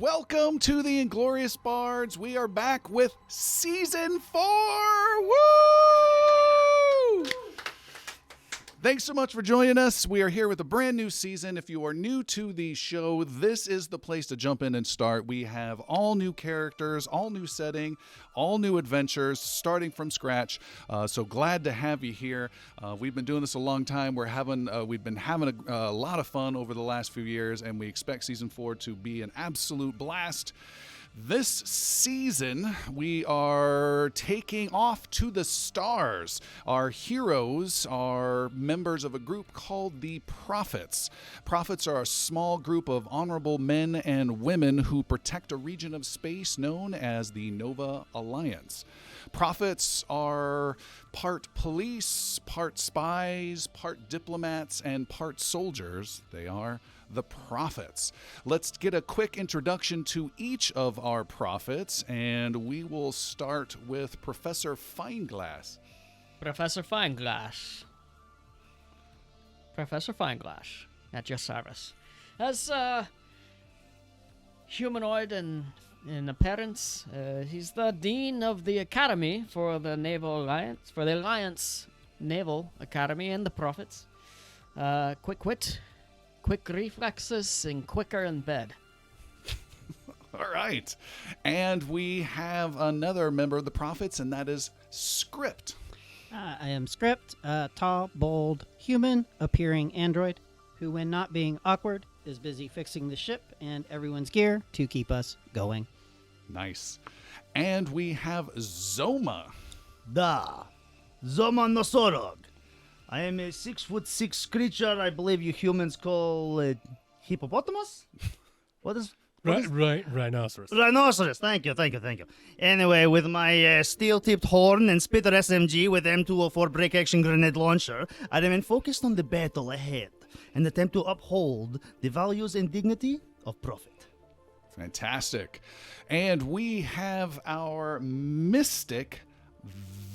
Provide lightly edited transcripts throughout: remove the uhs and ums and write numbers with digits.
Welcome to the Inglorious Bards. We are back with Season 4. Woo! Thanks so much for joining us. We are here with a brand new season. If you are new to the show, this is the place to jump in and start. We have all new characters, all new setting, all new adventures, starting from scratch. So glad to have you here. We've been doing this a long time. We've been having a lot of fun over the last few years, and we expect Season 4 to be an absolute blast. This season, we are taking off to the stars. Our heroes are members of a group called the Prophets. Prophets are a small group of honorable men and women who protect a region of space known as the Nova Alliance. Prophets are part police, part spies, part diplomats, and part soldiers. They are the Prophets. Let's get a quick introduction to each of our Prophets, and we will start with Professor Fein-Glasse. Professor Fein-Glasse. Professor Fein-Glasse, at your service. As humanoid in appearance, he's the dean of the Academy for the Naval Alliance, for the Alliance Naval Academy and the Prophets. Quick wit, quick reflexes, and quicker in bed. All right. And we have another member of the Prophets, and that is Script. I am Script, a tall, bold, human-appearing android who, when not being awkward, is busy fixing the ship and everyone's gear to keep us going. Nice. And we have Zoma. Da. Zoma Nosorog. I am a 6'6" creature I believe you humans call a hippopotamus? What is... Rhinoceros. Rhinoceros. Thank you. Anyway, with my steel-tipped horn and spitter SMG with M204 break-action grenade launcher, I remain focused on the battle ahead and attempt to uphold the values and dignity of Prophet. Fantastic. And we have our mystic,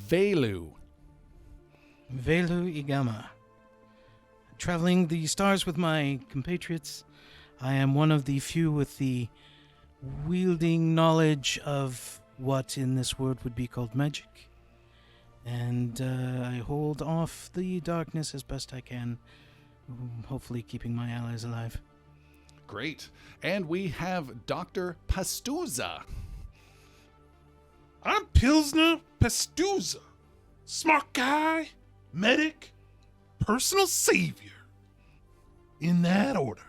Valu. Valu Igama. Traveling the stars with my compatriots, I am one of the few with the wielding knowledge of what in this world would be called magic. And I hold off the darkness as best I can, hopefully keeping my allies alive. Great. And we have Dr. Pastuza. I'm Pilsner Pastuza. Smart guy, medic, personal savior. In that order.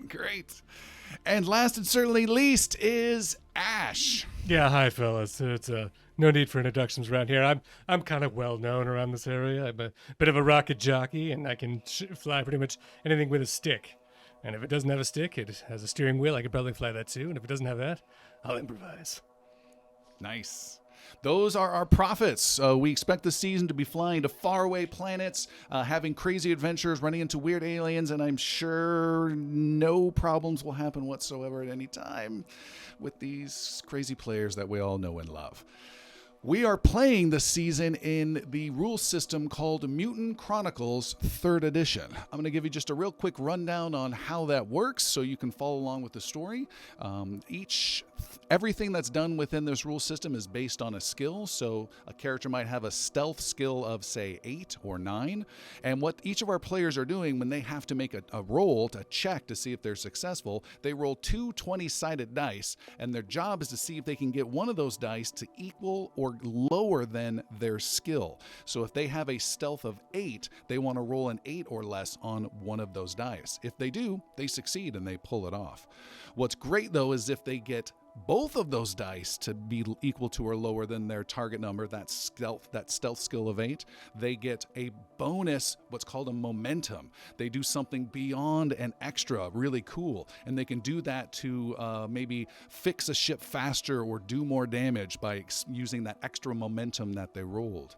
Great. And last and certainly least is Ash. Yeah, hi fellas. It's no need for introductions around here. I'm kind of well known around this area. I'm a bit of a rocket jockey, and I can fly pretty much anything with a stick. And if it doesn't have a stick, it has a steering wheel. I could probably fly that too. And if it doesn't have that, I'll improvise. Nice. Those are our Prophets. We expect this season to be flying to faraway planets, having crazy adventures, running into weird aliens, and I'm sure no problems will happen whatsoever at any time with these crazy players that we all know and love. We are playing this season in the rule system called Mutant Chronicles 3rd Edition. I'm going to give you just a real quick rundown on how that works so you can follow along with the story. Everything that's done within this rule system is based on a skill. So a character might have a stealth skill of, say, 8 or 9. And what each of our players are doing when they have to make a roll to check to see if they're successful, they roll 2 20-sided dice, and their job is to see if they can get one of those dice to equal or lower than their skill. So if they have a stealth of 8, they want to roll an 8 or less on one of those dice. If they do, they succeed and they pull it off. What's great, though, is if they get both of those dice to be equal to or lower than their target number, that stealth skill of 8, they get a bonus, what's called a momentum. They do something beyond an extra, really cool, and they can do that to maybe fix a ship faster or do more damage by using that extra momentum that they rolled.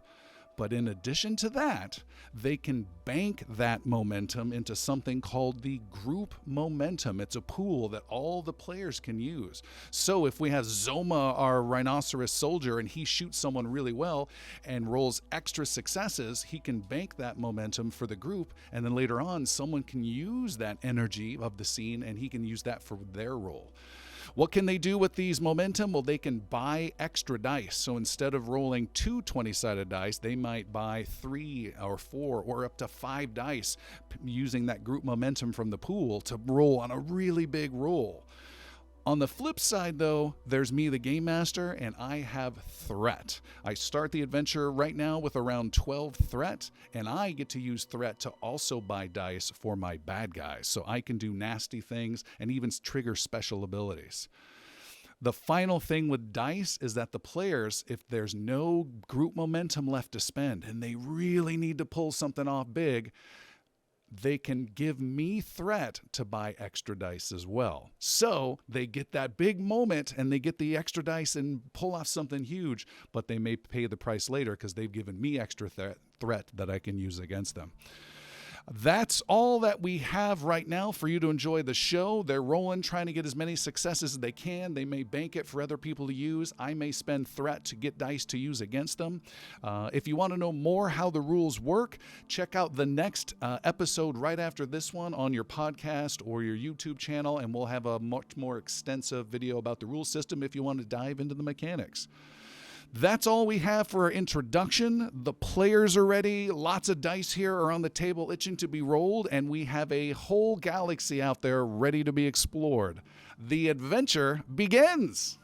But in addition to that, they can bank that momentum into something called the group momentum. It's a pool that all the players can use. So if we have Zoma, our rhinoceros soldier, and he shoots someone really well and rolls extra successes, he can bank that momentum for the group, and then later on someone can use that energy of the scene and he can use that for their role. What can they do with these momentum? Well, they can buy extra dice. So instead of rolling 2 20-sided dice, they might buy 3 or 4 or up to 5 dice using that group momentum from the pool to roll on a really big roll. On the flip side, though, there's me, the Game Master, and I have Threat. I start the adventure right now with around 12 Threat, and I get to use Threat to also buy dice for my bad guys, so I can do nasty things and even trigger special abilities. The final thing with dice is that the players, if there's no group momentum left to spend, and they really need to pull something off big, they can give me Threat to buy extra dice as well. So they get that big moment and they get the extra dice and pull off something huge, but they may pay the price later because they've given me extra threat that I can use against them. That's all that we have right now for you to enjoy the show. They're rolling, trying to get as many successes as they can. They may bank it for other people to use. I may spend Threat to get dice to use against them. If you want to know more how the rules work, check out the next episode right after this one on your podcast or your YouTube channel, and we'll have a much more extensive video about the rule system if you want to dive into the mechanics. That's all we have for our introduction. The players are ready. Lots of dice here are on the table itching to be rolled, and we have a whole galaxy out there ready to be explored. The adventure begins!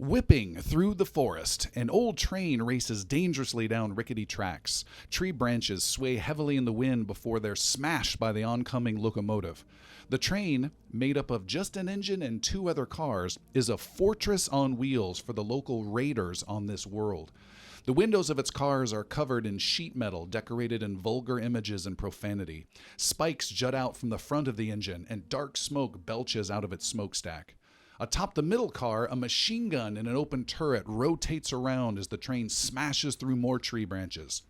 Whipping through the forest, an old train races dangerously down rickety tracks. Tree branches sway heavily in the wind before they're smashed by the oncoming locomotive. The train, made up of just an engine and 2 other cars, is a fortress on wheels for the local raiders on this world. The windows of its cars are covered in sheet metal decorated in vulgar images and profanity. Spikes jut out from the front of the engine, and dark smoke belches out of its smokestack. Atop the middle car, a machine gun in an open turret rotates around as the train smashes through more tree branches.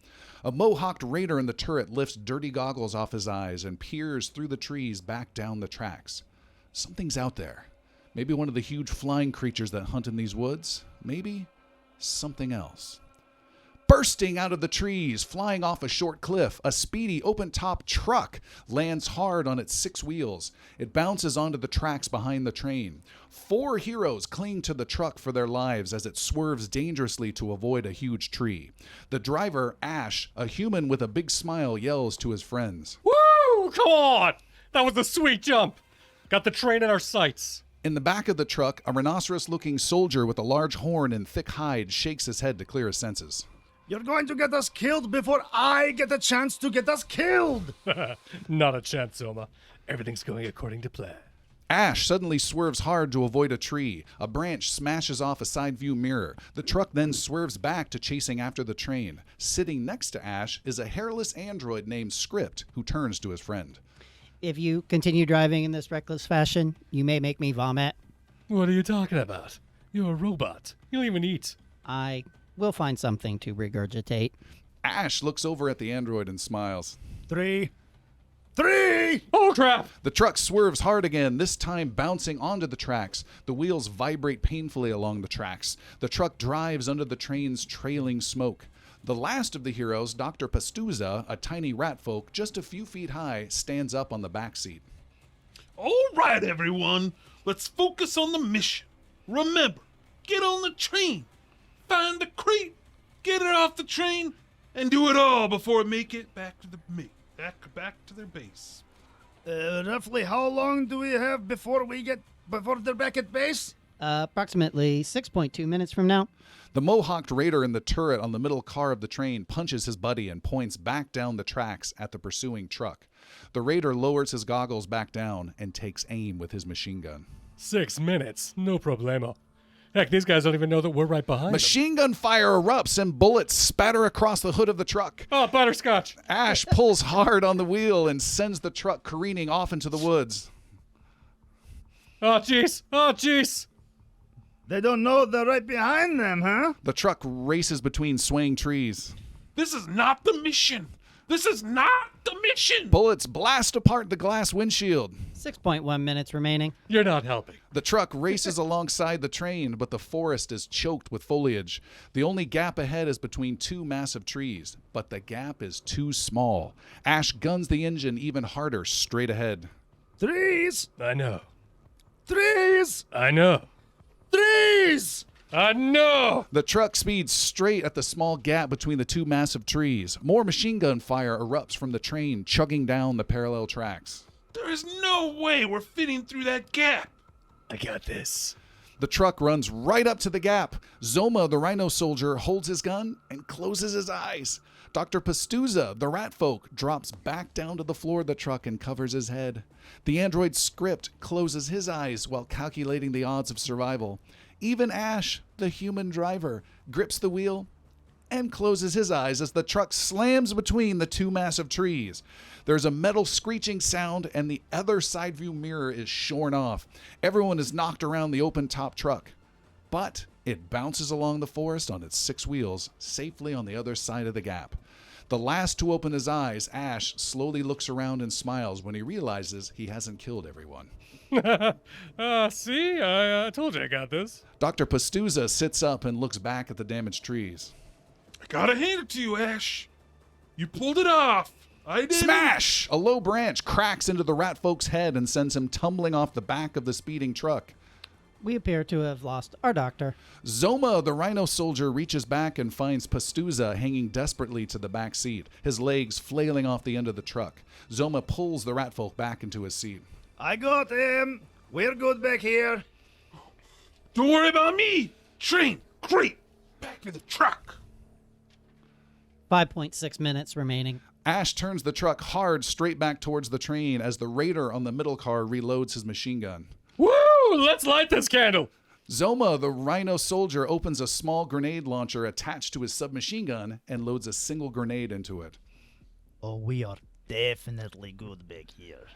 A mohawked raider in the turret lifts dirty goggles off his eyes and peers through the trees back down the tracks. Something's out there. Maybe one of the huge flying creatures that hunt in these woods. Maybe something else. Bursting out of the trees, flying off a short cliff, a speedy open-top truck lands hard on its 6 wheels. It bounces onto the tracks behind the train. 4 heroes cling to the truck for their lives as it swerves dangerously to avoid a huge tree. The driver, Ash, a human with a big smile, yells to his friends. Woo! Come on! That was a sweet jump! Got the train in our sights. In the back of the truck, a rhinoceros-looking soldier with a large horn and thick hide shakes his head to clear his senses. You're going to get us killed before I get a chance to get us killed! Not a chance, Zoma. Everything's going according to plan. Ash suddenly swerves hard to avoid a tree. A branch smashes off a side view mirror. The truck then swerves back to chasing after the train. Sitting next to Ash is a hairless android named Script, who turns to his friend. If you continue driving in this reckless fashion, you may make me vomit. What are you talking about? You're a robot. You don't even eat. I will find something to regurgitate. Ash looks over at the android and smiles. 3, 3. Oh, crap! The truck swerves hard again, this time bouncing onto the tracks. The wheels vibrate painfully along the tracks. The truck drives under the train's trailing smoke. The last of the heroes, Dr. Pastuza, a tiny ratfolk just a few feet high, stands up on the back seat. All right, everyone. Let's focus on the mission. Remember, get on the train, find the crate, get it off the train, and do it all before make it back to their base. Roughly how long do we have before they're back at base? Approximately 6.2 minutes from now. The mohawked raider in the turret on the middle car of the train punches his buddy and points back down the tracks at the pursuing truck. The raider lowers his goggles back down and takes aim with his machine gun. 6 minutes. No problemo. Heck, these guys don't even know that we're right behind them. Machine gun fire erupts and bullets spatter across the hood of the truck. Oh, butterscotch! Ash pulls hard on the wheel and sends the truck careening off into the woods. Oh, jeez! Oh, jeez! They don't know they're right behind them, huh? The truck races between swaying trees. This is not the mission. This is not the mission. Bullets blast apart the glass windshield. 6.1 minutes remaining. You're not helping. The truck races alongside the train, but the forest is choked with foliage. The only gap ahead is between two massive trees, but the gap is too small. Ash guns the engine even harder straight ahead. 3s. I know. 3s. I know. 3s. I know! The truck speeds straight at the small gap between the two massive trees. More machine gun fire erupts from the train, chugging down the parallel tracks. There is no way we're fitting through that gap. I got this. The truck runs right up to the gap. Zoma, the rhino soldier, holds his gun and closes his eyes. Dr. Pastuza, the ratfolk, drops back down to the floor of the truck and covers his head. The android Script closes his eyes while calculating the odds of survival. Even Ash, the human driver, grips the wheel and closes his eyes as the truck slams between the two massive trees. There's a metal screeching sound and the other side view mirror is shorn off. Everyone is knocked around the open top truck, but it bounces along the forest on its 6 wheels, safely on the other side of the gap. The last to open his eyes, Ash slowly looks around and smiles when he realizes he hasn't killed everyone. See? I told you I got this. Dr. Pastuza sits up and looks back at the damaged trees. I gotta hand it to you, Ash. You pulled it off. I did. Smash! A low branch cracks into the ratfolk's head and sends him tumbling off the back of the speeding truck. We appear to have lost our doctor. Zoma, the rhino soldier, reaches back and finds Pastuza hanging desperately to the back seat, his legs flailing off the end of the truck. Zoma pulls the ratfolk back into his seat. I got him. We're good back here. Don't worry about me. Train, crate, back to the truck. 5.6 minutes remaining. Ash turns the truck hard straight back towards the train as the raider on the middle car reloads his machine gun. Woo! Let's light this candle! Zoma, the rhino soldier, opens a small grenade launcher attached to his submachine gun and loads a single grenade into it. Oh, we are definitely good back here.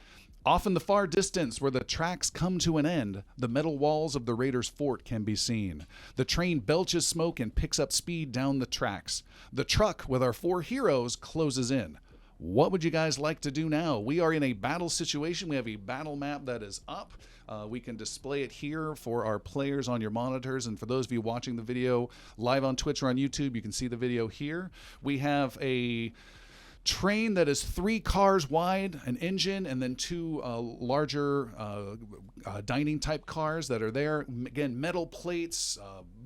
Off in the far distance, where the tracks come to an end, the metal walls of the raiders' fort can be seen. The train belches smoke and picks up speed down the tracks. The truck with our 4 heroes closes in. What would you guys like to do now? We are in a battle situation. We have a battle map that is up. We can display it here for our players on your monitors. And for those of you watching the video live on Twitch or on YouTube, you can see the video here. We have a train that is 3 cars wide, an engine, and then 2 larger dining type cars that are there. Again, metal plates,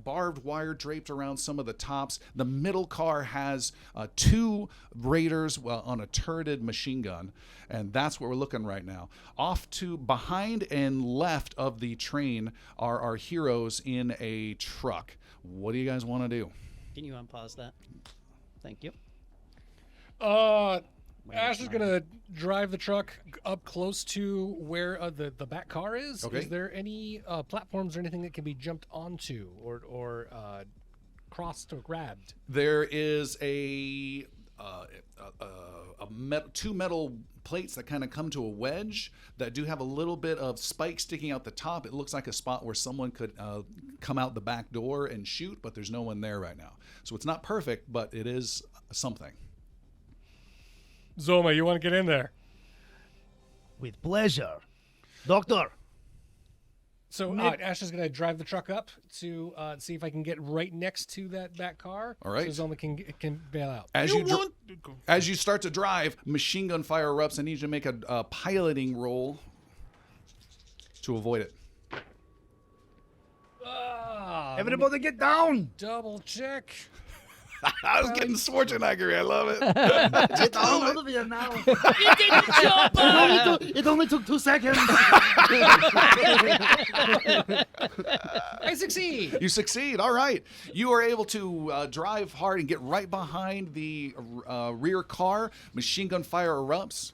barbed wire draped around some of the tops. The middle car has 2 raiders on a turreted machine gun, and that's what we're looking right now. Off to behind and left of the train are our heroes in a truck. What do you guys want to do? Can you unpause that? Thank you. Ash is gonna drive the truck up close to where the back car is. Okay. Is there any platforms or anything that can be jumped onto or crossed or grabbed? There is two metal plates that kind of come to a wedge that do have a little bit of spike sticking out the top. It looks like a spot where someone could come out the back door and shoot, but there's no one there right now. So it's not perfect, but it is something. Zoma, you want to get in there? With pleasure. Doctor. So Ash is going to drive the truck up to see if I can get right next to that back car. All right. So Zoma can bail out. As you start to drive, machine gun fire erupts. I need you to make a piloting roll to avoid it. Everybody get down. Double check. I was getting Schwarzenegger. I love it. Get down out of here now. You didn't jump up! It only took 2 seconds. I succeed. You succeed. All right. You are able to drive hard and get right behind the rear car. Machine gun fire erupts.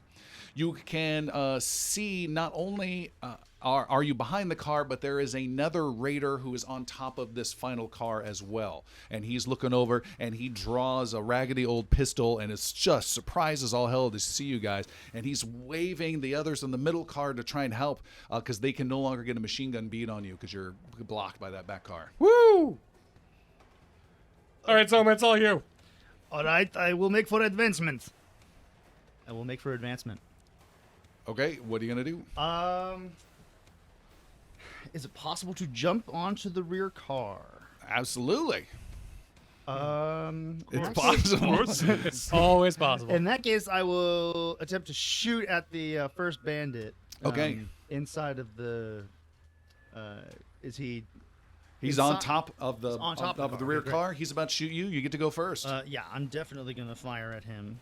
You can see not only are you behind the car, but there is another raider who is on top of this final car as well. And he's looking over, and he draws a raggedy old pistol, and it's just surprised as all hell to see you guys. And he's waving the others in the middle car to try and help because they can no longer get a machine gun bead on you because you're blocked by that back car. Woo! All right, Zoma, it's all you. All right, I will make for advancement. Okay, what are you going to do? Is it possible to jump onto the rear car? Absolutely. It's Of possible. course. It's always possible. In that case, I will attempt to shoot at the first bandit. Okay. Inside of the. Is he? He's Inside- on top of the He's on top of the the car. rear Okay, great. car. He's about to shoot you. You get to go first. Yeah, I'm definitely gonna fire at him.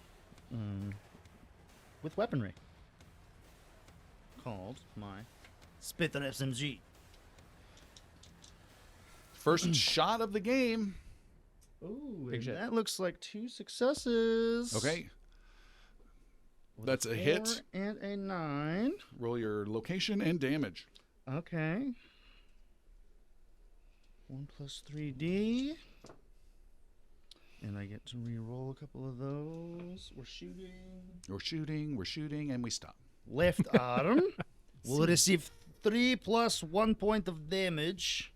With weaponry. Called my Spitter SMG. First shot of the game. Ooh, Big and shit. that looks like 2 successes. Okay. With That's a hit. 4 and a 9. Roll your location and damage. Okay. 1 plus 3D. And I get to re-roll a couple of those. We're shooting, and we stop. Left arm will receive 3 plus 1 point of damage.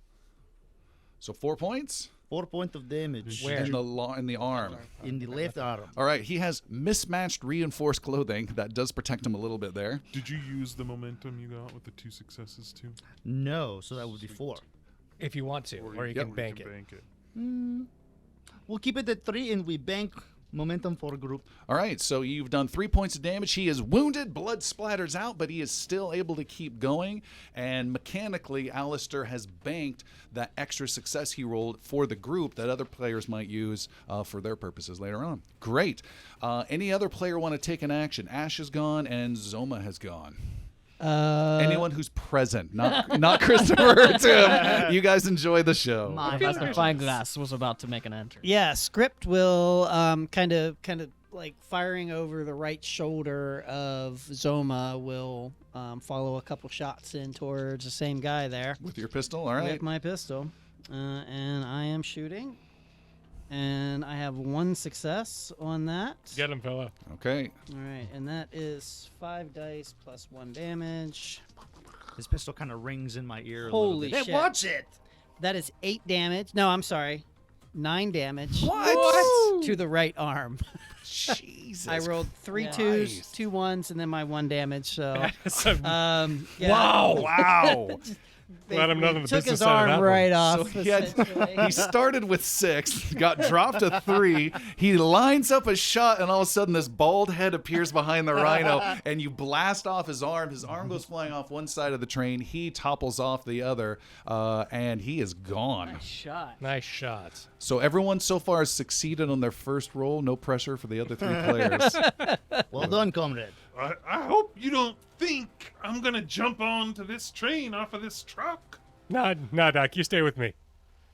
So 4 points 4 points of damage. Where? in the arm. In the left arm. All right, he has mismatched reinforced clothing that does protect him a little bit there. Did you use the momentum you got with the 2 successes too? No, so that would be 4. If you want to, or you can bank it. We'll keep it at 3 and we bank momentum for a group. All right, so you've done 3 points of damage. He is wounded, blood splatters out, but he is still able to keep going. And mechanically, Alistair has banked that extra success he rolled for the group that other players might use for their purposes later on. Great. Any other player want to take an action? Ash is gone and Zoma has gone. Anyone who's present, not Christopher or Tim. You guys enjoy the show. Master Fein-Glasse was about to make an entry. Yeah, Script will kind of like firing over the right shoulder of Zoma will follow a couple shots in towards the same guy there With your pistol, all right. with my pistol, and I am shooting, and I have 1 success on that. Get him, fella. Okay. All right, and that is 5 dice plus 1 damage. His pistol kind of rings in my ear. Holy a little bit. shit. Hey, watch it! That is 8 damage. No, I'm sorry, 9 damage. What? To the right arm. Jesus. I rolled 3 Yeah. 2s, 2 1s, and then my 1 damage. So, yeah. Wow. Glad I'm not in the Took business his side of arm that one. right off. So he essentially. started with 6, got dropped to 3. He lines up a shot, and all of a sudden, this bald head appears behind the rhino, and you blast off his arm. His arm goes flying off one side of the train. He topples off the other, and he is gone. Shot. Nice shot. So everyone so far has succeeded on their first roll. No pressure for the other 3 players. Well done, comrade. I hope you don't think I'm gonna jump onto this train off of this truck. Nah, Doc, you stay with me.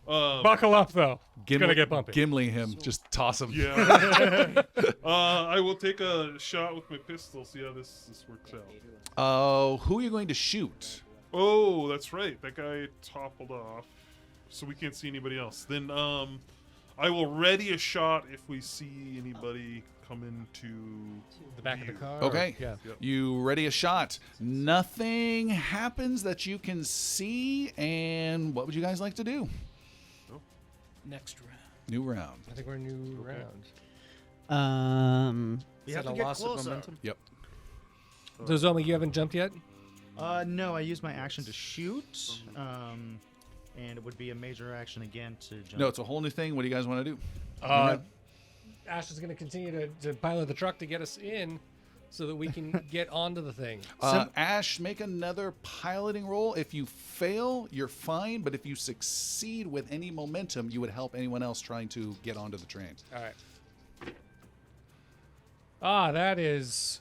Uh, Buckle up, though. It's gonna get bumpy. Gimli him. Just toss him. yeah. I will take a shot with my pistol. See how this works out. Who are you going to shoot? Oh, that's right. That guy toppled off, so we can't see anybody else. Then I will ready a shot if we see anybody come into The back of the car. Okay. Yeah. Yep. You ready a shot. Nothing happens that you can see. And what would you guys like to do? Next round. New round. I think we're new round. We have Is to that a get loss of closer. momentum? Yep. So Zoma, you haven't jumped yet? No, I used my action to shoot, and it would be a major action again to jump. No, it's a whole new thing. What do you guys want to do? Ash is going to continue to pilot the truck to get us in so that we can get onto the thing. Ash, make another piloting roll. If you fail, you're fine. But if you succeed with any momentum, you would help anyone else trying to get onto the train. All right. That is...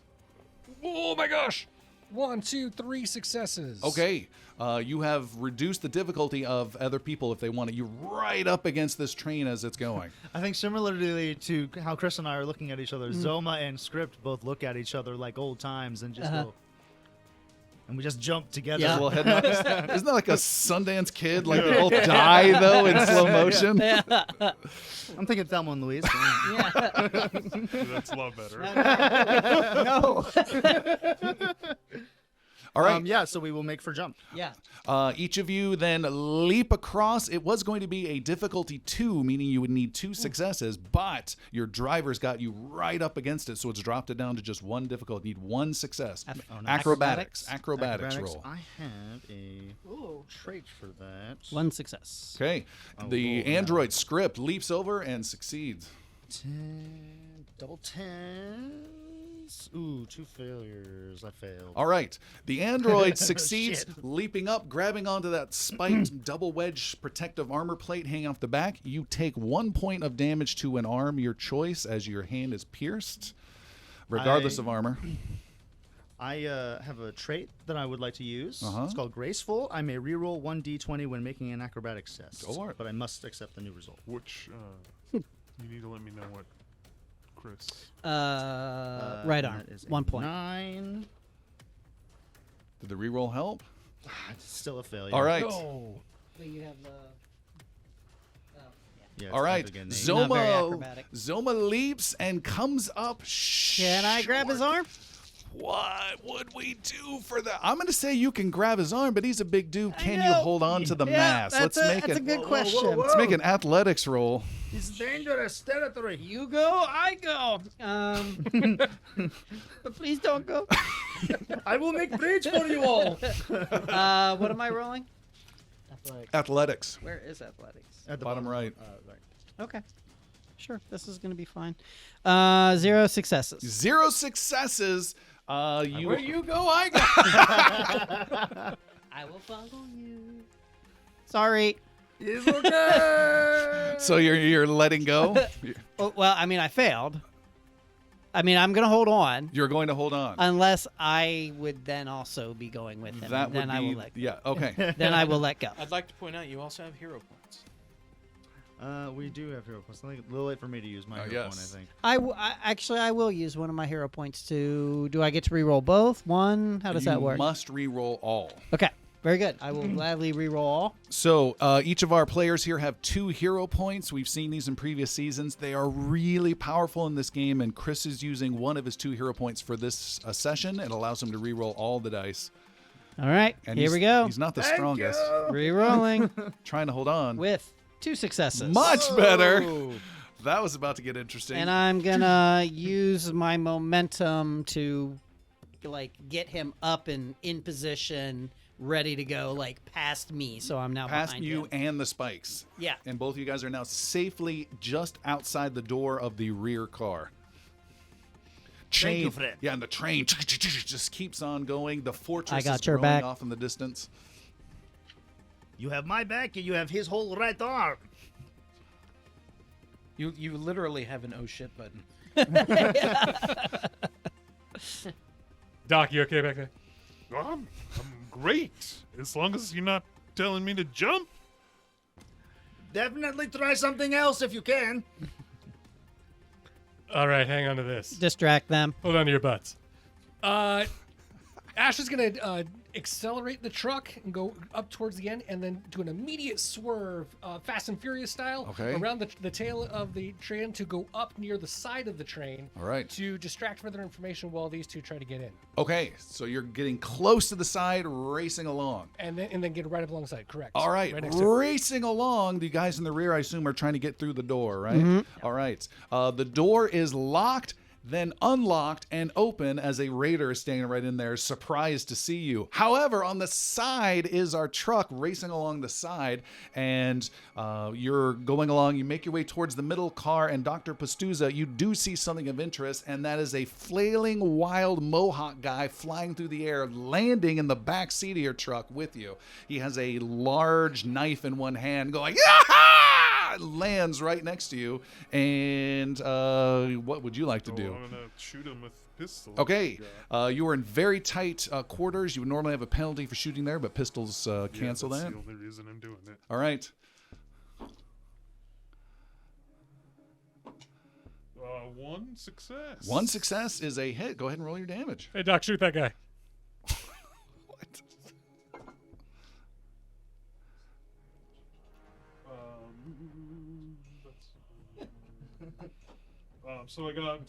Oh, my gosh. 1, 2, 3 successes. Okay. You have reduced the difficulty of other people if they want it. You're right up against this train as it's going. I think similarly to how Chris and I are looking at each other, Zoma and Script both look at each other like old times and just go... And we just jump together. Yeah. Well, head nods. Isn't that like a Sundance Kid? Like they both die, though, in slow motion? I'm thinking Thelma and Louise. That's a lot better. No. All right. Yeah, so we will make for jump. Yeah. Each of you then leap across. It was going to be a difficulty 2, meaning you would need 2 successes, but your driver's got you right up against it, so it's dropped it down to just 1 difficulty. Need 1 success. Acrobatics. Acrobatics roll. I have a trait for that. 1 success. Okay. The android Script leaps over and succeeds. 10, double 10s. Ooh, 2 failures. I failed. All right. The android succeeds, leaping up, grabbing onto that spiked double wedge protective armor plate hanging off the back. You take 1 point of damage to an arm, your choice, as your hand is pierced, regardless of armor. I have a trait that I would like to use. It's called Graceful. I may reroll 1d20 when making an acrobatics test, but I must accept the new result. Which, you need to let me know what, Chris. Right arm. 1 point. 9. Did the reroll help? It's still a failure. All right. No. But you have the... Yeah, All right. Not very Zoma acrobatic. leaps and comes up. Can I grab his arm? What would we do for that? I'm going to say you can grab his arm, but he's a big dude. Can you know. hold on to the mass? That's a good question. Let's make an athletics roll. It's dangerous territory. You go, I go. But please don't go. I will make bridge for you all. What am I rolling? Athletics. Where is athletics? At the bottom right. Okay. Sure, this is going to be fine. 0 successes. 0 successes. Where you go, I go. I will follow you. Sorry. It's okay. So you're letting go? Well, I mean, I failed. I mean, I'm going to hold on. You're going to hold on. Unless I would then also be going with him. That would then be, I will let go. yeah, okay. Then I will let go. I'd like to point out you also have hero points. We do have hero points. I think it's a little late for me to use my hero point, I think. I will use one of my hero points to... Do I get to reroll both? One? How does that work? You must re-roll all. Okay. Very good. I will gladly reroll all. So each of our players here have 2 hero points. We've seen these in previous seasons. They are really powerful in this game, and Chris is using one of his 2 hero points for this session. It allows him to reroll all the dice. All right. And here we go. He's not the strongest. Rerolling Trying to hold on. with 2 successes. Much better. That was about to get interesting. And I'm going to use my momentum to get him up and in position, ready to go, past me. So I'm now past behind you him. and the spikes. Yeah. And both of you guys are now safely just outside the door of the rear car. Thank you, friend. Yeah, and the train just keeps on going. The fortress I got is your growing back. off in the distance. You have my back and you have his whole right arm. You literally have an oh shit button. Doc, you okay back there? I'm great. As long as you're not telling me to jump. Definitely try something else if you can. All right, hang on to this. Distract them. Hold on to your butts. Ash is going to accelerate the truck and go up towards the end and then do an immediate swerve, Fast and Furious style, Okay. around the tail of the train to go up near the side of the train. All right. To distract further information while these two try to get in. Okay, so you're getting close to the side, racing along. And then get right up alongside, correct. All right, Right next to it. racing along. The guys in the rear, I assume, are trying to get through the door, right? All right. The door is locked, then unlocked and open as a raider is standing right in there, surprised to see you. However, on the side is our truck racing along the side, and you're going along. You make your way towards the middle car, and Dr. Pastuza, you do see something of interest, and that is a flailing wild mohawk guy flying through the air, landing in the back seat of your truck with you. He has a large knife in one hand, going, "Yaha!" Lands right next to you. And what would you like to do? I'm gonna shoot him with pistol. Okay, you are in very tight quarters. You would normally have a penalty for shooting there, but pistols cancel that's that. the only reason I'm doing it. All right. One success. One success is a hit. Go ahead and roll your damage. Hey, Doc, shoot that guy. What? So I got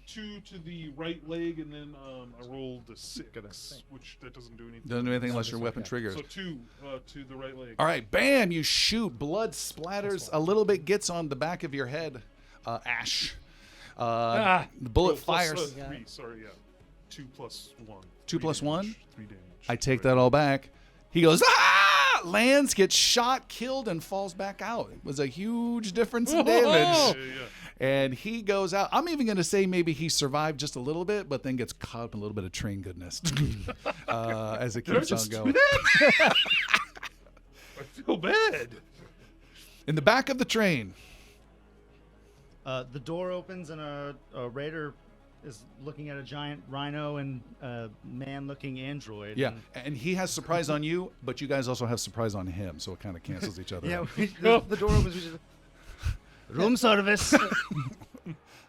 2 to the right leg, and then I rolled a 6, which that doesn't do anything. Doesn't do anything unless your weapon triggers. So 2 to the right leg. All right, bam! You shoot. Blood splatters a little bit. Gets on the back of your head, Ash. The bullet fires. 3. Sorry, yeah. 2 plus 1. 2 plus 1. 3 damage. I take that all back. He goes, ah! Lands, gets shot, killed, and falls back out. It was a huge difference in damage. Yeah. And he goes out. I'm even going to say maybe he survived just a little bit, but then gets caught up in a little bit of train goodness as it keeps on going. I feel bad. In the back of the train. The door opens and a raider is looking at a giant rhino and a man-looking android. Yeah, and he has surprise on you, but you guys also have surprise on him, so it kind of cancels each other out. The door opens. We just, room service.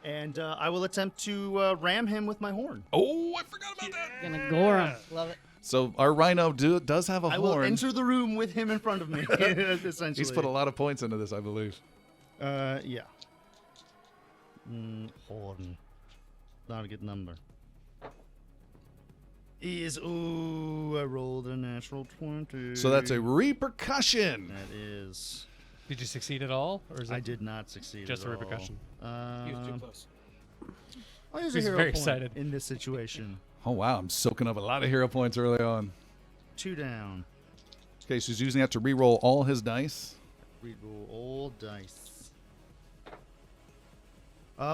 And I will attempt to ram him with my horn. Oh, I forgot about that. Gonna gore him. Love it. So our rhino does have a I horn. will enter the room with him in front of me, essentially. He's put a lot of points into this, I believe. Yeah. Horn. Not a good number. I rolled a natural 20. So that's a repercussion. That is. Did you succeed at all, or is I it did not succeed just at a all. repercussion? He was too close. I'll use a He's hero very point excited. in this situation. Oh, wow. I'm soaking up a lot of hero points early on. 2 down. Okay, so he's using that to re-roll all his dice. Reroll all dice.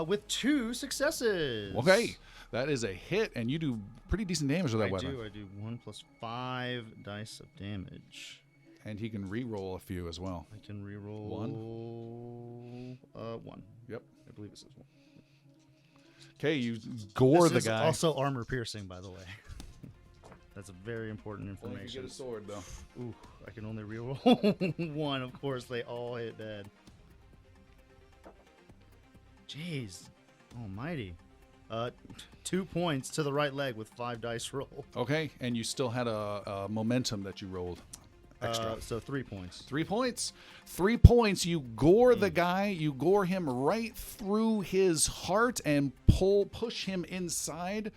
With 2 successes. Okay, that is a hit, and you do pretty decent damage with that weapon. I do 1 plus 5 dice of damage. And he can re-roll a few as well. I can reroll 1. 1. Yep. I believe this is 1. Okay, you gore This the is guy. also armor piercing, by the way. That's a very important Only if you information. get a sword, though. Ooh, I can only reroll 1. Of course, they all hit dead. Jeez, almighty. 2 points to the right leg with 5 dice roll. Okay, and you still had a momentum that you rolled extra. So 3 points. 3 points. 3 points. You gore the guy. You gore him right through his heart and push him inside.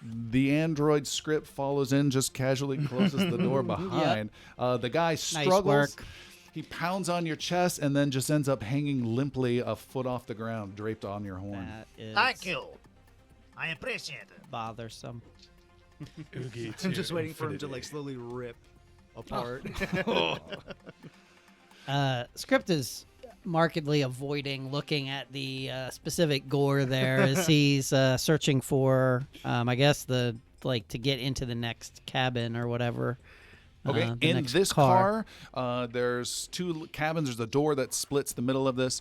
The android script follows in, just casually closes the door behind. The guy struggles. work. He pounds on your chest and then just ends up hanging limply a foot off the ground, draped on your horn. That is Thank you. I appreciate it. bothersome. I'm just waiting for him to like slowly rip apart. Script is markedly avoiding looking at the specific gore there as he's searching for, I guess, to get into the next cabin or whatever. Okay, the in next this car, there's 2 cabins. There's a door that splits the middle of this.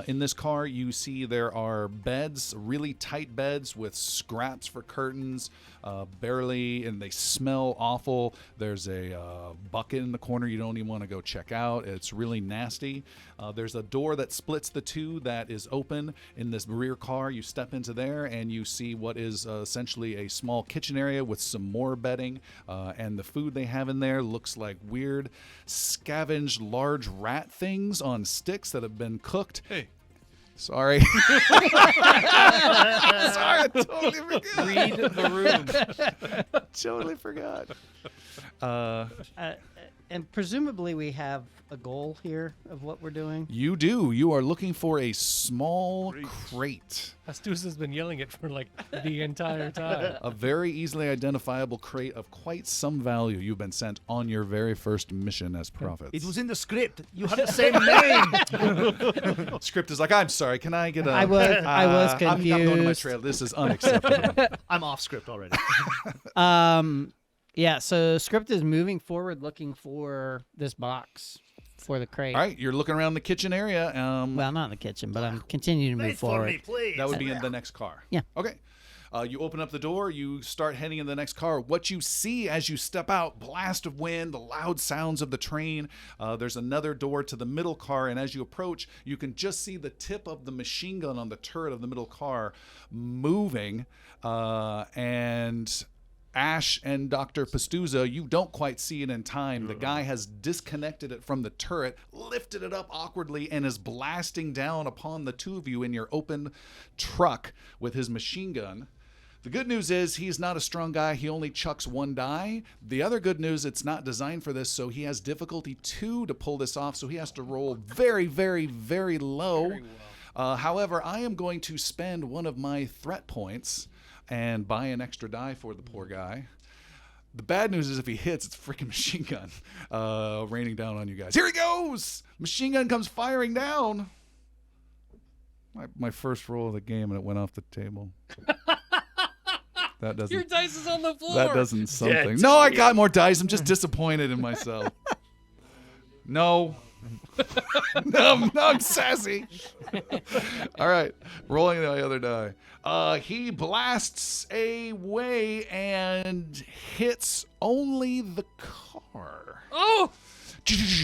In this car, you see there are beds, really tight beds with scraps for curtains, barely, and they smell awful. There's a bucket in the corner you don't even want to go check out. It's really nasty. There's a door that splits the 2 that is open in this rear car. You step into there, and you see what is essentially a small kitchen area with some more bedding, and the food they have in there looks like weird scavenged large rat things on sticks that have been cooked. Hey. Sorry. Sorry, I totally forgot. Read the room. Totally forgot. And presumably we have a goal here of what we're doing. You do. You are looking for a small crate. Pastuza's been yelling it for like the entire time. A very easily identifiable crate of quite some value. You've been sent on your very first mission as prophets. It was in the script. You had the same name. Script is like, I'm sorry, can I get a... I was confused. I'm going to my trail. This is unacceptable. I'm off script already. Yeah, so Script is moving forward looking for this box for the crate. All right, you're looking around the kitchen area. Well, not in the kitchen, but I'm continuing to move Wait for forward. me, please. That would be in the next car. Yeah. Okay. You open up the door. You start heading in the next car. What you see as you step out, blast of wind, the loud sounds of the train. There's another door to the middle car, and as you approach, you can just see the tip of the machine gun on the turret of the middle car moving, and... Ash and Dr. Pastuza, you don't quite see it in time. The guy has disconnected it from the turret, lifted it up awkwardly, and is blasting down upon the two of you in your open truck with his machine gun. The good news is he's not a strong guy. He only chucks one die. The other good news, it's not designed for this, so he has difficulty 2 to pull this off, so he has to roll very, very, very low. However, I am going to spend one of my threat points and buy an extra die for the poor guy. The bad news is if he hits, it's a freaking machine gun raining down on you guys. Here he goes! Machine gun comes firing down. My first roll of the game, and it went off the table. That doesn't... Your dice is on the floor. That doesn't something. No, I got more dice. I'm just disappointed in myself. No. No, I'm sassy. All right, rolling the other die. He blasts away and hits only the car. Oh!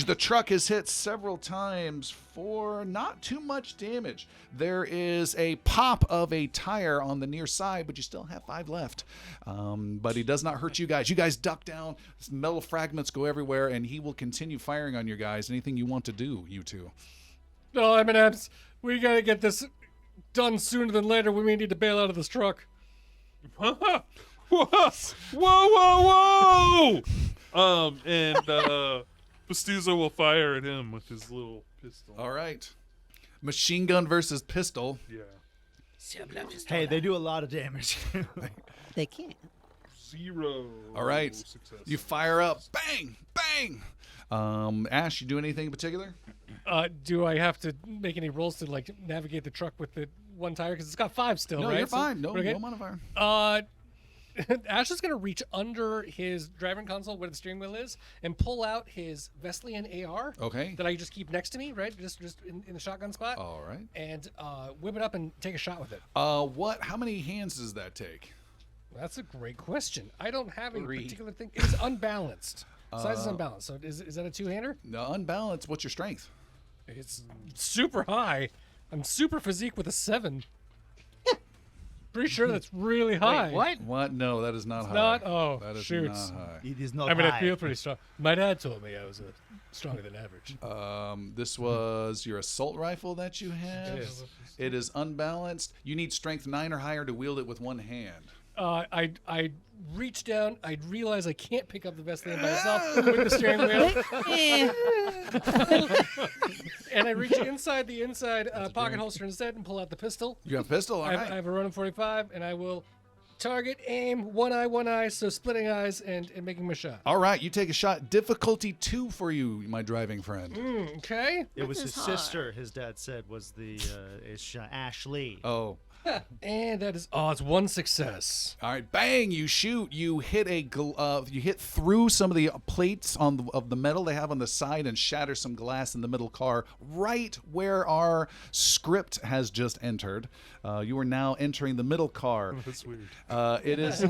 The truck is hit several times for not too much damage. There is a pop of a tire on the near side, but you still have 5 left. But he does not hurt you guys. You guys duck down. Metal fragments go everywhere, and he will continue firing on your guys. Anything you want to do, you two? No, M&M's. We gotta get this done sooner than later. We may need to bail out of this truck. Whoa, whoa, whoa! And Pastuza will fire at him with his little pistol. All right. Machine gun versus pistol. Yeah. Hey, they do a lot of damage. They can't. 0. All right. Success. You fire up. Bang! Bang! Ash, you do anything in particular? Do I have to make any rolls to like navigate the truck with the one tire? Because it's got 5 still, No, right? you're fine. So, No, okay. no modifier. Ash is going to reach under his driving console where the steering wheel is and pull out his Veslian AR Okay. that I just keep next to me, right? Just in the shotgun spot. All right. And whip it up and take a shot with it. How many hands does that take? That's a great question. I don't have a particular thing. It's unbalanced. Size is unbalanced. So is that a 2-hander? No, unbalanced. What's your strength? It's super high. I'm super physique with a 7. Pretty sure that's really high. What? No, that is not high. not? Oh, that is shoots. not high. It is not I mean, I high. feel pretty strong. My dad told me I was stronger than average. This was your assault rifle that you have. Yes. It is unbalanced. You need strength 9 or higher to wield it with one hand. I reach down. I realize I can't pick up the Veslian by itself with the steering wheel. And I reach inside the pocket holster instead and pull out the pistol. You have a pistol? All I right. have a Ronin 45, and I will target, aim, one eye, so splitting eyes and making my shot. All right, you take a shot. Difficulty 2 for you, my driving friend. Okay. It was his sister, his dad said, was the Ashley. Oh. And that is it's 1 success. All right, bang! You shoot. You hit you hit through some of the plates of the metal they have on the side and shatter some glass in the middle car, right where our script has just entered. You are now entering the middle car. That's weird. It is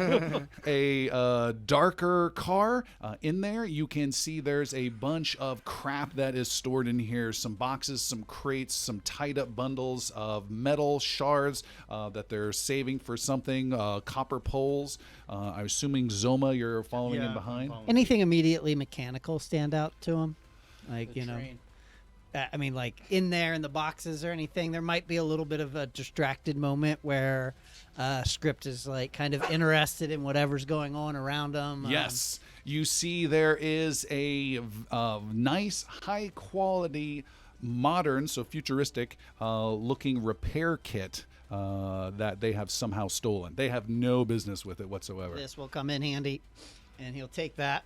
a darker car. In there, you can see there's a bunch of crap that is stored in here. Some boxes, some crates, some tied up bundles of metal shards that they're saving for something. Copper poles. I'm assuming Zoma, you're following in behind. Anything immediately mechanical stand out to him? Like, I mean, like in there in the boxes or anything, there might be a little bit of a distracted moment where Script is like kind of interested in whatever's going on around him. Yes. You see there is a nice, high quality, modern, so futuristic looking repair kit that they have somehow stolen. They have no business with it whatsoever. This will come in handy, and he'll take that.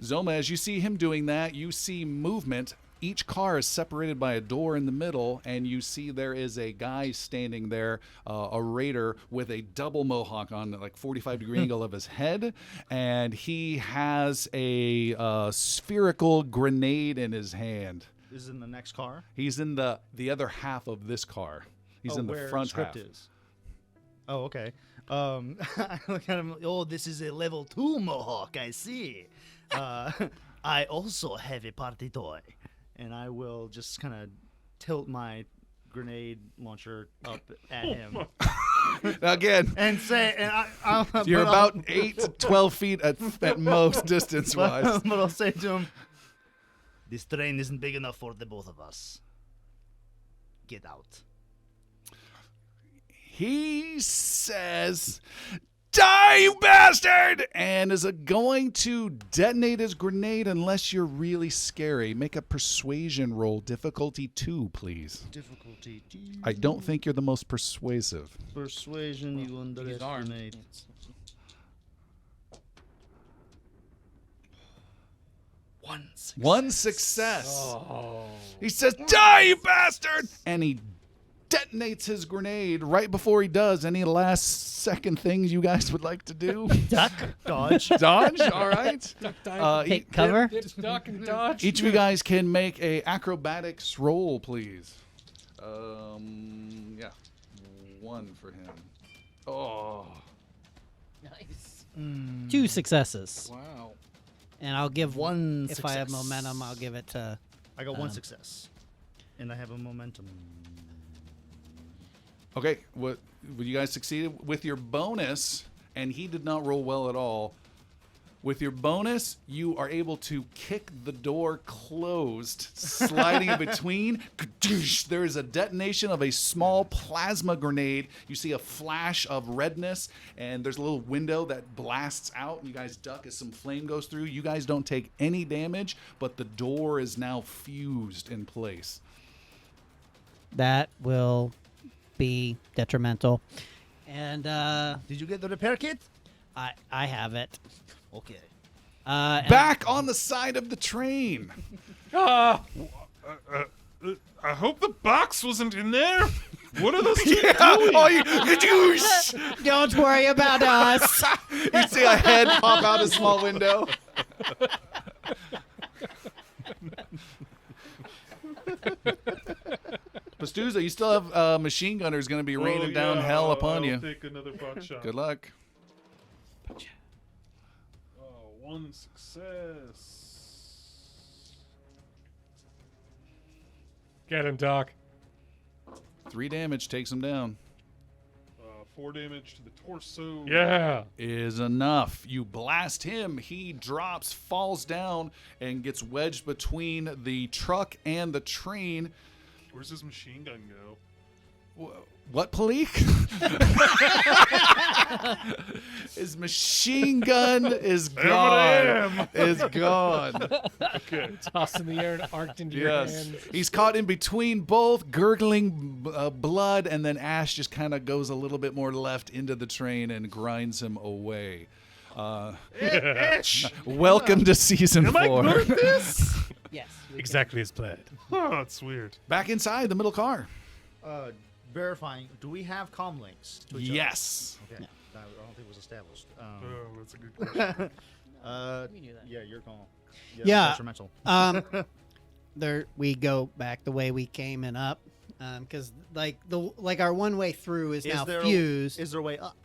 Zoma, as you see him doing that, you see movement. Each car is separated by a door in the middle, and you see there is a guy standing there, a raider with a double mohawk on, like 45-degree angle of his head, and he has a spherical grenade in his hand. Is in the next car? He's in the other half of this car. He's in the where front Script half. is. Oh, okay. I look at him. Oh, this is a level 2 mohawk. I see. I also have a party toy, and I will just kind of tilt my grenade launcher up at him Again, and say, and you're about 8 to 12 feet at most distance-wise. but I'll say to him, "This train isn't big enough for the both of us. Get out." He says, "Die, you bastard!" and is going to detonate his grenade unless you're really scary. Make a persuasion roll, difficulty 2, please. Difficulty 2. I don't think you're the most persuasive. Persuasion, you underestimate. One success. He says, "Die, you bastard!" and he detonates his grenade. Right before he does, any last second things you guys would like to do? Duck, dodge. Dodge, all right. Take cover. Dip, duck, and dodge. Each of you guys can make a acrobatics roll, please. Yeah, 1 for him. Oh, Nice. 2 successes. wow. And I'll give One if I have success. momentum, I'll give it to. I got 1 success, and I have a momentum. Okay, what you guys succeeded with your bonus, and he did not roll well at all. With your bonus, you are able to kick the door closed, sliding in between. There is a detonation of a small plasma grenade. You see a flash of redness, and there's a little window that blasts out. And you guys duck as some flame goes through. You guys don't take any damage, but the door is now fused in place. That will be detrimental. And Did you get the repair kit? I have it. Okay. And Back on the side of the train. I hope the box wasn't in there. What are those two doing? Oh, you don't worry about us. You see a head pop out a small window. Pastuza, you still have machine gunners going to be raining down hell upon I'll you. Take another pot shot. Good luck. Oh, 1 success. Get him, Doc. 3 damage takes him down. 4 damage to the torso. Yeah. Is enough. You blast him. He drops, falls down, and gets wedged between the truck and the train. Where's his machine gun go? What, Palik? His machine gun is gone. Is gone. Okay. Tossed in the air and arced into your Yes. hand. He's caught in between both, gurgling blood, and then Ash just kind of goes a little bit more left into the train and grinds him away. Welcome to season 4. Am I good at this? Yes. Exactly as planned. Oh, that's weird. Back inside the middle car. Verifying. Do we have comm links to each Yes. other? Okay. I don't think it was established. Oh, that's a good question. We knew that. Yeah, your call. Yeah. Detrimental. There we go back the way we came and up, because like our one way through is now fused. Is there a way up?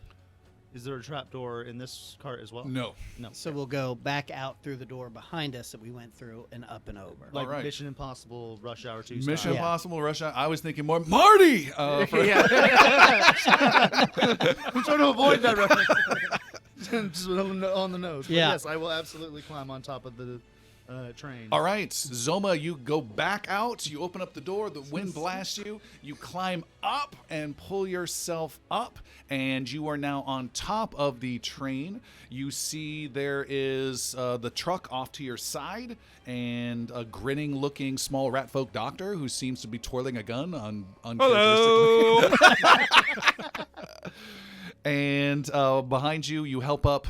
Is there a trap door in this cart as well? No. No. So we'll go back out through the door behind us that we went through and up and over. Like All right. Mission Impossible, Rush Hour 2 Mission style. Yeah. Impossible, Russia. I was thinking more Marty. For, I'm trying to avoid that reference. Just on the nose. But Yeah. yes, I will absolutely climb on top of the train. All right, Zoma, you go back out. You open up the door. The wind blasts you. You climb up and pull yourself up, and you are now on top of the train. You see there is the truck off to your side, and a grinning-looking small ratfolk doctor who seems to be twirling a gun uncharacteristically. Hello. And behind you, you help up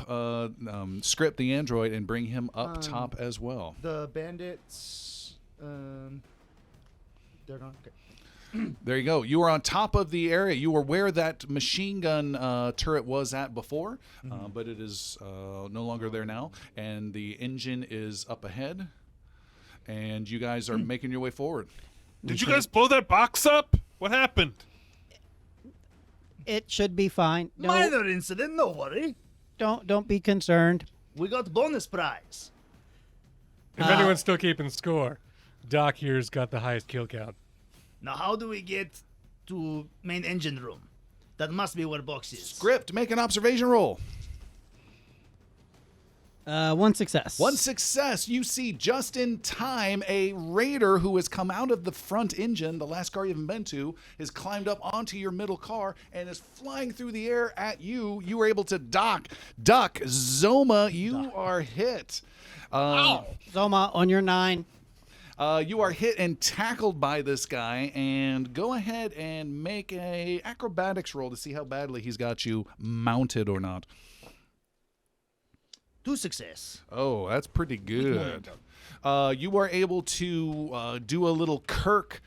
Script the android and bring him up top as well. The bandits, they're gone. Okay. There you go. You are on top of the area. You were where that machine gun turret was at before, but it is no longer there now. And the engine is up ahead, and you guys are making your way forward. Did you guys blow that box up? What happened? It should be fine. No, Minor incident, no worry. don't be concerned. We got bonus prize. If anyone's still keeping score, Doc here's got the highest kill count. Now, how do we get to main engine room? That must be where box is. Script, make an observation roll. One success. One success. You see just in time a raider who has come out of the front engine, the last car you've been to, has climbed up onto your middle car and is flying through the air at you. You were able to duck. Zoma, you are hit. Zoma, on your 9. You are hit and tackled by this guy, and go ahead and make a acrobatics roll to see how badly he's got you mounted or not. 2 success. Oh, that's pretty good. You are able to do a little Kirk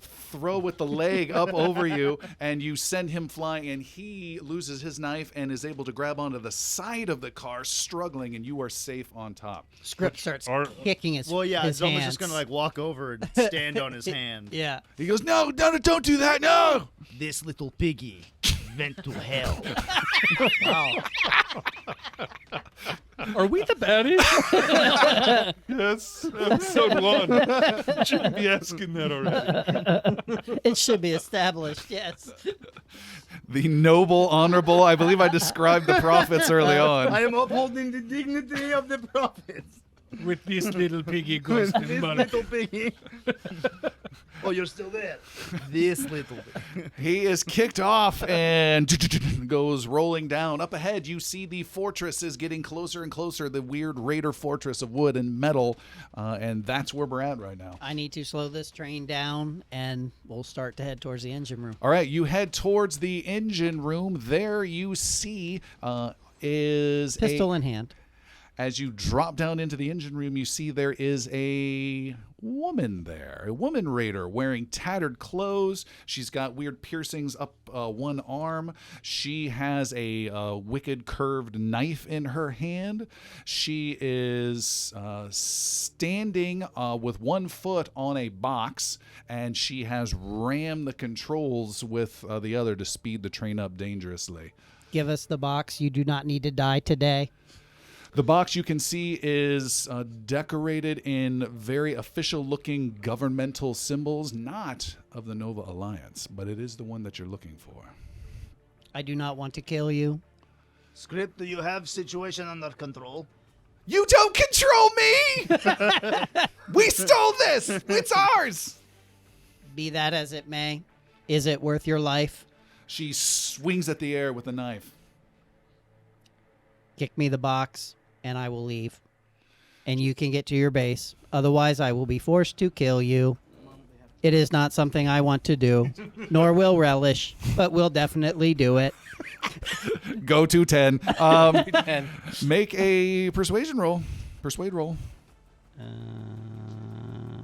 throw with the leg up over you, and you send him flying, and he loses his knife and is able to grab onto the side of the car, struggling, and you are safe on top. Script starts Or- kicking his Well, yeah, his Zoma's hands. just gonna like walk over and stand on his hand. Yeah. He goes, no, don't do that, no! This little piggy went to hell. Are we the baddies? Yes, episode 1. Shouldn't be asking that already. It should be established, yes. The noble, honorable, I believe I described the prophets early on. I am upholding the dignity of the prophets. With this little piggy goes to This money. little piggy. Oh, you're still there. This little piggy. He is kicked off and goes rolling down. Up ahead, you see the fortress is getting closer and closer, the weird raider fortress of wood and metal, and that's where we're at right now. I need to slow this train down, and we'll start to head towards the engine room. All right, you head towards the engine room. There you see is Pistol in hand. As you drop down into the engine room, you see there is a woman there, a woman raider wearing tattered clothes. She's got weird piercings up one arm. She has a wicked curved knife in her hand. She is standing with one foot on a box, and she has rammed the controls with the other to speed the train up dangerously. Give us the box. You do not need to die today. The box you can see is decorated in very official-looking governmental symbols, not of the Nova Alliance, but it is the one that you're looking for. I do not want to kill you. Script, do you have situation under control? You don't control me! We stole this! It's ours! Be that as it may, is it worth your life? She swings at the air with a knife. Kick me the box, and I will leave. And you can get to your base. Otherwise, I will be forced to kill you. It is not something I want to do, nor will relish, but we'll definitely do it. Go to 10. Make a persuasion roll. Persuade roll.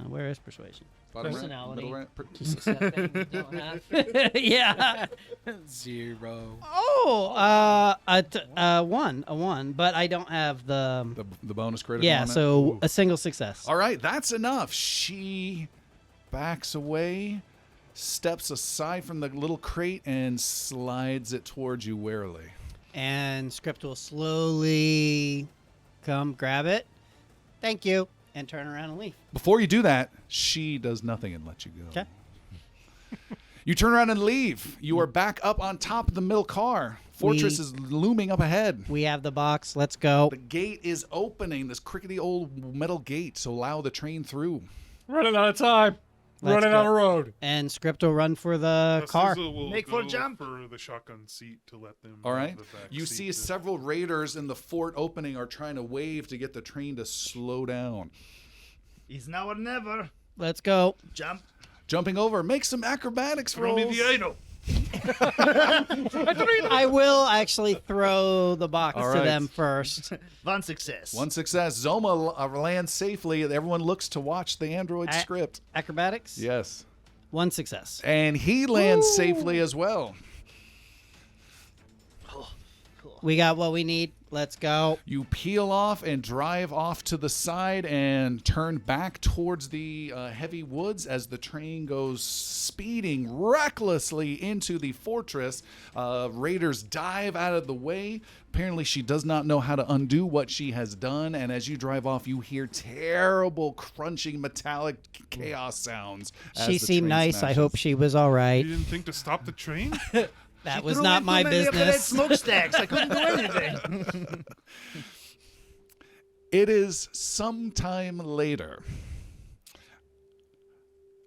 Where is persuasion? Bottom right, Personality. middle right. Just something you don't have. Yeah. 0. Oh, a one, but I don't have the. The bonus critical Yeah, on it. so a single success. All right, that's enough. She backs away, steps aside from the little crate, and slides it towards you warily. And Script will slowly come grab it. Thank you. And turn around and leave. Before you do that, she does nothing and lets you go. Okay. You turn around and leave. You are back up on top of the middle car. Fortress is looming up ahead. We have the box. Let's go. The gate is opening, this crickety old metal gate to allow the train through. Running out of time. Let's Running go. on a road. And Script will run for the car. Pastuza will Make go for jump. for the shotgun seat to let them. All have right. the back You seat see to- several raiders in the fort opening are trying to wave to get the train to slow down. It's now or never. Let's go. Jump. Jumping over, make some acrobatics Throw me rolls. the idol. I will actually throw the box All to right. them first. One success. One success. Zoma lands safely. Everyone looks to watch the android I- script. Acrobatics? Yes. One success. And he lands safely as well. We got what we need. Let's go. You peel off and drive off to the side and turn back towards the heavy woods as the train goes speeding recklessly into the fortress. Raiders dive out of the way. Apparently, she does not know how to undo what she has done. And as you drive off, you hear terrible, crunching, metallic chaos sounds. as She the seemed train nice. I smashes. hope she was all right. You didn't think to stop the train? That was Threw not in my too many of the red business. smokestacks. I couldn't do anything. It is sometime later.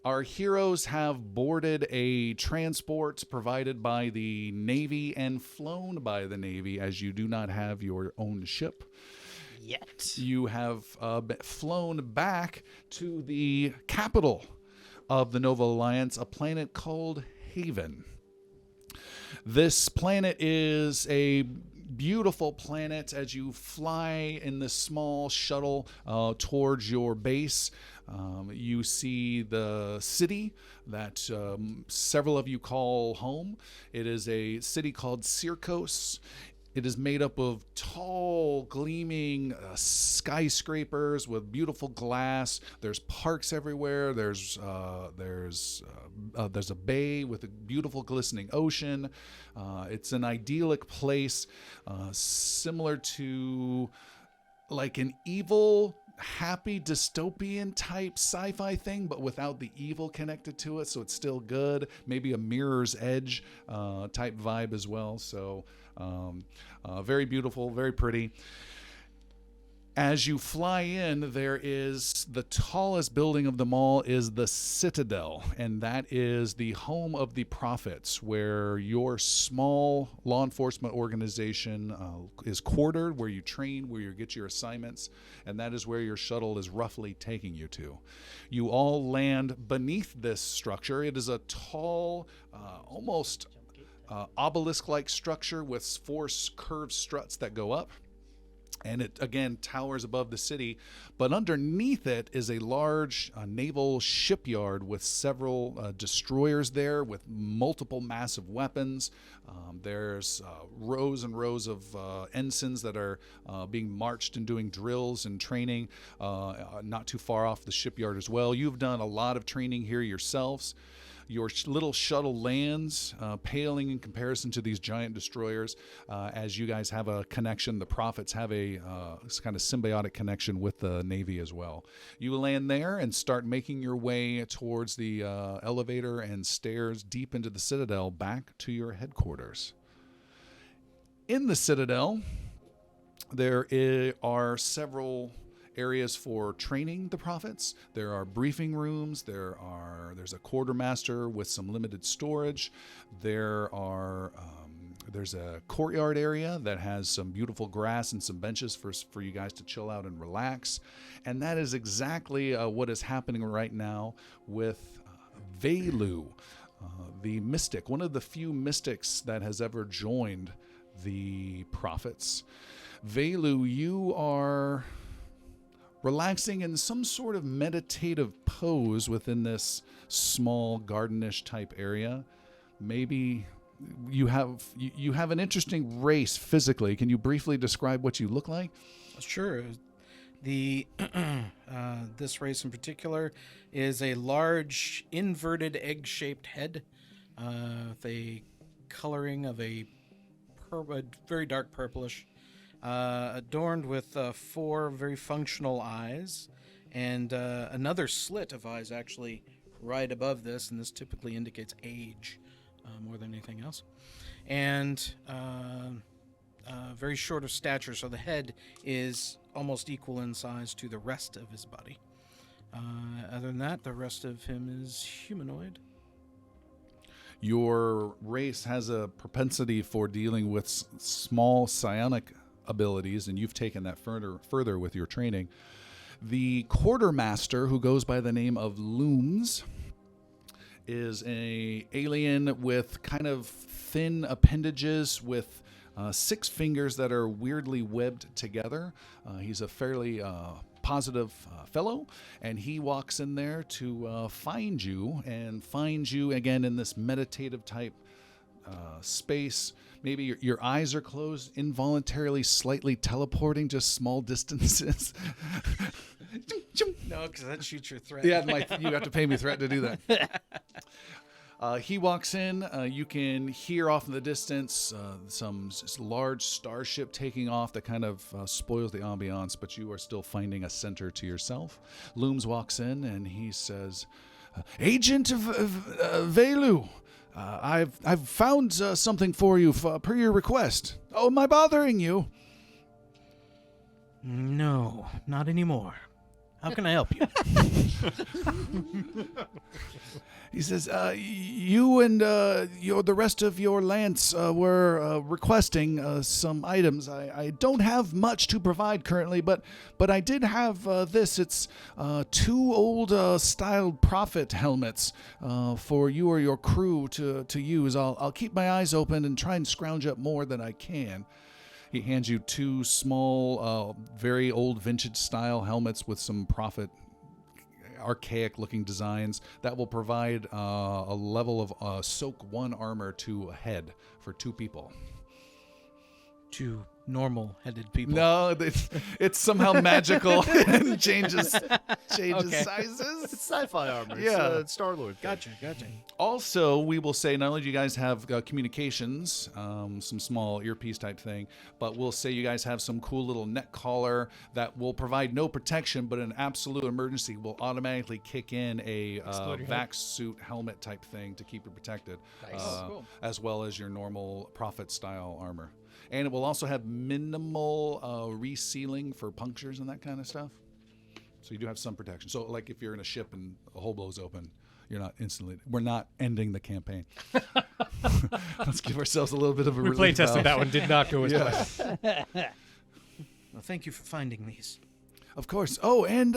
Our heroes have boarded a transport provided by the Navy and flown by the Navy, as you do not have your own ship. Yet. You have flown back to the capital of the Nova Alliance, a planet called Haven. This planet is a beautiful planet as you fly in this small shuttle towards your base. You see the city that several of you call home. It is a city called Circos. It is made up of tall, gleaming skyscrapers with beautiful glass. There's parks everywhere. There's a bay with a beautiful, glistening ocean. It's an idyllic place, similar to like an evil, happy, dystopian type sci-fi thing, but without the evil connected to it. So it's still good. Maybe a Mirror's Edge type vibe as well. So. Very beautiful, very pretty. As you fly in, there is the tallest building of them all is the Citadel, and that is the home of the prophets, where your small law enforcement organization is quartered, where you train, where you get your assignments, and that is where your shuttle is roughly taking you to. You all land beneath this structure. It is a tall, almost obelisk-like structure with four curved struts that go up. And it, again, towers above the city. But underneath it is a large naval shipyard with several destroyers there with multiple massive weapons. There's rows and rows of ensigns that are being marched and doing drills and training not too far off the shipyard as well. You've done a lot of training here yourselves. Your little shuttle lands, paling in comparison to these giant destroyers, as you guys have a connection. The Prophets have a kind of symbiotic connection with the Navy as well. You land there and start making your way towards the elevator and stairs deep into the Citadel back to your headquarters. In the Citadel, there are several areas for training the Prophets. There are briefing rooms. There's a quartermaster with some limited storage. There's a courtyard area that has some beautiful grass and some benches for you guys to chill out and relax. And that is exactly what is happening right now with Valu, the mystic, one of the few mystics that has ever joined the Prophets. Valu, you are relaxing in some sort of meditative pose within this small gardenish type area. Maybe you have an interesting race physically. Can you briefly describe what you look like? Sure. The this race in particular is a large inverted egg-shaped head with a coloring of a very dark purplish, adorned with 4 very functional eyes and another slit of eyes actually right above this, and this typically indicates age more than anything else. And very short of stature, so the head is almost equal in size to the rest of his body. Other than that, the rest of him is humanoid. Your race has a propensity for dealing with small psionic abilities, and you've taken that further with your training. The quartermaster, who goes by the name of Looms, is a alien with kind of thin appendages with 6 fingers that are weirdly webbed together. He's a fairly positive fellow, and he walks in there to find you again in this meditative type space. Maybe your eyes are closed, involuntarily slightly teleporting just small distances. No, because that shoots your threat. Yeah, you have to pay me threat to do that. He walks in. You can hear off in the distance some large starship taking off that kind of spoils the ambiance, but you are still finding a center to yourself. Looms walks in and he says, "Agent of Valu, I've found something for you per your request. Oh, am I bothering you?" No, not anymore. How can I help you? He says, "You and the rest of your lance were requesting some items. I don't have much to provide currently, but I did have this. It's 2 old styled prophet helmets for you or your crew to use. I'll keep my eyes open and try and scrounge up more than I can." He hands you 2 small, very old vintage-style helmets with some prophet, archaic-looking designs that will provide a level of Soak 1 armor to a head for 2 people. 2 normal-headed people. No, it's somehow magical and changes Okay. sizes. It's sci-fi armor. Yeah. It's Star-Lord. Gotcha. Also, we will say not only do you guys have communications, some small earpiece type thing, but we'll say you guys have some cool little neck collar that will provide no protection, but in absolute emergency will automatically kick in a vac suit helmet type thing to keep you protected, Cool. as well as your normal prophet style armor. And it will also have minimal resealing for punctures and that kind of stuff. So you do have some protection. So like if you're in a ship and a hole blows open, we're not ending the campaign. Let's give ourselves a little bit of a We play tested that one. Did not go as planned. Well, thank you for finding these. Of course. Oh, and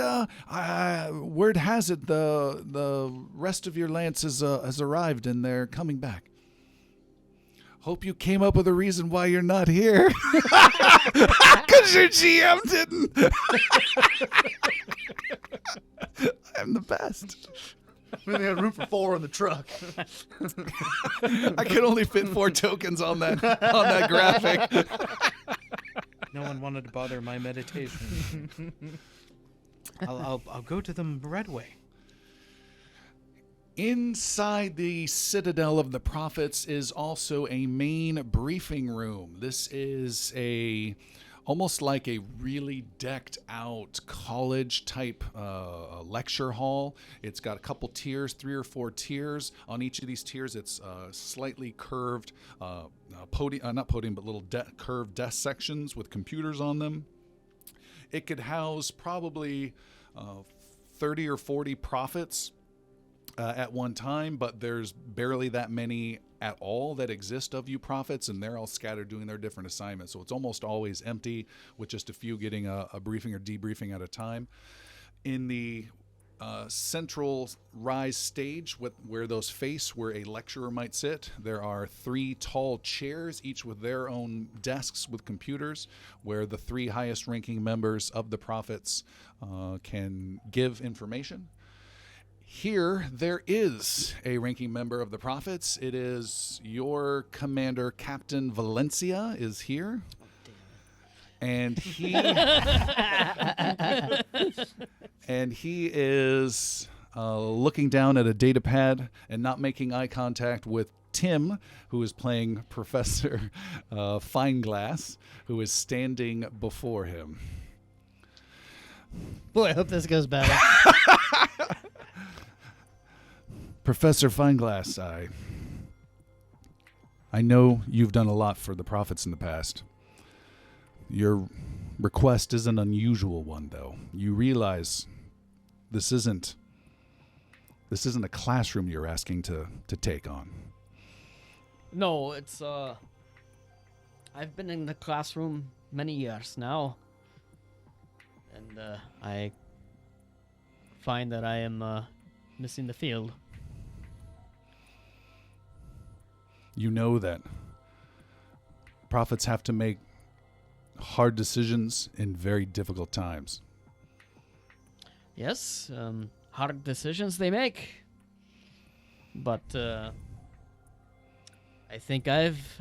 word has it the rest of your lance has arrived and they're coming back. Hope you came up with a reason why you're not here. Because your GM didn't. I'm the best. We only had room for 4 on the truck. I could only fit 4 tokens on that graphic. No one wanted to bother my meditation. I'll go to them right away. Inside the Citadel of the Prophets is also a main briefing room. This is almost like a really decked out college type lecture hall. It's got a couple tiers, 3 or 4 tiers. On each of these tiers, it's slightly curved not podium, but little curved desk sections with computers on them. It could house probably 30 or 40 prophets at one time, but there's barely that many at all that exist of you prophets, and they're all scattered doing their different assignments. So it's almost always empty, with just a few getting a briefing or debriefing at a time. In the central rise stage, where those face where a lecturer might sit, there are 3 tall chairs, each with their own desks with computers, where the 3 highest ranking members of the prophets can give information. Here, there is a ranking member of the Prophets. It is your commander, Captain Valencia, is here. And he is looking down at a data pad and not making eye contact with Tim, who is playing Professor Fein-Glasse, who is standing before him. Boy, I hope this goes better. Professor Fein-Glasse, I know you've done a lot for the prophets in the past. Your request is an unusual one, though. You realize this isn't a classroom you're asking to take on. No, it's I've been in the classroom many years now, and I find that I am missing the field. You know that prophets have to make hard decisions in very difficult times. Yes, hard decisions they make, but I think I've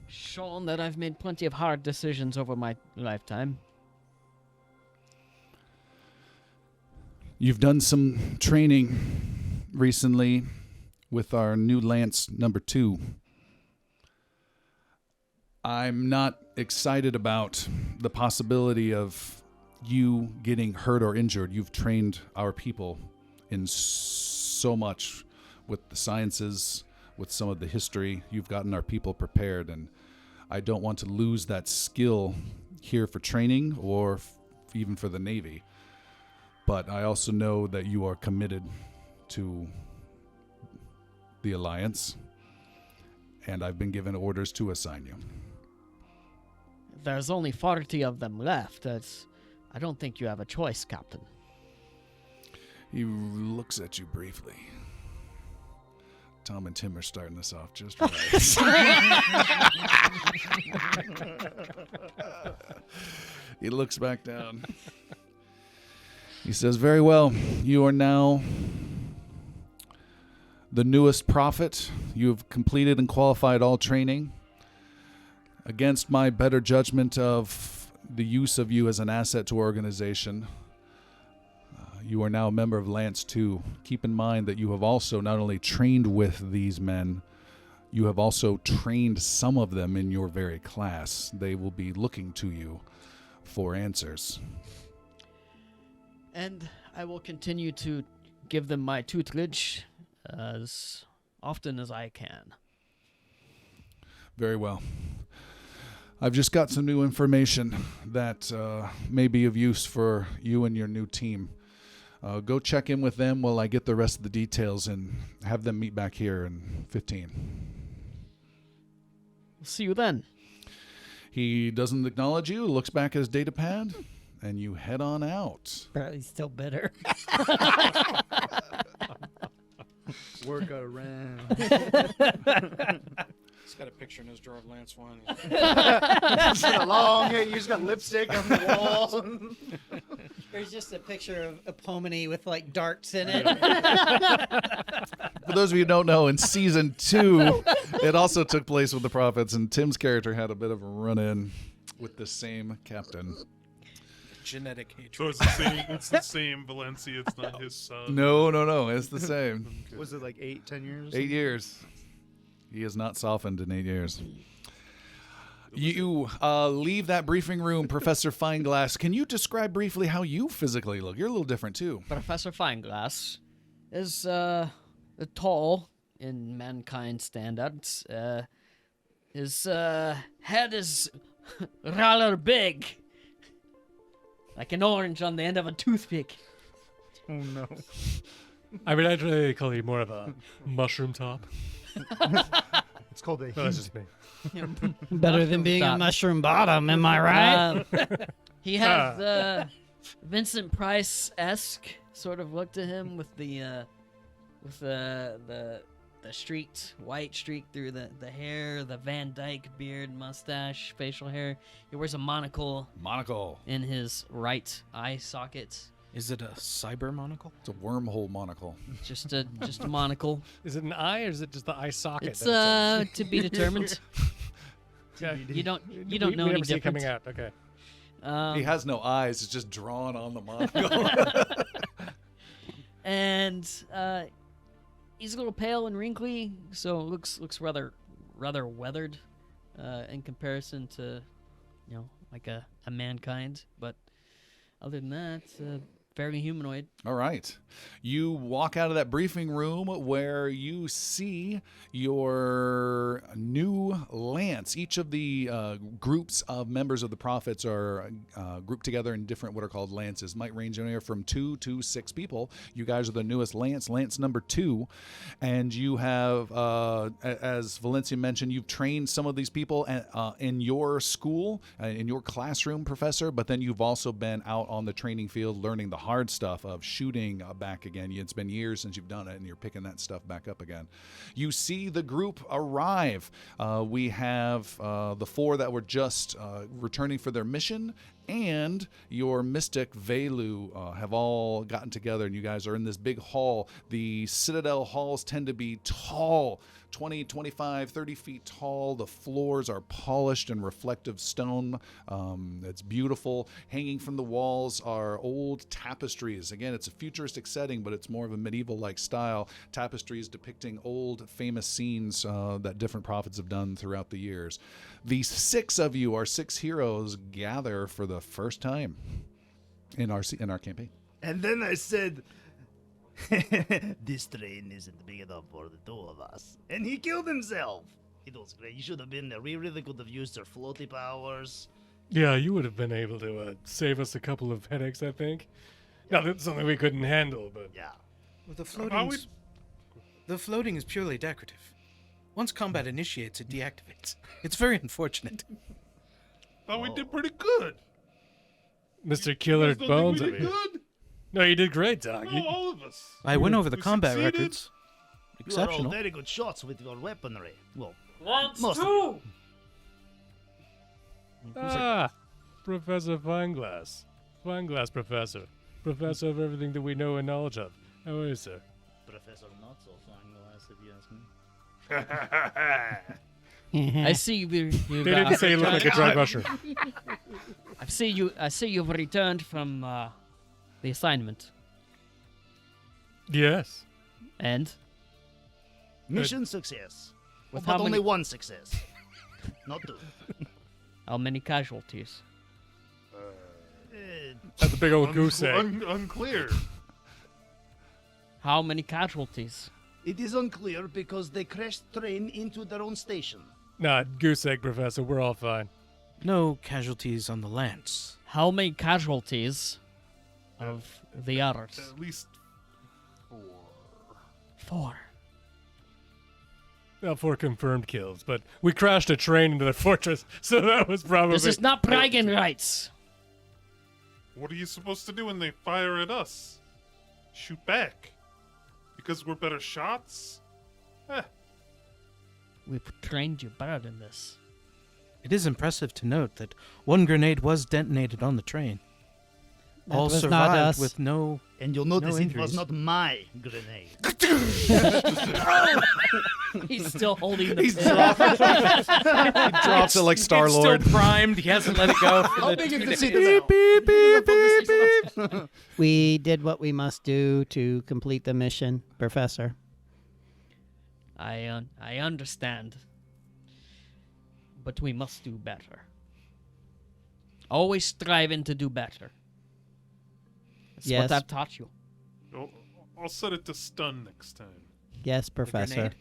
shown that I've made plenty of hard decisions over my lifetime. You've done some training recently with our new Lance number 2. I'm not excited about the possibility of you getting hurt or injured. You've trained our people in so much with the sciences, with some of the history. You've gotten our people prepared, and I don't want to lose that skill here for training or even for the Navy. But I also know that you are committed to the Alliance, and I've been given orders to assign you. There's only 40 of them left. I don't think you have a choice, Captain. He looks at you briefly. Tom and Tim are starting this off just right. He looks back down. He says, very well, you are now the newest prophet. You have completed and qualified all training. Against my better judgment of the use of you as an asset to our organization, you are now a member of Lance 2. Keep in mind that you have also not only trained with these men, you have also trained some of them in your very class. They will be looking to you for answers. And I will continue to give them my tutelage as often as I can. Very well. I've just got some new information that may be of use for you and your new team. Go check in with them while I get the rest of the details and have them meet back here in 15. We'll see you then. He doesn't acknowledge you, looks back at his data pad, and you head on out. Apparently still bitter. Work around. He's got a picture in his drawer of Lance 1. He's got a long hair. You just got lipstick on the wall. There's just a picture of a Pomini with like darts in it. For those of you who don't know, in season 2, it also took place with the Prophets, and Tim's character had a bit of a run-in with the same captain. Genetic So hatred. it's the same Valencia. It's not his son. No, it's the same. Was it like 10 years? 8 years. He has not softened in 8 years. You leave that briefing room, Professor Fein-Glasse. Can you describe briefly how you physically look? You're a little different, too. Professor Fein-Glasse is tall in mankind standards. His head is rather big, like an orange on the end of a toothpick. Oh no. I would actually call you more of a mushroom top. It's called a No, that's just me. Better than being a Stop. mushroom bottom, am I right? He has Vincent Price-esque sort of look to him with the streaked white streak through the hair, the Van Dyke beard, mustache, facial hair. He wears a monocle Monocle. in his right eye socket. Is it a cyber monocle? It's a wormhole monocle. Just a monocle. Is it an eye or is it just the eye socket? It's that to be determined. yeah. You don't We know never any see it difference. coming out. Okay. He has no eyes. It's just drawn on the monocle. And he's a little pale and wrinkly, so looks rather weathered in comparison to, like a mankind. But other than that, Very humanoid. All right. You walk out of that briefing room where you see your new lance. Each of the groups of members of the Prophets are grouped together in different what are called lances. Might range anywhere from 2 to 6 people. You guys are the newest lance number 2. And you have, as Valencia mentioned, you've trained some of these people in your school, in your classroom, Professor, but then you've also been out on the training field learning the hard stuff of shooting back again. It's been years since you've done it, and you're picking that stuff back up again. You see the group arrive. We have the 4 that were just returning for their mission, and your mystic Valu have all gotten together, and you guys are in this big hall. The Citadel halls tend to be tall, 20, 25, 30 feet tall. The floors are polished and reflective stone. It's beautiful. Hanging from the walls are old tapestries. Again, it's a futuristic setting, but it's more of a medieval-like style. Tapestries depicting old, famous scenes that different prophets have done throughout the years. The 6 of you are 6 heroes gather for the first time in our campaign. And then I said, this train isn't big enough for the 2 of us. And he killed himself. It was great. You should have been there. We really could have used our floaty powers. Yeah, you would have been able to save us a couple of headaches, I think. Now, that's something we couldn't handle, but... Yeah. Well, the floating is purely decorative. Once combat initiates, it deactivates. It's very unfortunate. Thought we did pretty good. Mr. Killer You guys don't Bones think over we here. did good? No, you did great, Doc. No, all of us. I went over the We combat succeeded. records. You are all Exceptional. very good shots with your weaponry. Well, Lance most of you. Professor Fein-Glasse. Fein-Glasse Professor. Professor of everything that we know and knowledge of. How are you, sir? Professor not so Fein-Glasse, if you ask me. I see you. They didn't say you look like a dry mushroom. I see you've returned from the assignment. Yes. And Mission success. With But how only many- 1 success. Not 2. how many casualties? That's a big old goose egg. Unclear. How many casualties? It is unclear because they crashed train into their own station. Nah, goose egg, Professor. We're all fine. No casualties on the lance. How many casualties of the others? At least 4. 4. Well, 4 confirmed kills, but we crashed a train into the fortress, so that was probably... This is not bragging rights. What are you supposed to do when they fire at us? Shoot back? Because we're better shots? We've trained you better than this. It is impressive to note that 1 grenade was detonated on the train. That All was not survived us. with no... And you'll notice it injuries. was not my grenade. He's still holding the He's pin. Drops it like Star-Lord. It's still primed. He hasn't let it go. For the We did what we must do to complete the mission, Professor. I understand. But we must do better. Always striving to do better. That's Yes. what I've taught you. I'll set it to stun next time. Yes, Professor.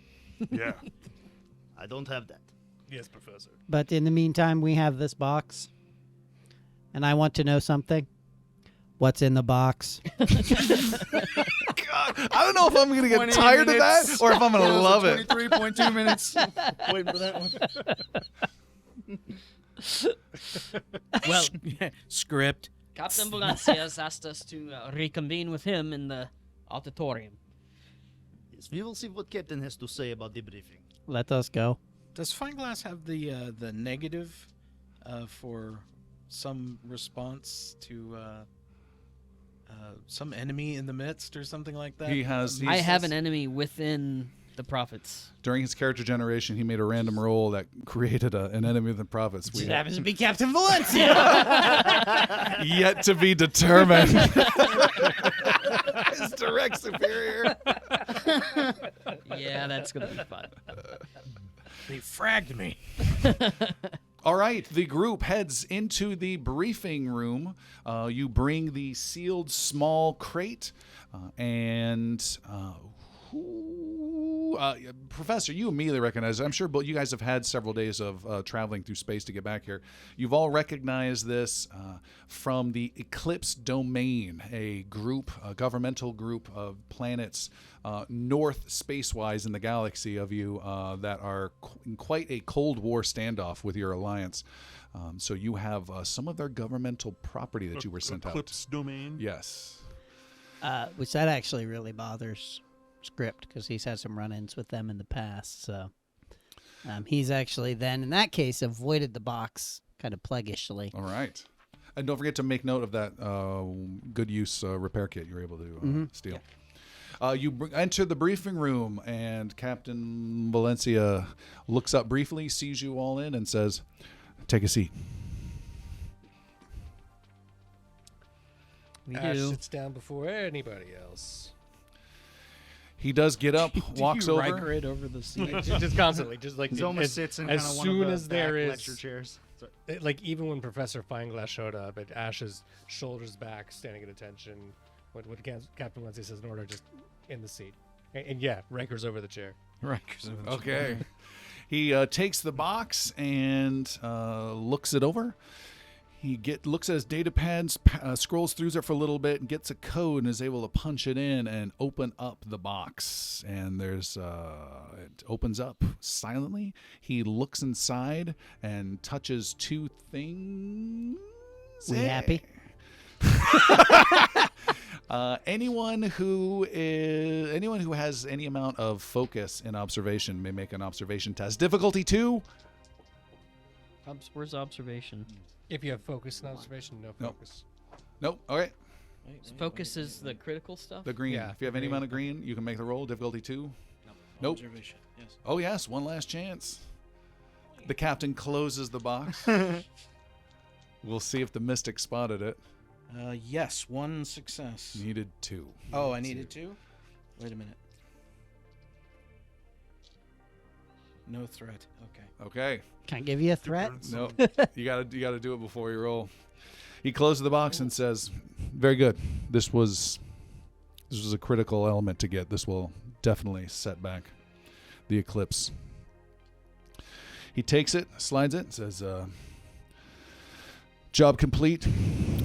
Yeah. I don't have that. Yes, Professor. But in the meantime, we have this box. And I want to know something. What's in the box? God, I don't know if I'm going to get tired of that or if I'm going to love it. 23.2 minutes. Waiting for that one. Well, script. Captain Valencia has asked us to reconvene with him in the auditorium. Yes, we will see what Captain has to say about the briefing. Let us go. Does Fein-Glasse have the negative for some response to some enemy in the midst or something like that? He has. I have an enemy within the prophets. During his character generation, he made a random roll that created an enemy within the prophets. We happens to be Captain Valencia. yet to be determined. His direct superior. Yeah, that's gonna be fun. They fragged me. All right, the group heads into the briefing room. You bring the sealed small crate, Professor, you immediately recognize it. I'm sure you guys have had several days of traveling through space to get back here. You've all recognized this from the Eclipse Domain, a governmental group of planets north space-wise in the galaxy of you that are in quite a Cold War standoff with your alliance. So you have some of their governmental property that you were sent out. Eclipse domain. Yes. Which that actually really bothers Script because he's had some run-ins with them in the past. So he's actually then, in that case, avoided the box kind of plaguishly. All right. And don't forget to make note of that good use repair kit you were able to steal. Yeah. You enter the briefing room, and Captain Valencia looks up briefly, sees you all in, and says, "Take a seat." We Ash do. sits down before anybody else. He does get up, walks Do you over. Riker it over the seat? Just constantly, just like Zoma as, sits in as kind of soon one of the as there back is lecture chairs. Sorry. like even when Professor Fein-Glasse showed up, at Ash's shoulders back, standing at attention. What Captain Lindsay says in order, just in the seat, and yeah, Riker's over the chair. Okay. He takes the box and looks it over. He looks at his data pads, scrolls through it for a little bit, and gets a code and is able to punch it in and open up the box. And there's it opens up silently. He looks inside and touches two things. We happy? Anyone who has any amount of focus in observation may make an observation test. Difficulty 2. Where's observation? If you have focus and observation, no Nope. focus. Nope. Okay. Focus is the critical stuff? The green. Yeah, If you have any green. amount of green, you can make the roll. Difficulty 2. Nope. Observation. Yes. Oh, yes. One last chance. The captain closes the box. We'll see if the mystic spotted it. Yes, one success. Needed 2. Oh, I needed 2? Wait a minute. No threat. Okay. Okay. Can't give you a threat. No, you gotta do it before you roll. He closes the box and says, "Very good. This was a critical element to get. This will definitely set back the eclipse." He takes it, slides it, says, "Job complete.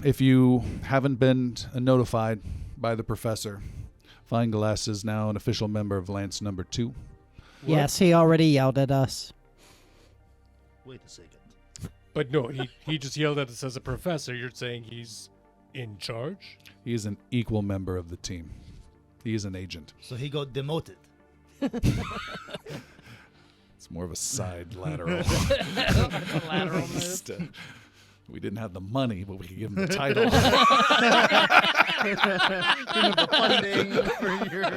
If you haven't been notified by the professor, Fein-Glasse is now an official member of Lance Number 2. Yes, he already yelled at us. Wait a second. But no, he just yelled at us as a professor. You're saying he's in charge? He is an equal member of the team. He is an agent." So he got demoted. It's more of a side lateral. Lateral move. We didn't have the money, but we could give him the title. Funding for your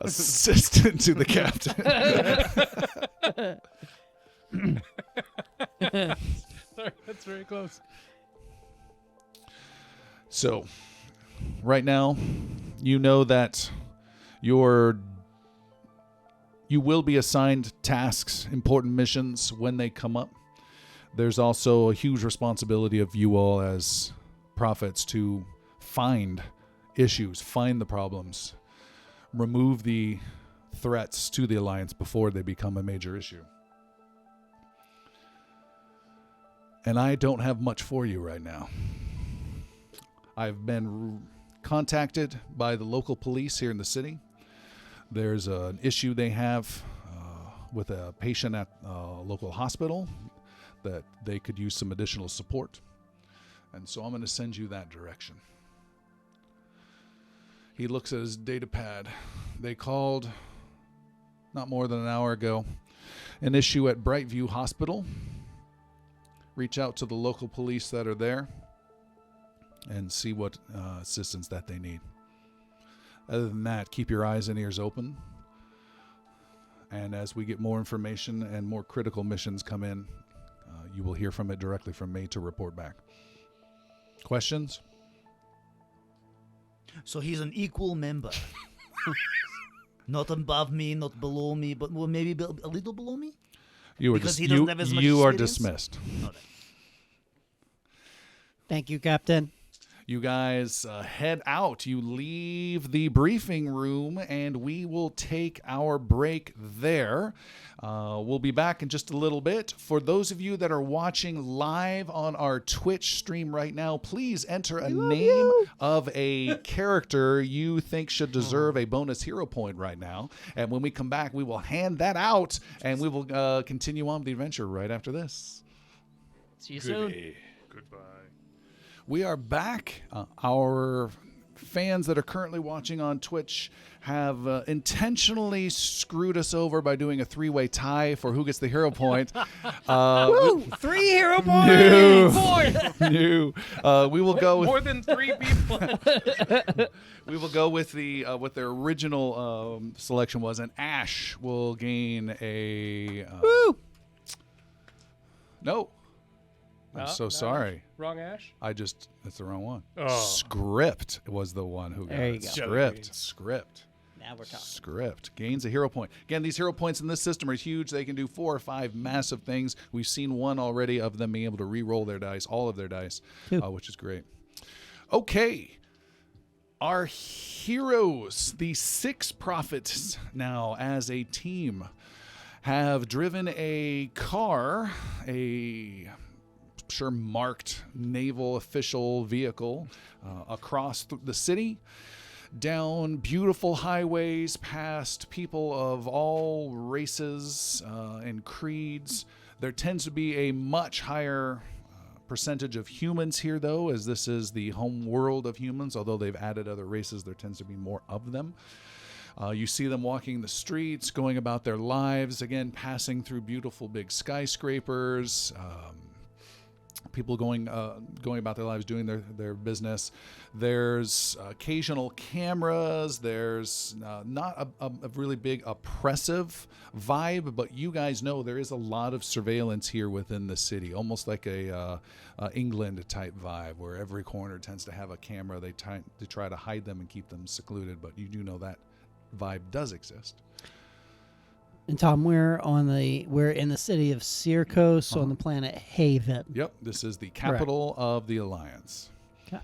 Assistant to the captain. Sorry, that's very close. So, right now, you know that you will be assigned tasks, important missions when they come up. There's also a huge responsibility of you all as prophets to find issues, find the problems, remove the threats to the Alliance before they become a major issue. And I don't have much for you right now. I've been contacted by the local police here in the city. There's an issue they have with a patient at a local hospital that they could use some additional support. And so I'm going to send you that direction. He looks at his data pad. They called not more than an hour ago an issue at Brightview Hospital. Reach out to the local police that are there and see what assistance that they need. Other than that, keep your eyes and ears open. And as we get more information and more critical missions come in, you will hear from it directly from me to report back. Questions? So he's an equal member. Not above me, not below me, but maybe a little below me? You were Because he doesn't have as much you are experience? dismissed. Thank you, Captain. You guys head out. You leave the briefing room, and we will take our break there. We'll be back in just a little bit. For those of you that are watching live on our Twitch stream right now, please enter a name of a character you think should deserve a bonus hero point right now. And when we come back, we will hand that out, and we will continue on with the adventure right after this. See you soon. Goodbye. We are back. Our fans that are currently watching on Twitch have intentionally screwed us over by doing a three-way tie for who gets the hero point. Woo! 3 hero points! New. We will go with More than 3 people. we will go with the what their original selection was, and Ash will gain a. Woo! No. I'm No, so not sorry. Wrong Ash? That's the wrong one. Oh. Script was the one who got There you it. go. Script. Now we're talking. Script gains a hero point. Again, these hero points in this system are huge. They can do 4 or 5 massive things. We've seen one already of them being able to re-roll their dice, all of their dice, which is great. Okay. Our heroes, the 6 prophets now as a team, have driven a car, a sure marked naval official vehicle across the city, down beautiful highways, past people of all races and creeds. There tends to be a much higher percentage of humans here, though, as this is the home world of humans. Although they've added other races, there tends to be more of them. You see them walking the streets, going about their lives, again, passing through beautiful big skyscrapers, people going about their lives, doing their business. There's occasional cameras. There's not a really big oppressive vibe, but you guys know there is a lot of surveillance here within the city, almost like a England type vibe, where every corner tends to have a camera. They try to hide them and keep them secluded, but you do know that vibe does exist. And Tom, we're in the city of Syracuse on the planet Haven. Yep, this is the capital of the Alliance. Okay.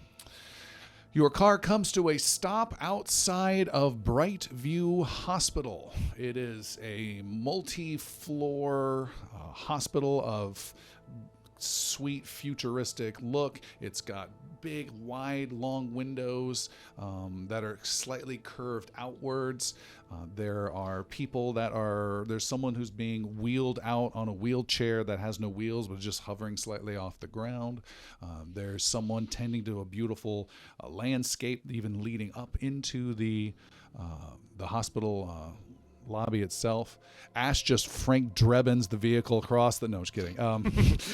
Your car comes to a stop outside of Brightview Hospital. It is a multi-floor hospital of sweet futuristic look. It's got big, wide, long windows that are slightly curved outwards. There are people there's someone who's being wheeled out on a wheelchair that has no wheels but just hovering slightly off the ground. There's someone tending to a beautiful landscape even leading up into the hospital lobby itself. Ash just Frank Drebins the vehicle across the... No, just kidding.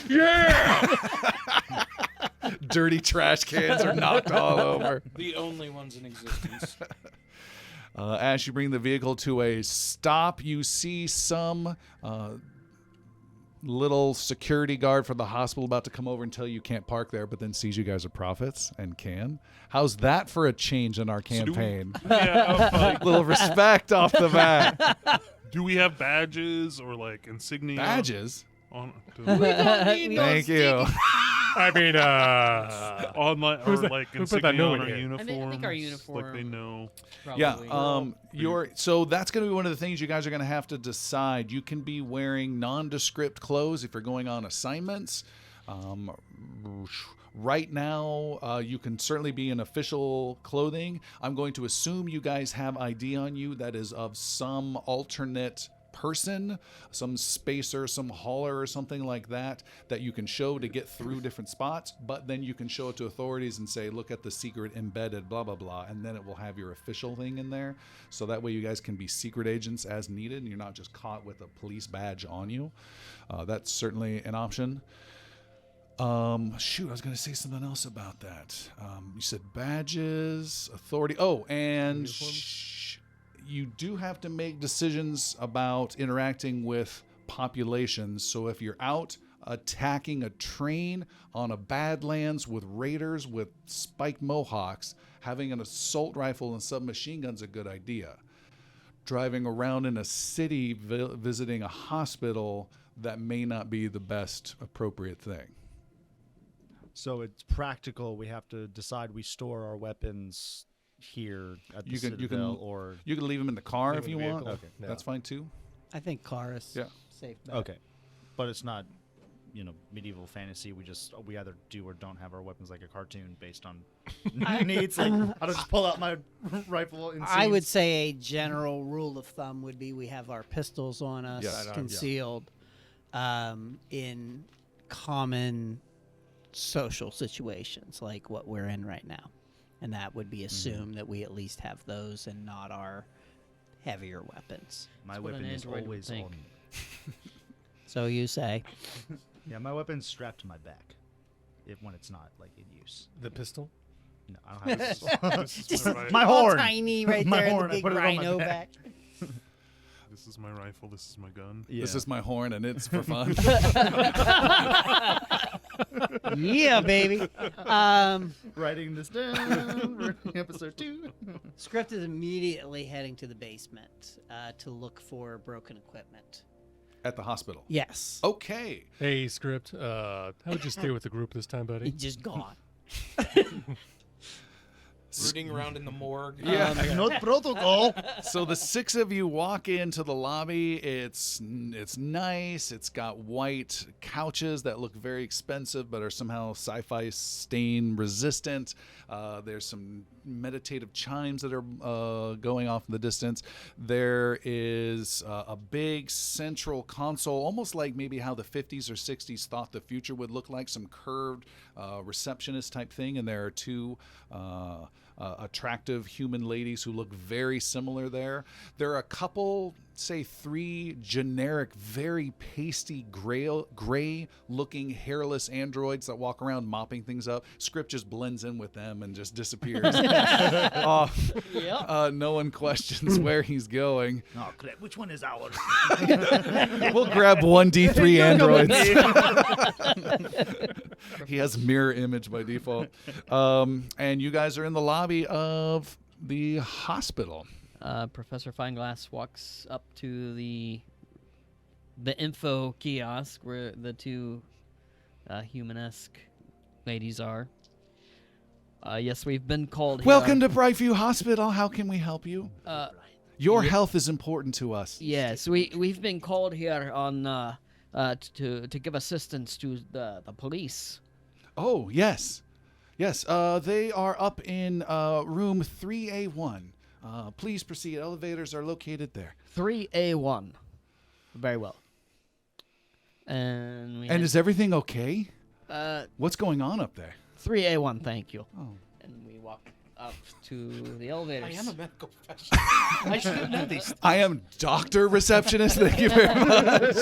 Yeah! Dirty trash cans are knocked all over. The only ones in existence. As you bring the vehicle to a stop, you see some little security guard for the hospital about to come over and tell you can't park there, but then sees you guys are prophets and can. How's that for a change in our campaign? Little respect off the bat. Do we have badges or like insignia? Badges? Thank you. I mean, Online or like who put that insignia note on our in? uniforms. I think our Like uniform. they know. Probably. So that's going to be one of the things you guys are going to have to decide. You can be wearing nondescript clothes if you're going on assignments. Right now, you can certainly be in official clothing. I'm going to assume you guys have ID on you that is of some alternate person, some spacer, some hauler or something like that you can show to get through different spots, but then you can show it to authorities and say, look at the secret embedded blah blah blah, and then it will have your official thing in there, so that way you guys can be secret agents as needed and you're not just caught with a police badge on you. That's certainly an option. I was going to say something else about that. You said badges, authority. Oh, and you do have to make decisions about interacting with populations. So if you're out attacking a train on a Badlands with raiders with spiked mohawks, having an assault rifle and submachine gun's a good idea. Driving around in a city visiting a hospital, that may not be the best appropriate thing. So it's practical. We have to decide we store our weapons here at the Citadel, or You can leave them in the car Leave if them you in the want. vehicle. Okay, Yeah. that's fine too. I think car is Yeah. safe bet. okay, but it's not, medieval fantasy. We either do or don't have our weapons like a cartoon based on needs. Like I don't just pull out my rifle. And I would say a general rule of thumb would be we have our pistols on us, Yes. concealed, in common social situations like what we're in right now, and that would be assumed that we at least have those and not our heavier weapons. my That's what weapon an is android would always think. on me. So you say? Yeah, my weapon's strapped to my back, when it's not like in use. The pistol? No, I don't have a pistol. This is my, rifle. My horn. Tiny right My there in horn, the I big put it on my rhino back. back. This is my rifle. This is my gun. Yeah. This is my horn, and it's for fun. Yeah, baby. writing this down. Episode 2. Script is immediately heading to the basement to look for broken equipment. At the hospital. Yes. Okay. Hey, Script. How would you stay with the group this time, buddy? It's just gone. Rooting around in the morgue. Yeah. Not protocol. So the 6 of you walk into the lobby. It's nice. It's got white couches that look very expensive but are somehow sci-fi stain resistant. There's some meditative chimes that are going off in the distance. There is a big central console, almost like maybe how the 50s or 60s thought the future would look like, some curved receptionist type thing. And there are 2 attractive human ladies who look very similar there. There are a couple, say 3 generic, very pasty gray looking hairless androids that walk around mopping things up. Script just blends in with them and just disappears. No one questions where he's going. Oh crap! Which one is ours? We'll grab 1D3 androids. He has mirror image by default. And you guys are in the lobby of the hospital. Professor Fein-Glasse walks up to the info kiosk where the 2 human-esque ladies are. Yes, we've been called here. Welcome to Brightview Hospital. How can we help you? Your yeah. health is important to us. Yes, we've been called here on to give assistance to the police. Oh, yes. Yes, they are up in room 3A1. Please proceed. Elevators are located there. 3A1. Very well. And Is everything okay? uh What's going on up there? 3A1, thank you. Oh. And we walk up to the elevators. I am a medical professional. I should know these. I am Dr. Receptionist. Thank you very much.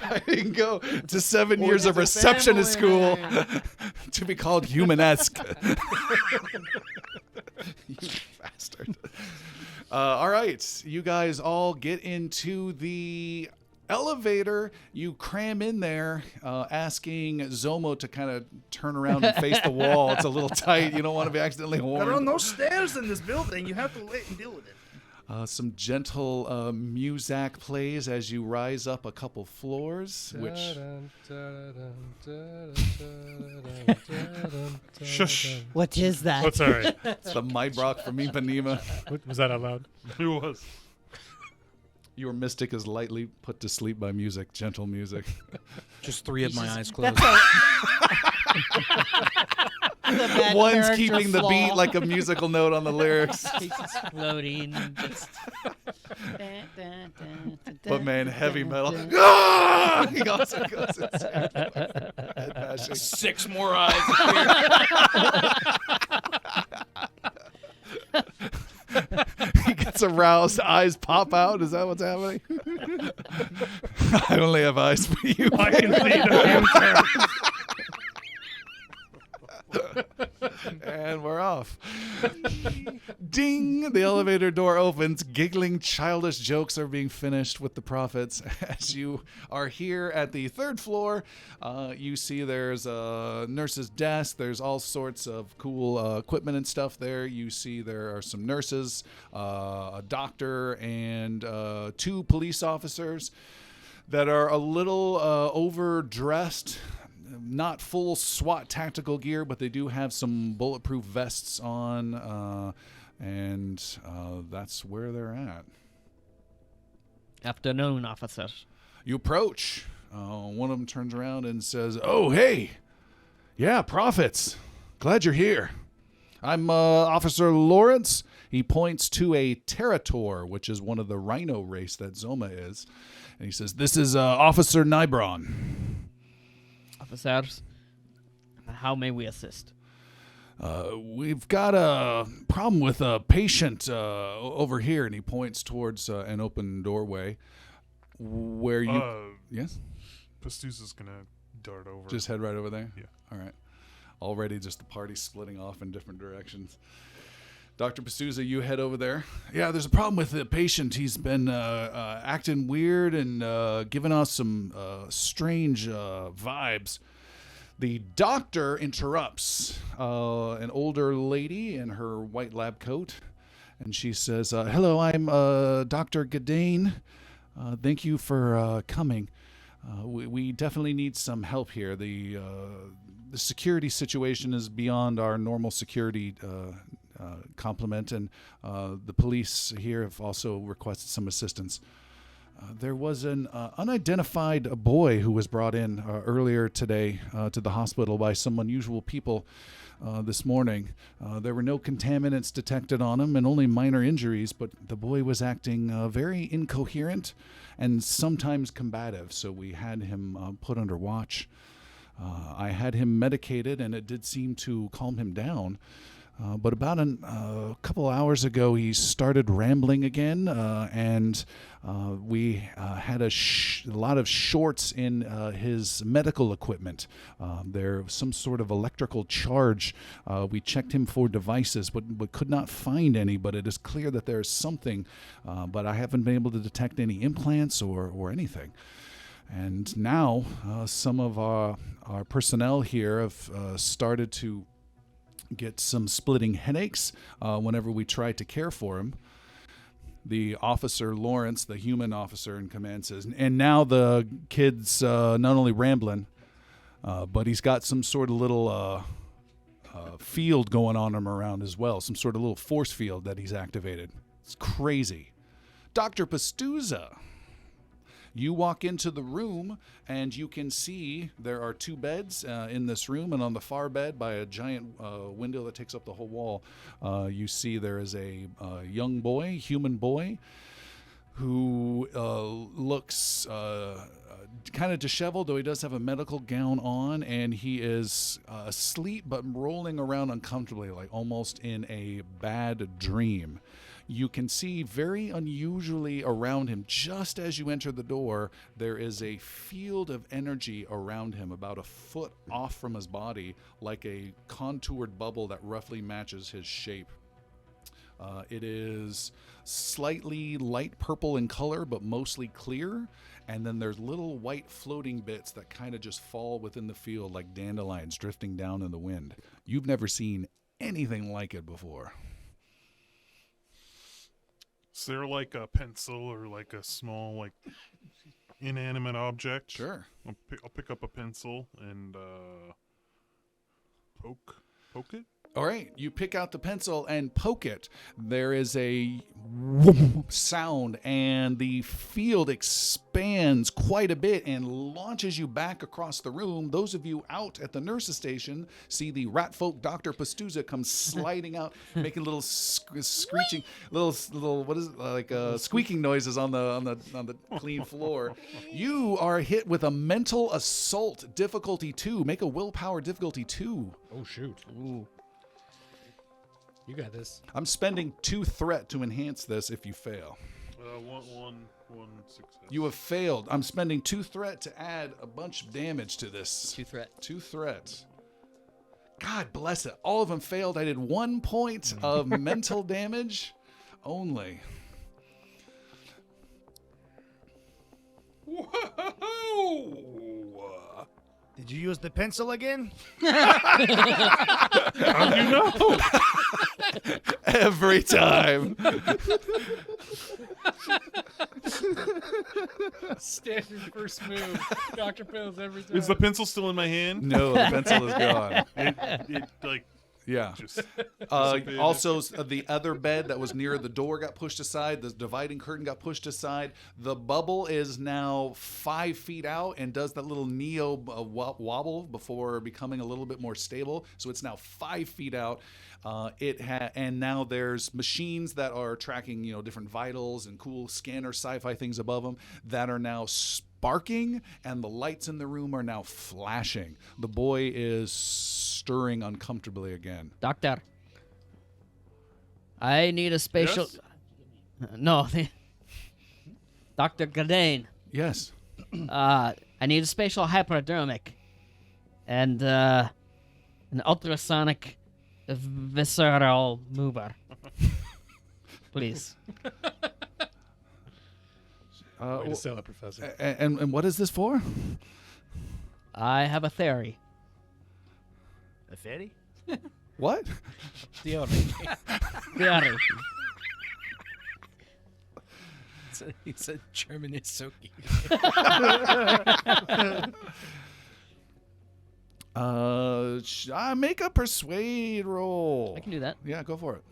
I didn't go to 7 years of receptionist school to be called humanesque. You bastard. All right. You guys all get into the elevator. You cram in there, asking Zoma to kind of turn around and face the wall. It's a little tight. You don't want to be accidentally horned. There are no stairs in this building. You have to wait and deal with it. Some gentle muzak plays as you rise up a couple floors, which Shush. What is that? Oh, sorry. it's the Maybrock from Ipanema. Was that out loud? It was. Your mystic is lightly put to sleep by music, gentle music. Just 3 of my eyes closed. One's keeping the beat like a musical note on the lyrics. He's just floating. Just But man, heavy metal. Ah! He also goes insane. Head bashing. 6 more eyes. He gets aroused, eyes pop out. Is that what's happening? I only have eyes for you. I can see the And we're off. Ding! The elevator door opens. Giggling, childish jokes are being finished with the prophets. As you are here at the 3rd floor, you see there's a nurse's desk. There's all sorts of cool equipment and stuff there. You see there are some nurses, a doctor, and 2 police officers. that are a little overdressed. Not full SWAT tactical gear, but they do have some bulletproof vests on, and that's where they're at. Afternoon, officer. You approach. One of them turns around and says, "Oh, hey. Yeah, Prophets. Glad you're here. I'm Officer Lawrence." He points to a Territor, which is one of the rhino race that Zoma is. And he says, "This is Officer Nybron." Officers, how may we assist? We've got a problem with a patient over here. And he points towards an open doorway where you... Yes? Pastuza's gonna dart over. Just head right over there? Yeah. All right. Already just the party splitting off in different directions. Dr. Pastuza, you head over there. Yeah, there's a problem with the patient. He's been acting weird and giving us some strange vibes. The doctor interrupts an older lady in her white lab coat, and she says, "Hello, I'm Dr. Gadane. Thank you for coming. We definitely need some help here. The security situation is beyond our normal security complement, and the police here have also requested some assistance. There was an unidentified boy who was brought in earlier today to the hospital by some unusual people this morning. There were no contaminants detected on him and only minor injuries, but the boy was acting very incoherent and sometimes combative, so we had him put under watch. I had him medicated, and it did seem to calm him down. But about a couple hours ago, he started rambling again, and we had a lot of shorts in his medical equipment. There was some sort of electrical charge. We checked him for devices, but could not find any, but it is clear that there is something, but I haven't been able to detect any implants or anything. And now some of our personnel here have started to get some splitting headaches whenever we try to care for him. The officer, Lawrence, the human officer in command, says, and now the kid's not only rambling, but he's got some sort of little field going on him around as well, some sort of little force field that he's activated. It's crazy. Dr. Pastuza. You walk into the room, and you can see there are two beds in this room, and on the far bed, by a giant window that takes up the whole wall, you see there is a young boy, human boy, who looks kind of disheveled, though he does have a medical gown on, and he is asleep but rolling around uncomfortably, like almost in a bad dream. You can see very unusually around him, just as you enter the door, there is a field of energy around him about a foot off from his body, like a contoured bubble that roughly matches his shape. It is slightly light purple in color, but mostly clear. And then there's little white floating bits that kind of just fall within the field like dandelions drifting down in the wind. You've never seen anything like it before. Is there like a pencil or like a small like inanimate object? Sure. I'll pick up a pencil and poke it. All right, you pick out the pencil and poke it. There is a sound, and the field expands quite a bit and launches you back across the room. Those of you out at the nurse's station see the ratfolk Dr. Pastuza come sliding out, making little screeching, little what is it, like squeaking noises on the clean floor. You are hit with a mental assault difficulty 2. Make a willpower difficulty 2. Oh, shoot. Ooh. You got this. I'm spending 2 threat to enhance this if you fail. One success. You have failed. I'm spending 2 threat to add a bunch of damage to this. 2 threat. 2 threat. God bless it. All of them failed. I did 1 point of mental damage only. Whoa! Did you use the pencil again? How do you know? Every time. Standard first move. Dr. Pills every time. Is the pencil still in my hand? No, the pencil is gone. It like Yeah. just Also, the other bed that was near the door got pushed aside. The dividing curtain got pushed aside. The bubble is now 5 feet out and does that little neo wobble before becoming a little bit more stable. So it's now 5 feet out. And now there's machines that are tracking, different vitals and cool scanner sci-fi things above them that are now sparking, and the lights in the room are now flashing. The boy is stirring uncomfortably again. Doctor, I need a spatial. Yes? No, Dr. Gardane. Yes. I need a spatial hypodermic and an ultrasonic visceral mover. Please. Way to sell it, Professor. And what is this for? I have a theory. A fairy? What? Theory. He said German is so cute. Make a persuade roll. I can do that. Yeah, go for it.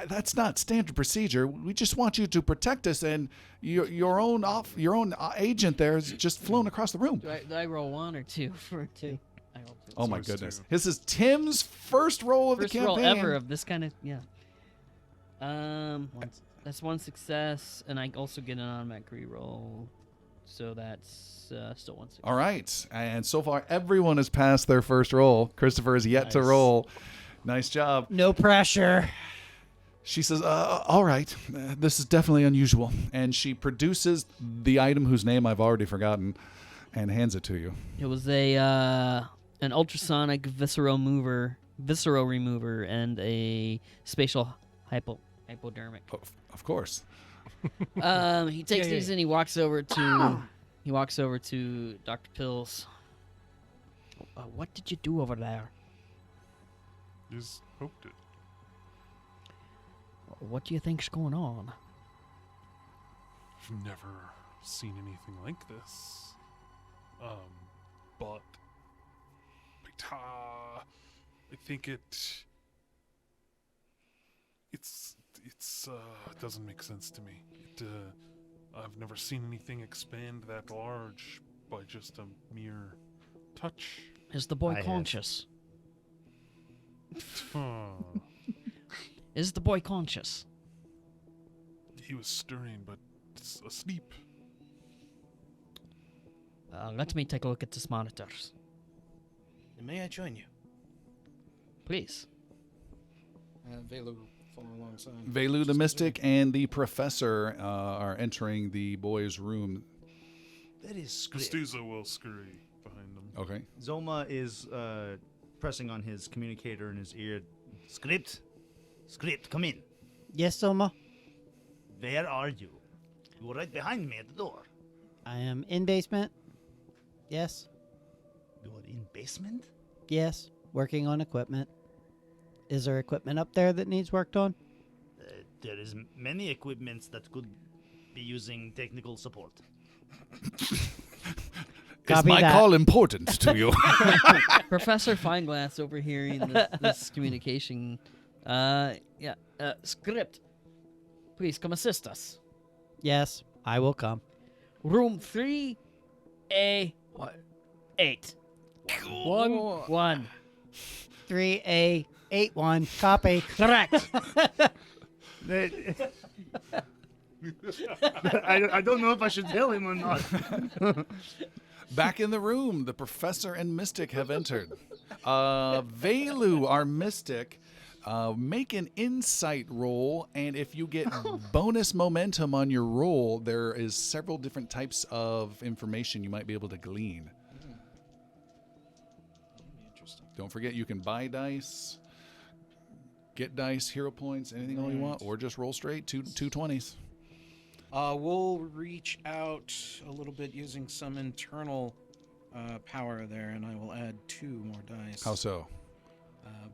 That's not standard procedure. We just want you to protect us, and your own agent there has just flown across the room. Do I roll 1 or 2 for 2? I hope so. Oh my Source goodness! two. This is Tim's first roll of First the roll campaign. ever of this kind of, yeah. That's 1 success, and I also get an automatic reroll, so that's still 1 success. All right, and so far everyone has passed their first roll. Christopher is yet to Nice. roll. Nice job. No pressure. She says, all right, this is definitely unusual. And she produces the item whose name I've already forgotten and hands it to you. It was an ultrasonic visceral remover, and a spatial hypodermic. Of course. He takes these and he walks over to Dr. Pills. What did you do over there? just poked it. What do you think's going on? I've never seen anything like this. But I think it doesn't make sense to me. I've never seen anything expand that large by just a mere touch. Is the boy I have. conscious? Huh. Is the boy conscious? He was stirring, but asleep. Let me take a look at his monitors. And may I join you? Please. Valu follow alongside. Valu the Mystic and the Professor are entering the boy's room. That is script. Pastuza will scurry behind them. Okay. Zoma is pressing on his communicator in his ear. Script, come in. Yes, Zoma? Where are you? You were right behind me at the door. I am in basement. Yes. You are in basement? Yes. Working on equipment. Is there equipment up there that needs worked on? There is many equipments that could be using technical support. Is Copy my that. call important to you? Professor Fein-Glasse overhearing this communication. Script. Please come assist us. Yes, I will come. Room 3A8. 1. 3A81. Copy. Correct. I don't know if I should tell him or not. Back in the room, the Professor and Mystic have entered. Valu, our Mystic, make an insight roll, and if you get bonus momentum on your roll, there is several different types of information you might be able to glean. Interesting. Don't forget, you can buy dice, get dice, hero points, anything all you want, or just roll straight, two 20s. We'll reach out a little bit using some internal power there, and I will add 2 more dice. How so?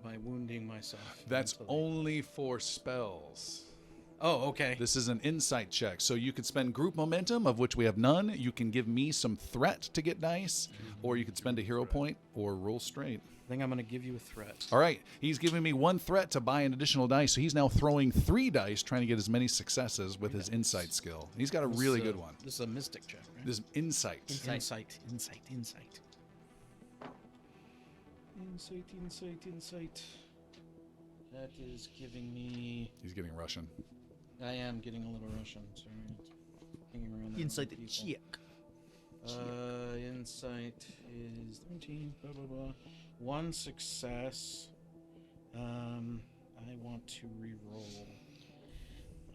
by wounding myself. That's mentally. only for spells. Oh, okay. This is an insight check. So you could spend group momentum, of which we have none. You can give me some threat to get dice, or you could spend a hero point or roll straight. I think I'm going to give you a threat. All right. He's giving me 1 threat to buy an additional dice, so he's now throwing 3 dice trying to get as many successes with his insight skill. He's got a really good one. This is a mystic check, right? This is insight. Insight. That is giving me... He's getting Russian. I am getting a little Russian. Sorry. Hanging around there Insight with people. check. Insight is 13, blah, blah, blah. 1 success. I want to re-roll.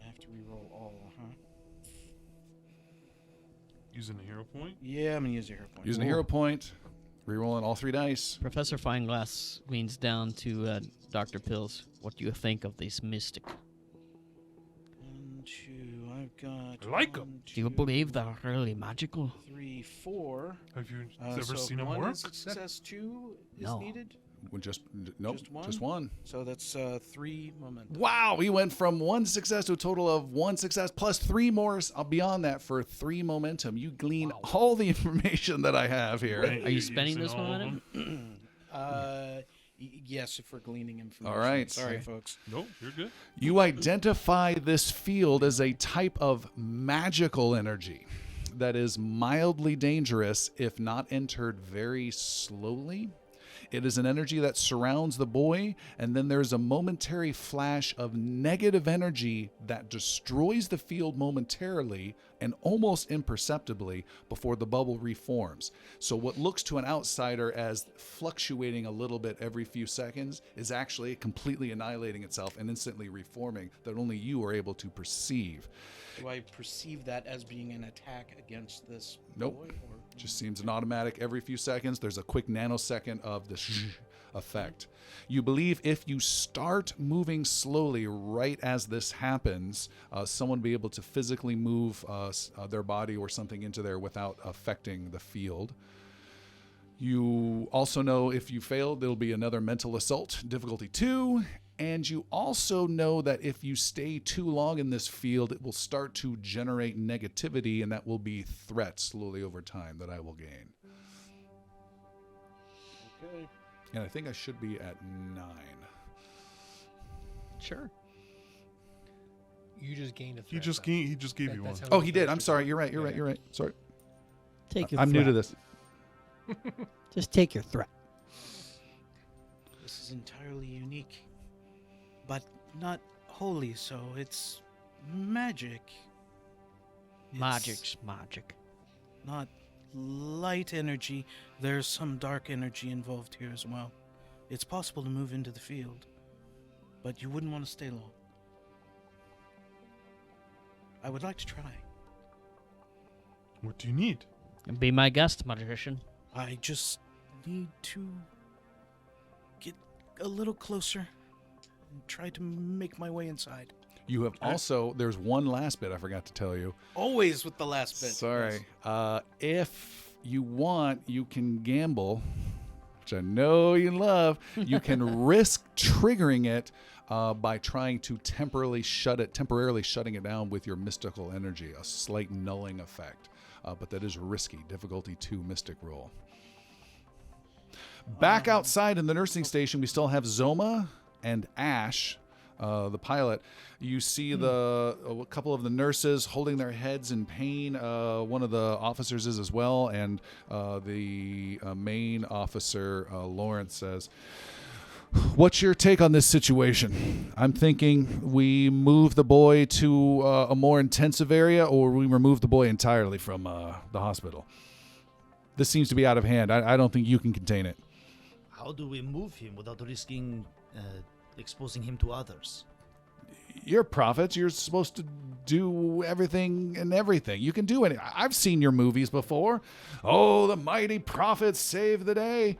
I have to re-roll all, huh? Using a hero point. Yeah, I'm going to use a hero point. Using a hero point, rerolling all 3 dice. Professor Fein-Glasse leans down to Dr. Pills. What do you think of this mystic? 1, 2, I've got... I like 'em. 1, Do you 2, believe they're really magical? 3, 4. Have you ever So seen them 1 work? is success, 2 is No. needed. Nope, Just one? one. So that's 3 momentum. Wow, he went from 1 success to a total of 1 success plus 3 more beyond that for 3 momentum. You glean all the information that I have here. Are you spending Using this all of momentum? them? Yes, if we're gleaning information. All right. Sorry, folks. Nope, you're good. You identify this field as a type of magical energy that is mildly dangerous if not entered very slowly. It is an energy that surrounds the boy, and then there's a momentary flash of negative energy that destroys the field momentarily and almost imperceptibly before the bubble reforms. So what looks to an outsider as fluctuating a little bit every few seconds is actually completely annihilating itself and instantly reforming that only you are able to perceive. Do I perceive that as being an attack against this Nope. boy? Or? Just seems an automatic every few seconds. There's a quick nanosecond of the effect. You believe if you start moving slowly right as this happens, someone will be able to physically move their body or something into there without affecting the field. You also know if you fail, there'll be another mental assault, difficulty 2. And you also know that if you stay too long in this field, it will start to generate negativity, and that will be threats slowly over time that I will gain. Okay. And I think I should be at 9. Sure. You just gained a threat. He just gave you one. That's how Oh, it he did. works. I'm sorry. You're right. You're right. Sorry. Take your I'm new to threat. this. Just take your threat. This is entirely unique. But not wholly so. It's magic. It's Magic's magic. not light energy. There's some dark energy involved here as well. It's possible to move into the field, but you wouldn't want to stay long. I would like to try. What do you need? Be my guest, magician. I just need to get a little closer and try to make my way inside. You have also, there's one last bit I forgot to tell you. Always with the last bit. Sorry. If you want, you can gamble, which I know you love. You can risk triggering it by trying to temporarily shutting it down with your mystical energy, a slight nulling effect. But that is risky. Difficulty 2 mystic roll. Back outside in the nursing station, we still have Zoma and Ash, the pilot. You see a couple of the nurses holding their heads in pain. One of the officers is as well, and the main officer, Lawrence, says, "What's your take on this situation? I'm thinking we move the boy to a more intensive area, or we remove the boy entirely from the hospital. This seems to be out of hand. I don't think you can contain it." How do we move him without risking exposing him to others? You're prophets. You're supposed to do everything and everything. You can do anything. I've seen your movies before. Oh, the mighty prophets save the day.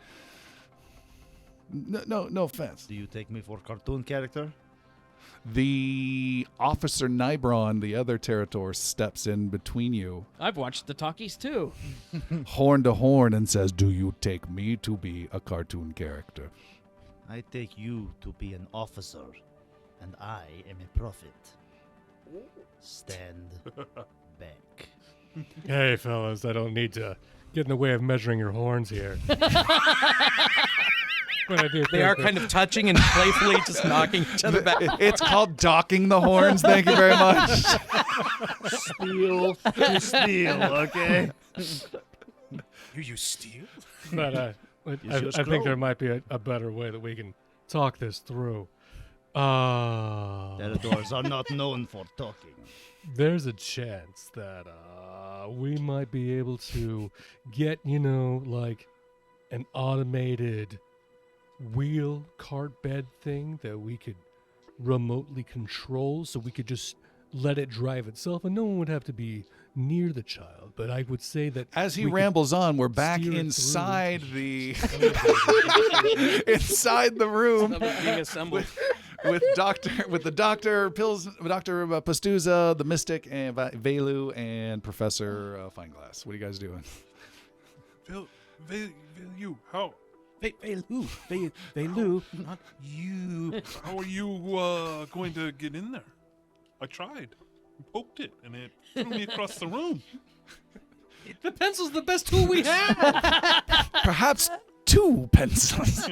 No offense. Do you take me for cartoon character? The officer Nibron, the other Territor, steps in between you, I've watched the talkies too. horn to horn, and says, "Do you take me to be a cartoon character?" I take you to be an officer, and I am a prophet. Stand back. Hey, fellas, I don't need to get in the way of measuring your horns here. But I do They are kind of touching and playfully just knocking each other back. It's called docking the horns. Thank you very much. Steal to steal, okay? You use steel? But I think there might be a better way that we can talk this through. Teradors are not known for talking. There's a chance that we might be able to get, like an automated wheel cart bed thing that we could remotely control, so we could just let it drive itself and no one would have to be near the child. But I would say that As he we could rambles on, we're back steer it inside through. the inside the room Being assembled. with the doctor Pastuza, the mystic, and Valu, and Professor Fein-Glasse. What are you guys doing? You, how Valu, not you. are you going to get in there? I tried. I poked it, and it threw me across the room. The pencil's the best tool we have. Perhaps 2 pencils.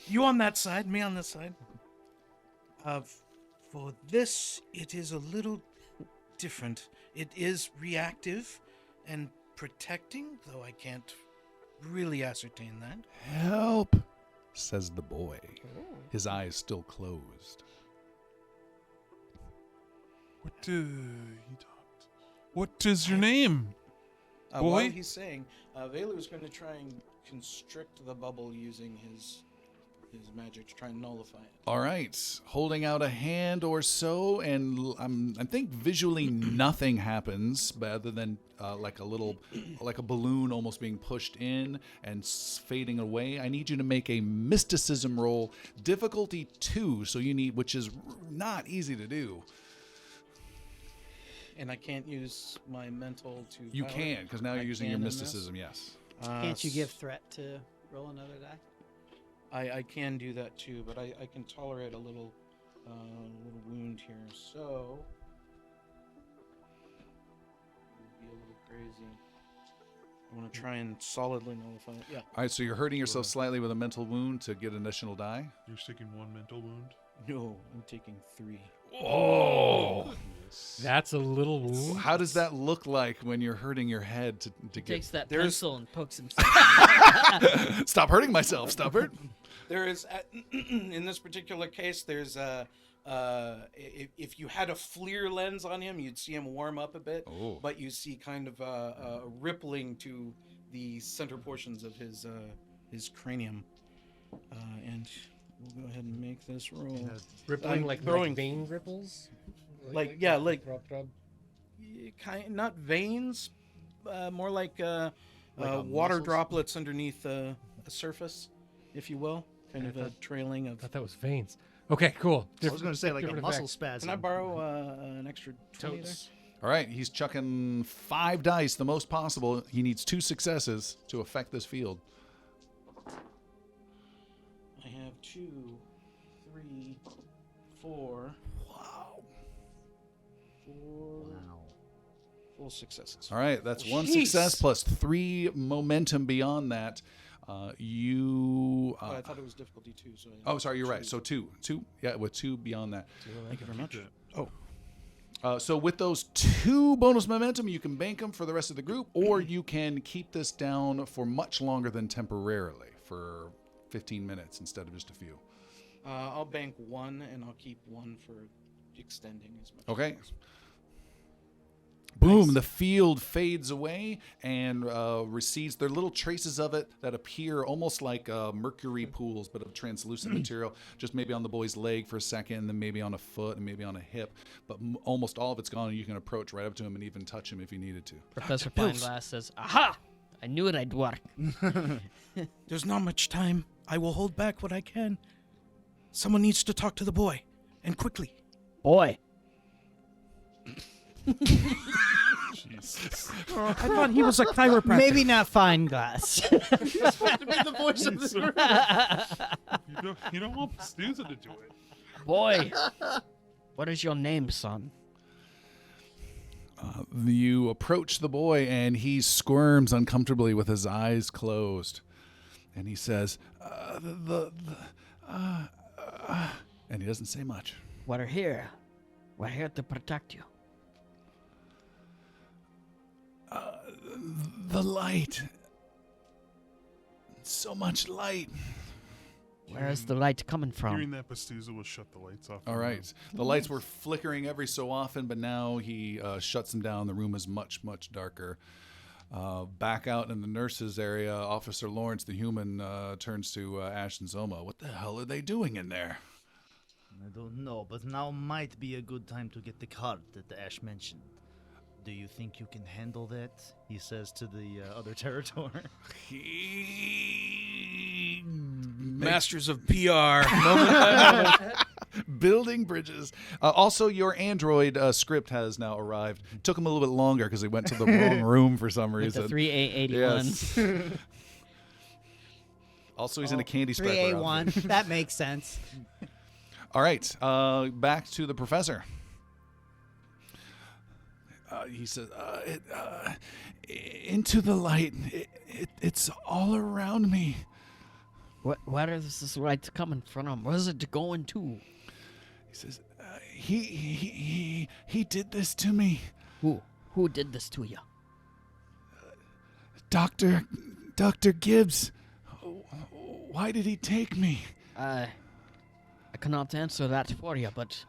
You on that side, me on this side. For this, it is a little different. It is reactive and protecting, though I can't really ascertain that. Help, says the boy, his eyes still closed. What is your name? While Boy? he's saying, Valu is going to try and constrict the bubble using his magic to try and nullify it. All right, holding out a hand or so, and I think visually nothing happens, but other than like a balloon almost being pushed in and fading away. I need you to make a mysticism roll, difficulty 2. So you need, which is not easy to do. And I can't use my mental to. You power can, because now I you're using your can in this? mysticism. Yes. Can't you give threat to roll another die? I can do that too, but I can tolerate a little wound here. So it would be a little crazy. I want to try and solidly nullify it. Yeah. All right, so you're hurting yourself slightly with a mental wound to get an additional die. You're sticking 1 mental wound. No, I'm taking 3. Oh. That's a little wound. How does that look like when you're hurting your head to He get? takes that There's- pencil and pokes himself. Stop hurting myself. Stop hurting. There is, in this particular case, there's if you had a FLIR lens on him, you'd see him warm up a bit, Oh. but you see kind of a rippling to the center portions of his cranium, and we'll go ahead and make this roll. Rippling I'm like throwing- vein ripples? Like Throb. not veins, more like water muscles? droplets underneath a surface, if you will, kind of a trailing I of. thought that was veins. Okay, cool. I was going to say like a different muscle effect. spasm. Can I borrow an extra 20 there? Totes. All right, he's chucking 5 dice, the most possible. He needs 2 successes to affect this field. I have 2, 3, 4. Wow. 4 full successes. All right, that's 1 Jeez. success plus 3 momentum beyond that. You. I thought it was difficulty 2. So Oh, sorry, you're right. So 2. Yeah, with 2 beyond that. thank you very much. So with those 2 bonus momentum, you can bank them for the rest of the group, or you can keep this down for much longer than temporarily, for 15 minutes instead of just a few. I'll bank 1, and I'll keep 1 for extending as much. Okay. As Boom, the field fades away and recedes. There are little traces of it that appear almost like mercury pools, but of translucent material, just maybe on the boy's leg for a second, and then maybe on a foot, and maybe on a hip. But almost all of it's gone, and you can approach right up to him and even touch him if you needed to. Professor Fein-Glasse says, "Aha! I knew it'd work." There's not much time. I will hold back what I can. Someone needs to talk to the boy, and quickly. Boy. Jesus. I thought he was a chiropractor. Maybe not Fein-Glasse. the voice of the You don't want Pastuza to do it. Boy, what is your name, son? You approach the boy, and he squirms uncomfortably with his eyes closed. And he says, and he doesn't say much. We're here. We're here to protect you. The light. So much light. Where is the light coming Hearing from? that, Pastuza will shut the lights off. All right. The lights were flickering every so often, but now he shuts them down. The room is much, much darker. Back out in the nurses' area, Officer Lawrence, the human, turns to Ash and Zoma. What the hell are they doing in there? I don't know, but now might be a good time to get the card that Ash mentioned. Do you think you can handle that? He says to the other Territor. Masters of PR. Moment by moment. Building bridges. Also, your Android script has now arrived. Took him a little bit longer because he went to the wrong room for some With reason. the 3A81. Yes. Also, he's in a candy striper 3A1. outfit. That makes sense. All right, back to the professor. He says, into the light. It's all around me. Where is this light coming from? Where's it going to? He says, he did this to me. Who did this to you? Dr. Gibbs. Why did he take me? I cannot answer that for you, but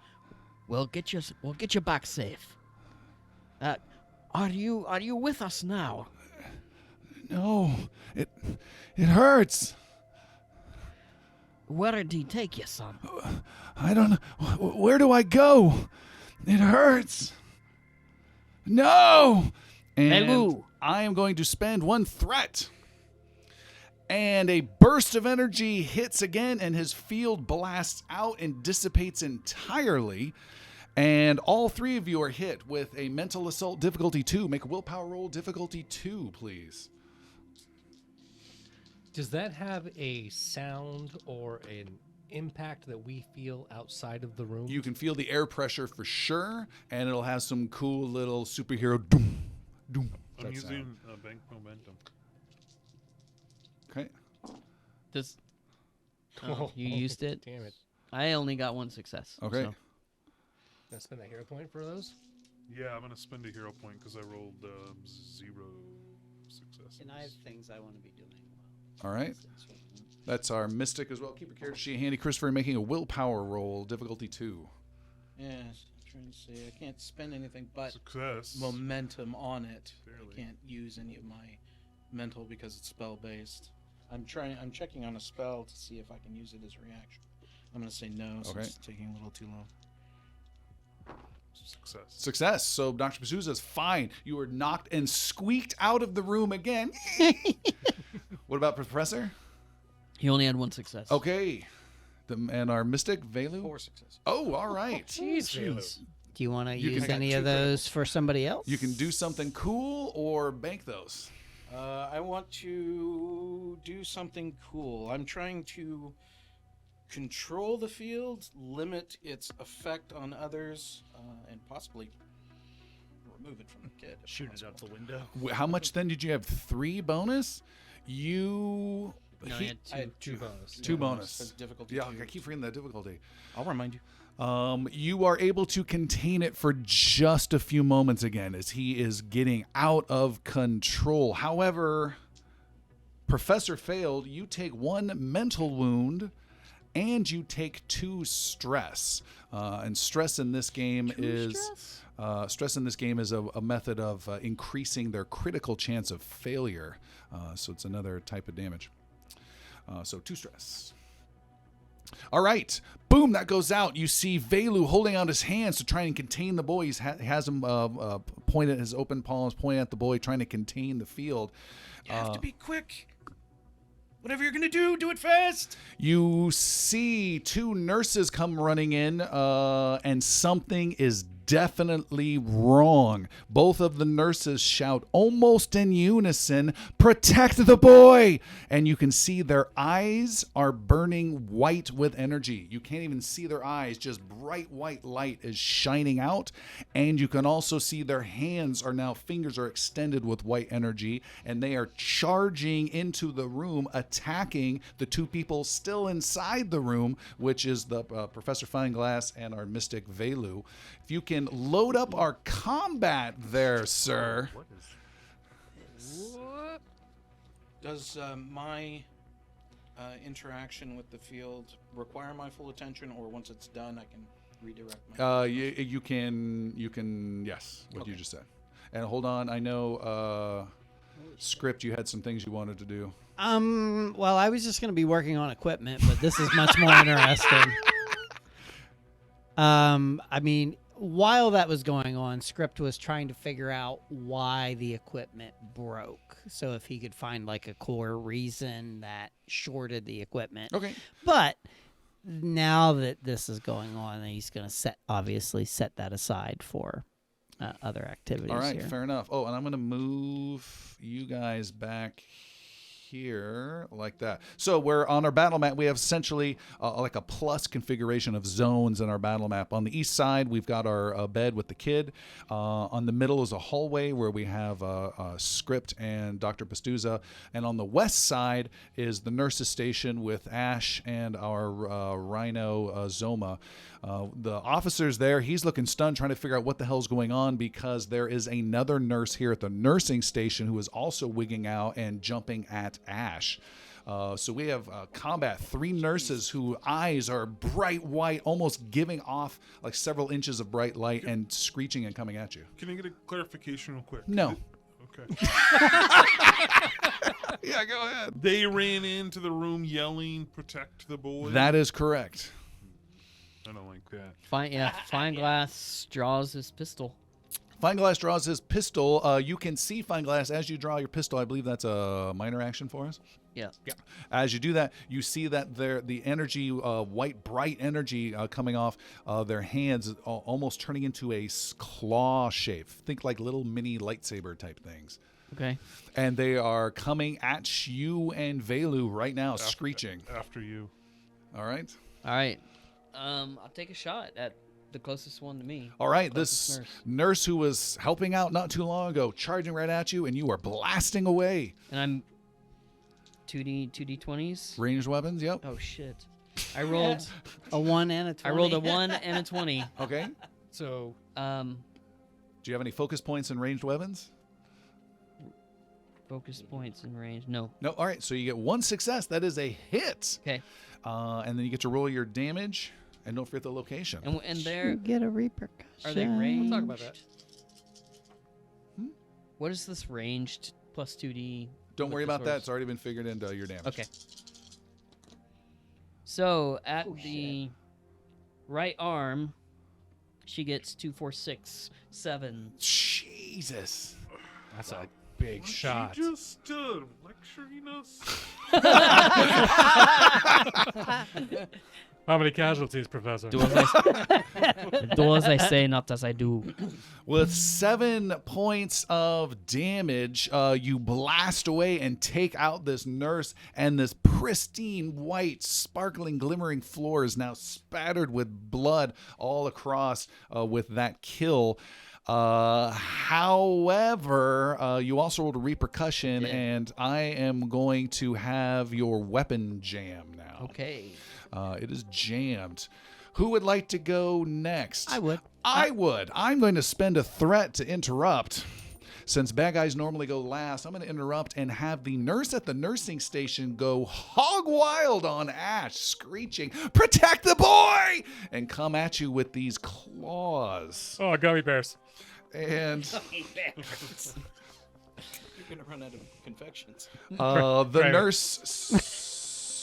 we'll get you back safe. Are you with us now? No, it hurts. Where did he take you, son? I don't know. Where do I go? It hurts. No. And Valu. I am going to spend one threat. And a burst of energy hits again, and his field blasts out and dissipates entirely. And all three of you are hit with a mental assault difficulty 2. Make a willpower roll difficulty 2, please. Does that have a sound or an impact that we feel outside of the room? You can feel the air pressure for sure, and it'll have some cool little superhero doom, doom. I'm that using sound. bank momentum. Okay. This. Oh, you used it. Damn it. I only got one success. Okay. so- Can I spend a hero point for those? Yeah, I'm going to spend a hero point because I rolled 0 successes. And I have things I want to be doing. All right. That's our mystic as well. Keep your character sheet handy, Christopher, making a willpower roll, difficulty 2. Yes, I'm trying to say I can't spend anything but Success. momentum on it. Barely. I can't use any of my mental because it's spell based. I'm checking on a spell to see if I can use it as a reaction. I'm gonna say no Okay. since it's taking a little too long. Success. Success. So Dr. Pastuza is fine. You were knocked and squeaked out of the room again. What about Professor? He only had one success. Okay. And our mystic, Valu? 4 successes. Oh, all right. Jeez, Valu. Do you want to You use can- any I got of 2 those for somebody else? You can do something cool or bank those. I want to do something cool. I'm trying to control the field, limit its effect on others, and possibly remove it from the kid. if Shoot it possible. out the window. How much then did you have? 3 bonus? You... No, he- he had I had 2 bonus. 2 bonus. So difficulty Yeah, 2. I keep forgetting that difficulty. I'll remind you. You are able to contain it for just a few moments again as he is getting out of control. However, Professor failed. You take 1 mental wound and you take 2 stress. And stress in this game is a method of increasing their critical chance of failure. So it's another type of damage. So 2 stress. All right. Boom, that goes out. You see Valu holding out his hands to try and contain the boy. He has him point at his open palms, pointing at the boy, trying to contain the field. You have to be quick. Whatever you're gonna do it fast. You see 2 nurses come running in, and something is definitely wrong. Both of the nurses shout almost in unison, "Protect the boy!" And you can see their eyes are burning white with energy. You can't even see their eyes, just bright white light is shining out. And you can also see their hands are now, fingers are extended with white energy, and they are charging into the room, attacking the two people still inside the room, which is the Professor Fein-Glasse and our mystic Valu. If you can load up our combat there, sir. Does my interaction with the field require my full attention, or once it's done, I can redirect my? You can, yes, what you just said. And hold on, I know, Script, you had some things you wanted to do. Well, I was just going to be working on equipment, but this is much more interesting. I mean, while that was going on, Script was trying to figure out why the equipment broke. So if he could find like a core reason that shorted the equipment. Okay. But now that this is going on, he's going to obviously set that aside for other activities. All right, here. fair enough. Oh, and I'm going to move you guys back here like that. So we're on our battle map. We have essentially like a plus configuration of zones in our battle map. On the east side, we've got our bed with the kid. On the middle is a hallway where we have Script and Dr. Pastuza. And on the west side is the nurse's station with Ash and our rhino Zoma. The officer's there. He's looking stunned, trying to figure out what the hell's going on, because there is another nurse here at the nursing station who is also wigging out and jumping at Ash. So we have combat. 3 nurses whose eyes are bright white, almost giving off like several inches of bright light and screeching and coming at you. Can I get a clarification real quick? No. Okay. Yeah, go ahead. They ran into the room yelling, "Protect the boy." That is correct. I don't like that. Fein-Glasse draws his pistol. Fein-Glasse draws his pistol. You can see Fein-Glasse as you draw your pistol. I believe that's a minor action for us. Yeah. As you do that, you see that the energy, white, bright energy coming off their hands, almost turning into a claw shape. Think like little mini lightsaber type things. Okay. And they are coming at you and Valu right now, screeching. After you. All right. All right. I'll take a shot at the closest one to me. All right, Closest this nurse who was helping out not too long ago, charging right at you, and you are blasting away. And I'm 2d20s. Ranged weapons, yep. Oh shit! I rolled a 1 and a 20. I rolled a 1 and a 20. Okay. So, Do you have any focus points in ranged weapons? Focus points in range. No. No. All right, so you get 1 success. That is a hit. Okay. And then you get to roll your damage, and don't forget the location. And they're You get a repercussion. are they ranged? we'll talk about that. What is this ranged plus 2d? Don't with worry the about that. swords? It's already been figured into your damage. Okay. So at the right arm, she gets 2, 4, 6, 7. Jesus. That's a big shot. She just lecturing us. How many casualties, Professor? Do as I say, not as I do. With 7 points of damage, you blast away and take out this nurse, and this pristine, white, sparkling, glimmering floor is now spattered with blood all across with that kill. However, you also rolled a repercussion, and I am going to have your weapon jam now. Okay. It is jammed. Who would like to go next? I would. I would. I'm going to spend a threat to interrupt. Since bad guys normally go last, I'm going to interrupt and have the nurse at the nursing station go hog wild on Ash, screeching, "Protect the boy!" and come at you with these claws. Oh, gummy bears. And You're gonna run out of confections. the Right. nurse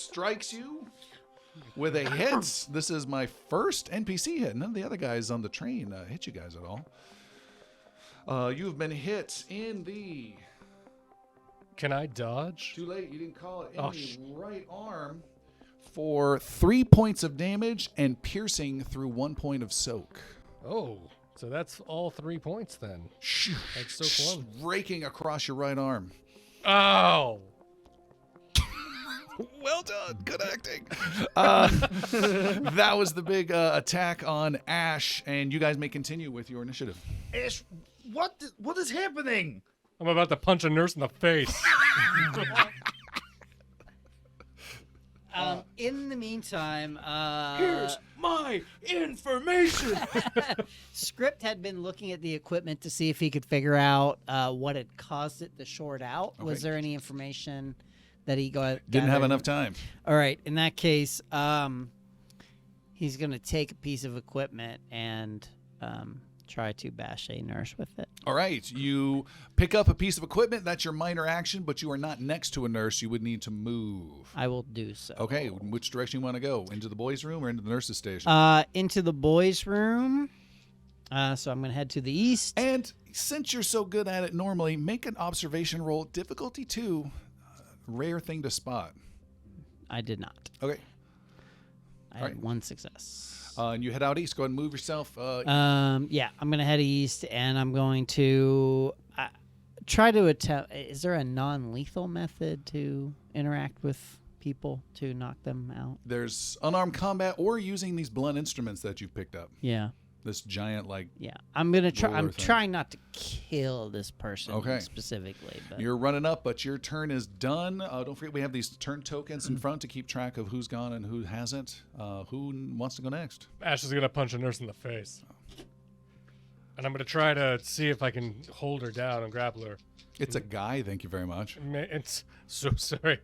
strikes you with a hit. This is my first NPC hit. None of the other guys on the train hit you guys at all. You have been hit in the... Can I dodge? Too late. You didn't call it. In Oh, the right arm for 3 points of damage and piercing through 1 point of soak. Oh. So that's all 3 points then. That's so one. Raking across your right arm. Oh! Well done. Good acting. That was the big attack on Ash, and you guys may continue with your initiative. Ash, what is happening? I'm about to punch a nurse in the face. In the meantime, Here's my information. Script had been looking at the equipment to see if he could figure out what had caused it to short out. Okay. Was there any information that he got? Didn't have gathered? enough time. All right. In that case, he's going to take a piece of equipment and try to bash a nurse with it. All right. You pick up a piece of equipment. That's your minor action, but you are not next to a nurse. You would need to move. I will do so. Okay. Which direction you want to go? Into the boys' room or into the nurse's station? Into the boys' room. So I'm going to head to the east. And since you're so good at it normally, make an observation roll. Difficulty 2. Rare thing to spot. I did not. Okay. I All had right. one success. And you head out east. Go ahead and move yourself. Yeah, I'm going to head east, and I'm going to try to attempt. Is there a non-lethal method to interact with people to knock them out? There's unarmed combat or using these blunt instruments that you've picked up. Yeah. This giant, Yeah, I'm gonna try. Roller I'm thing. trying not to kill this person Okay. specifically. But You're running up, but your turn is done. Don't forget we have these turn tokens in front to keep track of who's gone and who hasn't. Who wants to go next? Ash is going to punch a nurse in the face. And I'm going to try to see if I can hold her down and grapple her. It's a guy. Thank you very much. It's so sorry.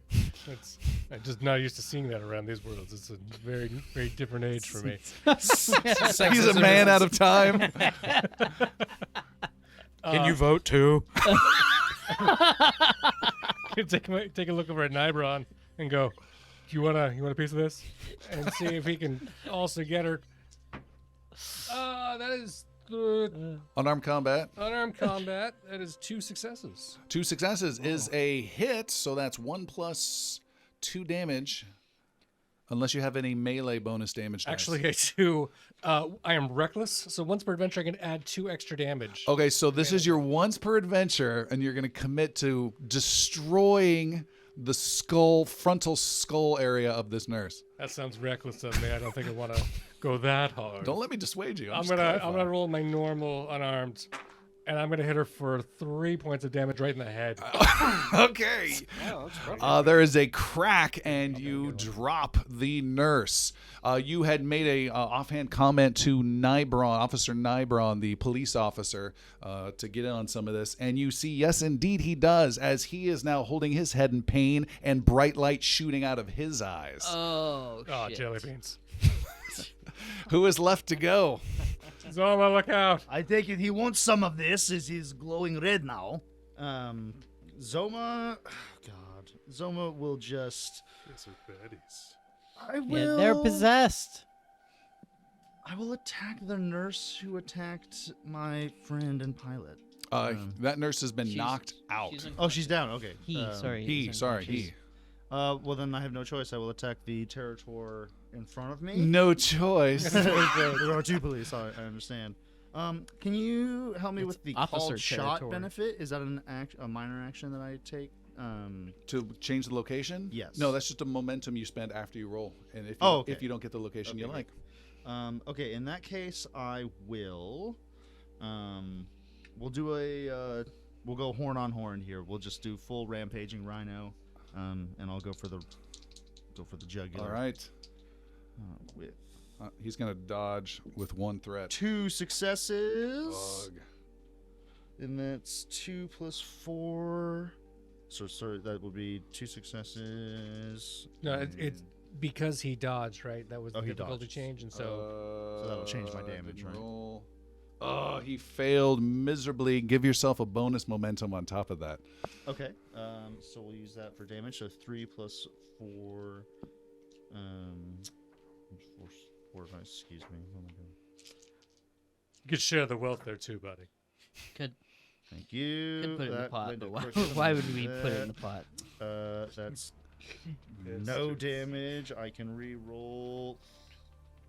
I'm just not used to seeing that around these worlds. It's a very, very different age for me. He's a man out of time. Can you vote too? take a look over at Nibron and go, you want a piece of this? And see if he can also get her. That is Unarmed combat. unarmed combat. That is 2 successes. 2 successes is a hit, so that's 1 plus 2 damage. Unless you have any melee bonus damage dice. Actually, I do. I am reckless, so once per adventure I can add 2 extra damage. Okay, so this is your once per adventure, and you're going to commit to destroying the frontal skull area of this nurse. That sounds reckless of me. I don't think I want to go that hard. Don't let me dissuade you. I'm gonna roll my normal unarmed, and I'm gonna hit her for 3 points of damage right in the head. Okay. There is a crack, and you drop the nurse. You had made a offhand comment to Officer Nibron, the police officer, to get in on some of this. And you see, yes, indeed, he does, as he is now holding his head in pain and bright light shooting out of his eyes. Oh, Oh, shit. jelly beans. Who is left to go? Zoma, look out. I take it he wants some of this as he's glowing red now. Zoma, God, Zoma will just. These are baddies. I yeah, will. they're possessed. I will attack the nurse who attacked my friend and pilot. That nurse has been She's- knocked out. she's Oh, she's down. Okay. He, sorry. He. he's- Well, then I have no choice. I will attack the territor in front of me. No choice. there are 2 police. I understand. Can you help me It's with the officer called shot territory. benefit? Is that a minor action that I take? To change the location? Yes. No, that's just a momentum you spend after you roll. And if you, Okay. if you don't get the location you Okay, like. Okay, in that case, I will. We'll do we'll go horn on horn here. We'll just do full rampaging rhino, and I'll go for the jugular. All right. With He's going to dodge with 1 threat. 2 successes, Bug. and that's 2 plus 4. So sorry, that would be 2 successes. No, it's because he dodged, right? That was Oh, the he difficulty dodged. change, and so that'll change my didn't damage, right? roll. Oh, he failed miserably. Give yourself a bonus momentum on top of that. Okay. So we'll use that for damage. So 3 plus 4. 4 excuse me. Oh my god. you could share the wealth there too, buddy. Could Thank you. put it in the That pot, led but to why, quick why would we put it in the that. pot? That's no damage. I can re-roll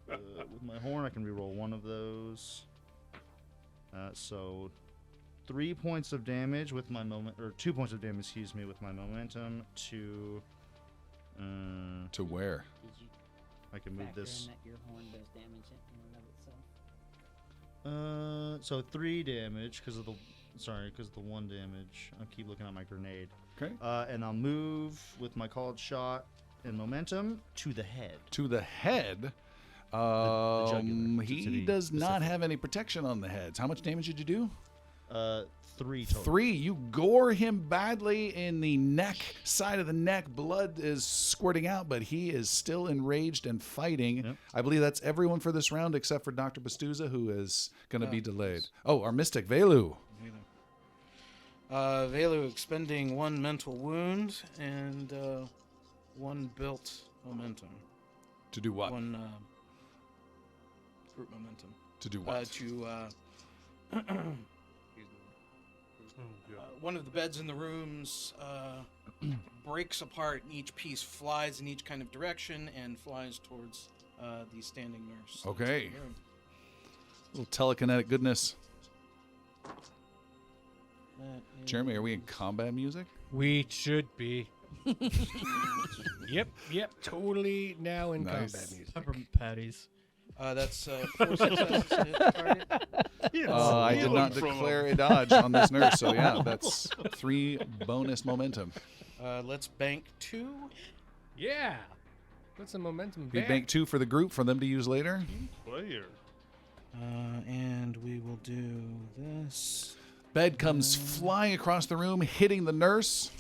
with my horn. I can re-roll one of those. So 3 points of damage with my moment, or 2 points of damage, excuse me, with my momentum to. To where? I can move this. That your horn does damage in and of itself. So 3 damage because of the. Sorry, because of the 1 damage. I'll keep looking at my grenade. Okay. And I'll move with my called shot and momentum to the head. To the head. jugular, He to be does not specific. have any protection on the heads. How much damage did you do? 3 total. 3. You gore him badly in the neck, side of the neck. Blood is squirting out, but he is still enraged and fighting. Yep. I believe that's everyone for this round except for Dr. Pastuza, who is going to be delayed. Oh, our mystic, Valu. Valu expending 1 mental wound and 1 built momentum. To do what? 1 group momentum. To do what? One of the beds in the rooms breaks apart, and each piece flies in each kind of direction and flies towards the standing nurse. Okay. little telekinetic goodness. Jeremy, are we in combat music? We should be. Yep, totally now in Nice. combat music. Peppermint patties. That's 4 successes to hit the target. I did not declare a dodge on this nurse, so yeah, that's 3 bonus momentum. Let's bank 2. Yeah. Put some momentum We back. bank 2 for the group for them to use later. Player. And we will do this. Bed comes flying across the room, hitting the nurse.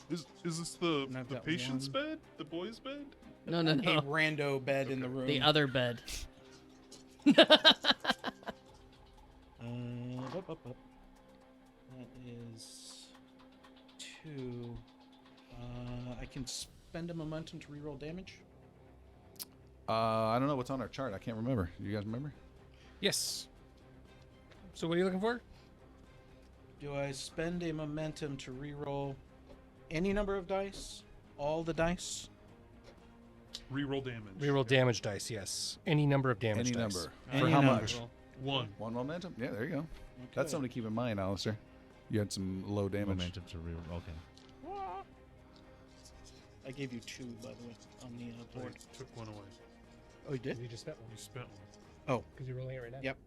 Is this the And I've got patient's 1. bed? The boy's bed? No. A rando bed in the room. The other bed. That is 2. I can spend a momentum to reroll damage. I don't know what's on our chart. I can't remember. You guys remember? Yes. So what are you looking for? Do I spend a momentum to reroll any number of dice? All the dice? Reroll damage. Reroll damage dice, yes. Any number of damage Any dice. number. Any For how number. much? 1. 1 momentum? Yeah, there you go. That's something to keep in mind, Alistair. You had some low damage. Momentum to reroll. Okay. I gave you 2, by the way, on the board. Took 1 away. Oh, you did? You just spent one. You spent 1. Because you're rolling it right now. Yep.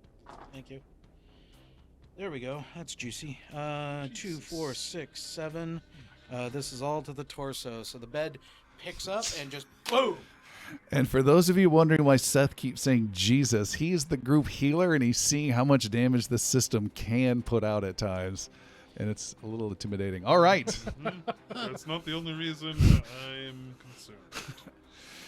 Thank you. There we go. That's juicy. 2, 4, 6, 7. This is all to the torso. So the bed picks up and just boom. And for those of you wondering why Seth keeps saying Jesus, he's the group healer and he's seeing how much damage this system can put out at times. And it's a little intimidating. All right. That's not the only reason I am concerned.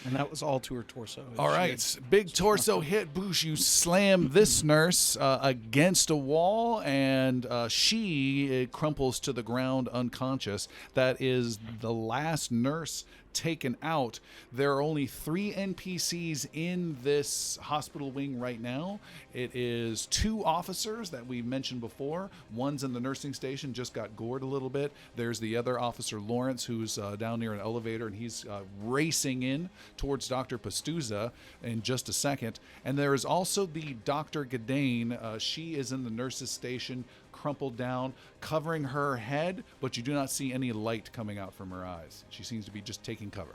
And that was all to her torso. All She right. Big torso hit. Boosh. You slam this nurse against a wall, and she crumples to the ground unconscious. That is the last nurse taken out. There are only 3 NPCs in this hospital wing right now. It is 2 officers that we mentioned before. One's in the nursing station, just got gored a little bit. There's the other officer, Lawrence, who's down near an elevator, and he's racing in towards Dr. Pastuza in just a second. And there is also the Dr. Gadane. She is in the nurse's station, crumpled down, covering her head, but you do not see any light coming out from her eyes. She seems to be just taking cover.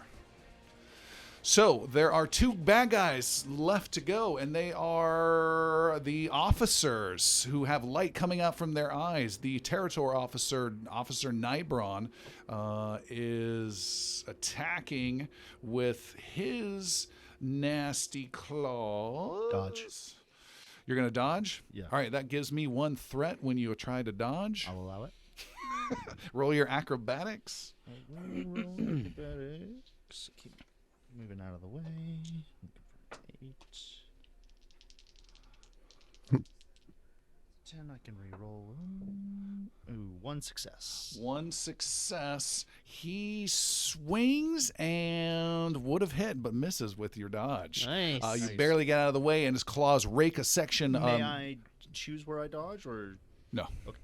So there are 2 bad guys left to go, and they are the officers who have light coming out from their eyes. The Territor officer, Officer Nybron, is attacking with his nasty claws. Dodge. You're going to dodge? Yeah. All right, that gives me 1 threat when you try to dodge. I'll allow it. Roll your acrobatics. Acrobatics. Keep moving out of the way. Looking for 8. 10. I can reroll. Ooh, 1 success. 1 success. He swings and would have hit, but misses with your dodge. Nice. You barely get out of the way, and his claws rake a section. May I choose where I dodge, or No. okay?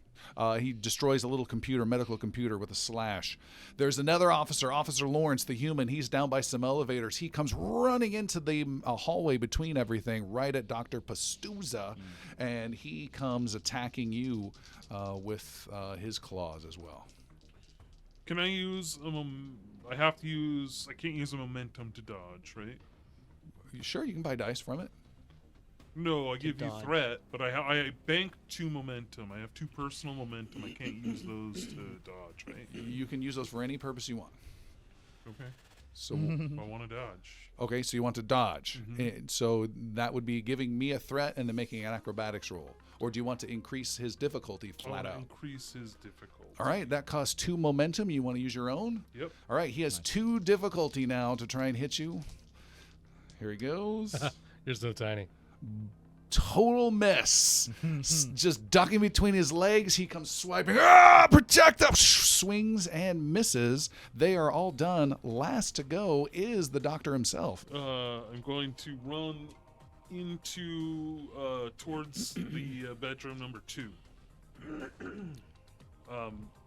He destroys a little medical computer with a slash. There's another officer, Officer Lawrence, the human. He's down by some elevators. He comes running into the hallway between everything, right at Dr. Pastuza, and he comes attacking you with his claws as well. Can I use I can't use a momentum to dodge, right? Sure, you can buy dice from it. No, I give you dodge. threat, but I bank 2 momentum. I have 2 personal momentum. I can't use those to dodge, right? You can use those for any purpose you want. Okay. So, I want to dodge. okay, so you want to dodge. And so that would be giving me a threat and then making an acrobatics roll. Or do you want to increase his difficulty flat out? Increase his difficulty. All right, that costs 2 momentum. You want to use your own? Yep. All right, he has 2 difficulty now to try and hit you. Here he goes. You're so tiny. Total miss. Just ducking between his legs. He comes swiping. Protect up. Swings and misses. They are all done. Last to go is the doctor himself. I'm going to run into towards the bedroom number 2.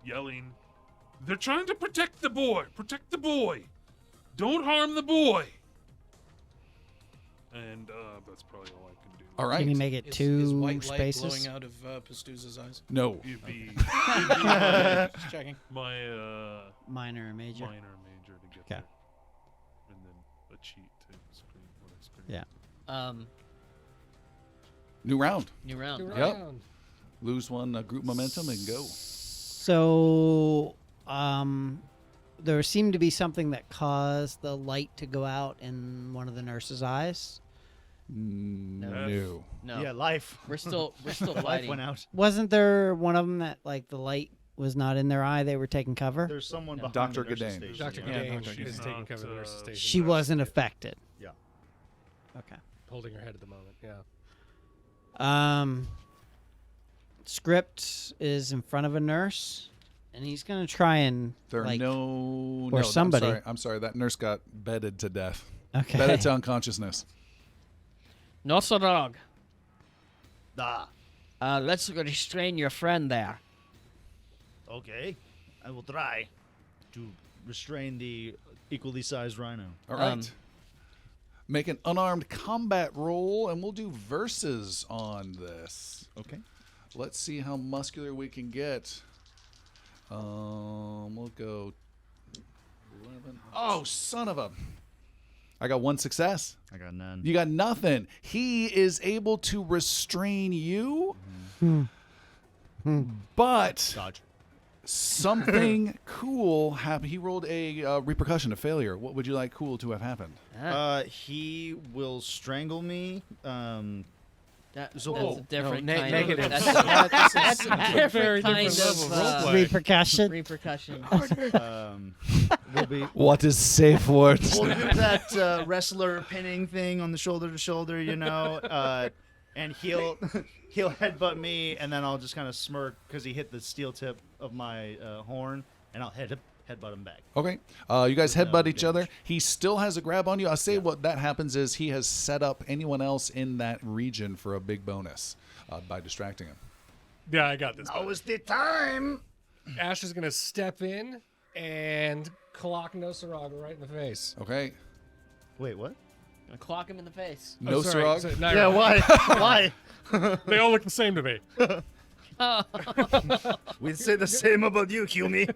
Yelling, "They're trying to protect the boy! Protect the boy! Don't harm the boy!" And that's probably all I can do. All right. Can you make it Is two white light spaces? glowing out of Pastuza's eyes? No. It'd be Just checking. my Minor or major? minor major to get Okay. there. And then a cheat to screen what I screen. Yeah. New round. New round. Yep. Lose one group momentum and go. So, there seemed to be something that caused the light to go out in one of the nurse's eyes. No. No. Yeah, life. We're still Life fighting. went out. Wasn't there one of them that like the light was not in their eye? They were taking cover. There's someone behind Dr. the nurse's Gadane. station, Dr. yeah. Gadane she's is taking not, cover of the nurse's station. She wasn't affected. Yeah. Okay. Holding her head at the moment, yeah. Script is in front of a nurse, and he's gonna try and There are like, no. or no, somebody. I'm sorry. That nurse got bedded to death. Okay. Bedded to unconsciousness. No, sir, dog. Ah, Let's restrain your friend there. okay. I will try to restrain the equally sized rhino. All right. Make an unarmed combat roll, and we'll do verses on this. Okay. Let's see how muscular we can get. We'll go 11. Oh, son of a! I got 1 success. I got none. You got nothing. He is able to restrain you, but Dodge. something cool happened. He rolled a repercussion, a failure. What would you like cool to have happened? He will strangle me. That's So- a different no, kind negative. of... That's a Very different kind different of level of roleplay. repercussion. repercussion. Will be. What is safe word? We'll do that wrestler pinning thing on the shoulder to shoulder, and he'll headbutt me, and then I'll just kind of smirk because he hit the steel tip of my horn, and I'll headbutt him back. Okay. You guys With no headbutt each other. damage. He still has a grab on you. I'll say what that happens is he has set up anyone else in that region for a big bonus by distracting him. Yeah, I got this. Now is the time. Ash is going to step in and clock Nosaraga right in the face. Okay. Wait, what? Gonna clock him in the face. No, sorry, Sirog. so- no, Yeah, why? Why? They all look the same to me. We say the same about you, Humi.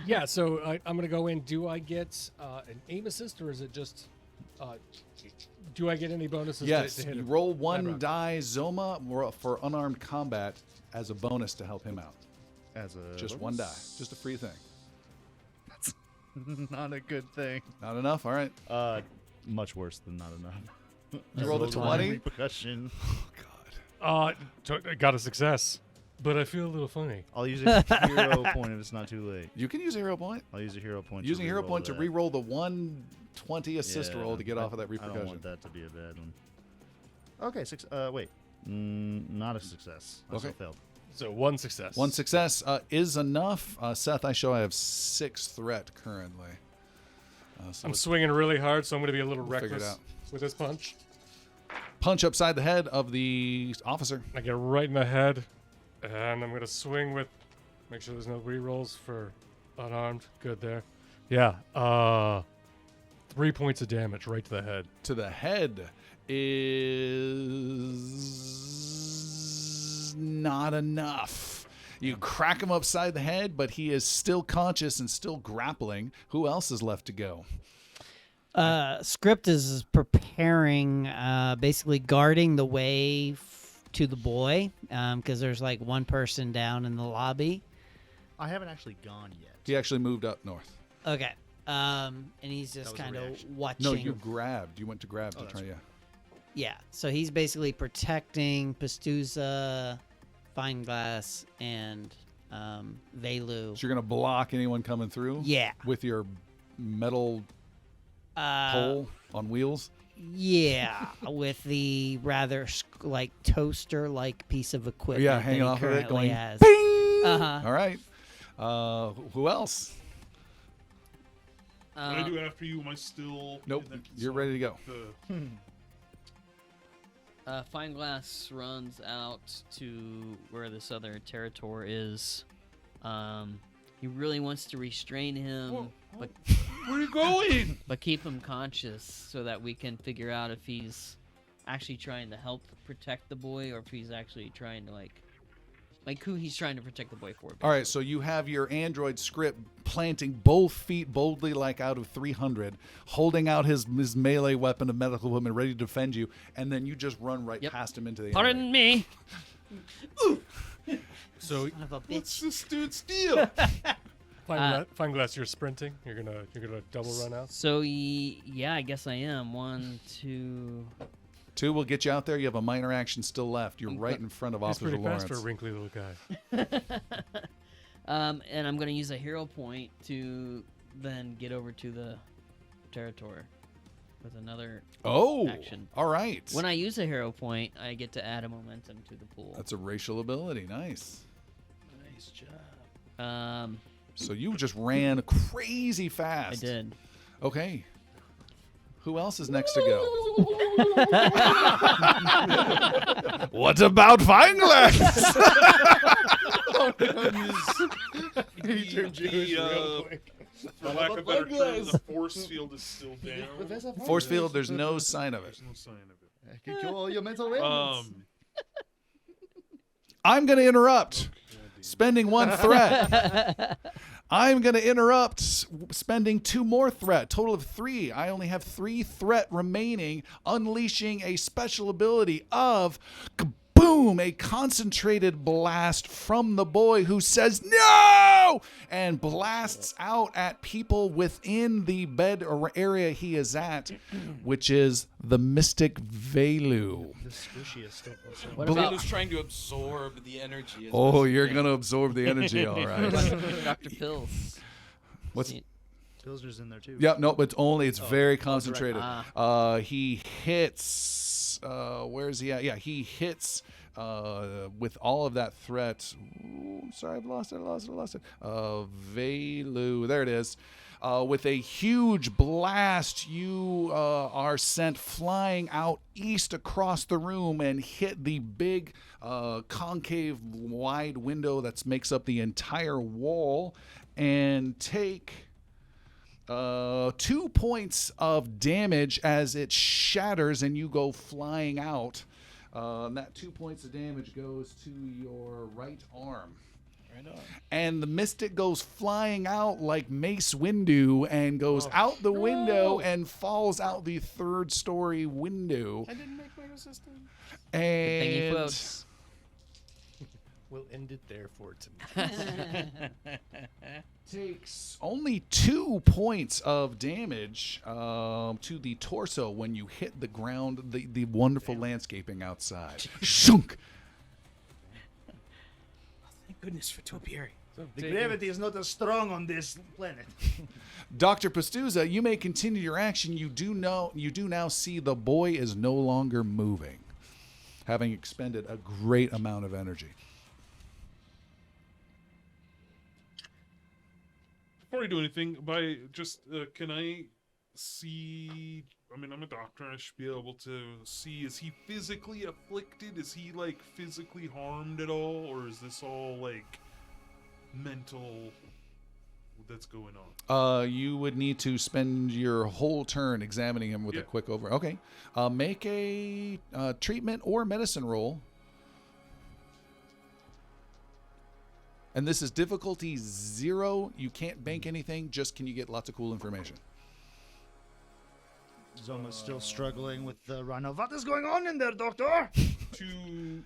Yeah, so I'm going to go in. Do I get an aim assist, or is it just... do I get any bonuses Yes. to hit You him? roll 1 Rock. die Zoma for unarmed combat as a bonus to help him out. As a Just 1 die. Just a free thing. not a good thing. Not enough? All right. Much worse than not enough. You rolled a 20? Repercussion. God. Got a success. But I feel a little funny. I'll use a hero point if it's not too late. You can use a hero point. I'll use a hero point. Using a hero point to that. re-roll the 120 assist Yeah, roll to get off of that I repercussion. don't want that to be a bad one. Okay, wait. Not a success. I still Okay. failed. So 1 success. 1 success is enough. Seth, I have 6 threat currently. So I'm let's swinging really hard, so I'm going to be a little We'll figure it reckless out. with this punch. punch upside the head of the officer. I get right in the head. And I'm gonna swing with. Make sure there's no rerolls for unarmed. Good there. Yeah. 3 points of damage right to the head. To the head is not enough. You crack him upside the head, but he is still conscious and still grappling. Who else is left to go? Script is preparing, basically guarding the way to the boy, because there's like one person down in the lobby. I haven't actually gone yet. He actually moved up north. Okay. And he's just That was a kind of reaction. watching. No, you grabbed. You went to grab to that's try. right. Yeah. Yeah. So he's basically protecting Pastuza, Fein-Glasse, and Valu. So you're gonna block anyone coming through. Yeah. With your metal pole on wheels. Yeah, with the rather like toaster-like piece of equipment. Yeah, that hanging he off of it, currently going has. bing. Uh-huh. All right. Who else? What do I do after you? Am I still? Nope. in the- You're so ready to go. Fein-Glasse runs out to where this other territor is. He really wants to restrain him, but Where are you going? but keep him conscious so that we can figure out if he's actually trying to help protect the boy or if he's actually trying to like who he's trying to protect the boy for. All right, so you have your android script planting both feet boldly like out of 300, holding out his melee weapon of medical equipment ready to defend you, and then you just run right Yep. past him into the enemy. Pardon me. So Son of a What's bitch. this dude steal? Fein-Glasse, you're sprinting. You're gonna double run out. So yeah, I guess I am. 1, 2. 2 will get you out there. You have a minor action still left. You're right in front of He's Officer pretty Lawrence. fast for a wrinkly little guy. And I'm gonna use a hero point to then get over to the territory with another action. All right. When I use a hero point, I get to add a momentum to the pool. That's a racial ability. Nice. Nice job. So you just ran crazy I fast. did. Okay. Who else is next to go? What about Fein-Glasse? For lack of better term, the force field is still down. Force field, there's no sign of it. There's no sign of it. Can kill all your mental ailments. I'm going to interrupt, spending 1 threat. I'm going to interrupt, spending 2 more threat. Total of 3. I only have 3 threat remaining, unleashing a special ability of kaboom, a concentrated blast from the boy who says no and blasts out at people within the bed or area he is at, which is the mystic Valu. The squishiest of us. What Bel- about Valu's trying to absorb the energy. as Oh, best he you're can. going to absorb the energy, all right. Dr. Pills? What's Pilsner's in there too. Yeah, no, but it's very concentrated. direct. He hits. Where is he at? Yeah, he hits with all of that threat. Ooh, sorry, I've lost it. Valu, there it is. With a huge blast, you are sent flying out east across the room and hit the big concave wide window that makes up the entire wall and take 2 points of damage as it shatters and you go flying out. And that 2 points of damage goes to your right arm. Right on. And the mystic goes flying out like Mace Windu and goes out the window and falls out the 3rd story window. I didn't make my resistance. Thank you, And folks. We'll end it there for tonight. takes only 2 points of damage to the torso when you hit the ground, the wonderful landscaping outside. Shunk! Thank goodness for Topiary. The gravity is not as strong on this planet. Dr. Pastuza, you may continue your action. You do now see the boy is no longer moving, having expended a great amount of energy. Before I do anything, can I see I mean, I'm a doctor. I should be able to see, is he physically afflicted? Is he, like, physically harmed at all? Or is this all, like, mental that's going on? You would need to spend your whole turn examining him with a quick over. Okay. Make a treatment or medicine roll. And this is difficulty 0. You can't bank anything. Just can you get lots of cool information. Zoma's still struggling with the rhino. What is going on in there, doctor? Two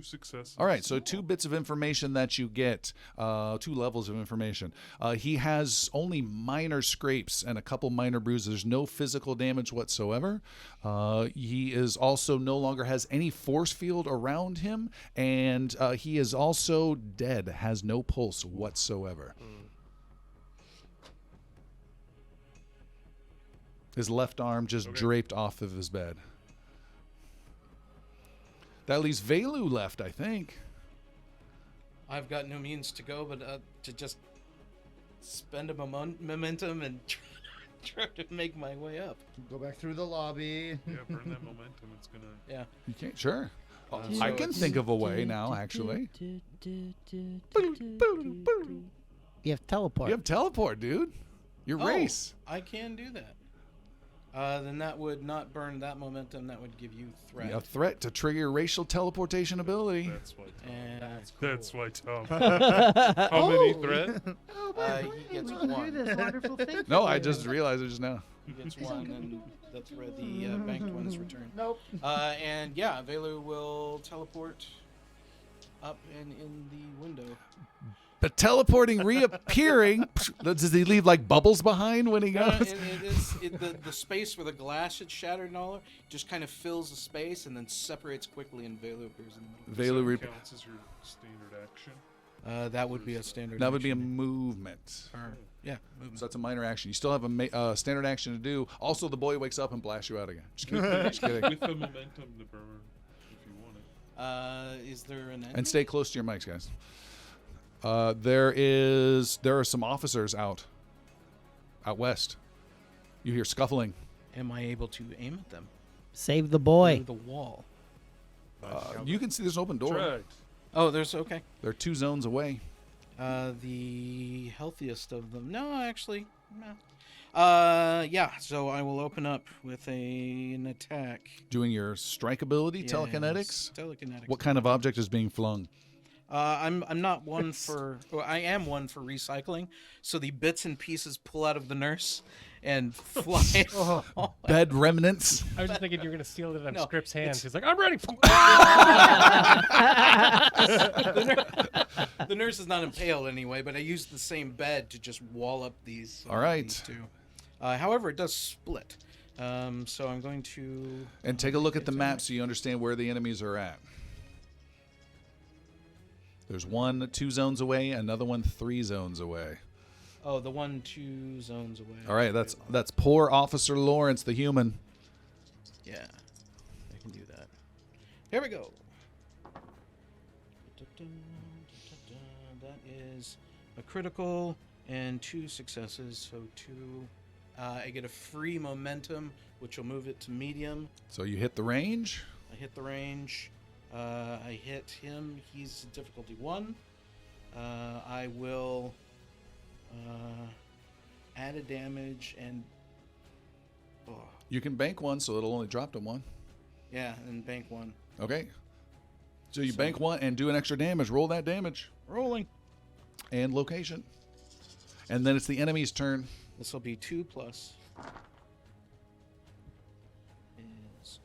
successes. All right, so 2 bits of information that you get, 2 levels of information. He has only minor scrapes and a couple minor bruises. There's no physical damage whatsoever. He is also no longer has any force field around him, and he is also dead, has no pulse whatsoever. His left arm just draped off of his bed. That leaves Valu left, I think. I've got no means to go but to just spend a momentum and try to make my way up. Go back through the lobby. Yeah, burn that momentum. It's gonna. Yeah. You can't, sure. So I can it's- think of a way now, actually. You have teleport. You have teleport, dude. Your race. I can do that. Then that would not burn that momentum. That would give you threat. A threat to trigger your racial teleportation ability. That's why. Tom. And That's why Tom. How many threat? he gets one. this wonderful thing. No, I just realized it just now. He gets one, and the threat, the banked one is returned. Nope. And yeah, Valu will teleport up and in the window. But teleporting, reappearing, does he leave like bubbles behind when he goes? The space where the glass had shattered and all that just kind of fills the space and then separates quickly, and Valu appears in the middle. Valu Counts as your standard action. That would be a standard. That would be a action. movement. Yeah, So movement. that's a minor action. You still have a standard action to do. Also, the boy wakes up and blasts you out again. Just kidding. Just kidding. With the momentum to burn, if you want it. Is there an And stay close to your mics, guys. There are some officers out west. You hear scuffling. Am I able to aim at them? Save the boy. Through the wall. You can see there's an open door. Right. Oh, there's okay. They're 2 zones away. The healthiest of them. No, actually, no. Yeah. So I will open up with an attack. Doing your strike ability, Yes, telekinetics. Telekinetics. What kind of object is being flung? I'm not one for. Well, I am one for recycling. So the bits and pieces pull out of the nurse and fly. Bed remnants. I was just thinking you were going to steal it out of No, Script's hands. He's like, I'm ready. The nurse is not impaled anyway, but I used the same bed to just wall up these. All right. These two. However, it does split. So I'm going to. And take a look at the map so you understand where the enemies are at. There's one 2 zones away, another one 3 zones away. Oh, the 1-2 zones away. All right, that's poor Officer Lawrence, the human. Yeah, I can do that. Here we go. That is a critical and 2 successes, so 2. I get a free momentum, which will move it to medium. So you hit the range. I hit the range. I hit him. He's difficulty 1. I will add a damage and. Oh, You can bank 1, so it'll only drop to 1. yeah, and bank 1. Okay. So you bank 1 and do an extra damage. Roll that damage Rolling. and location. And then it's the enemy's turn. This will be 2 plus. Is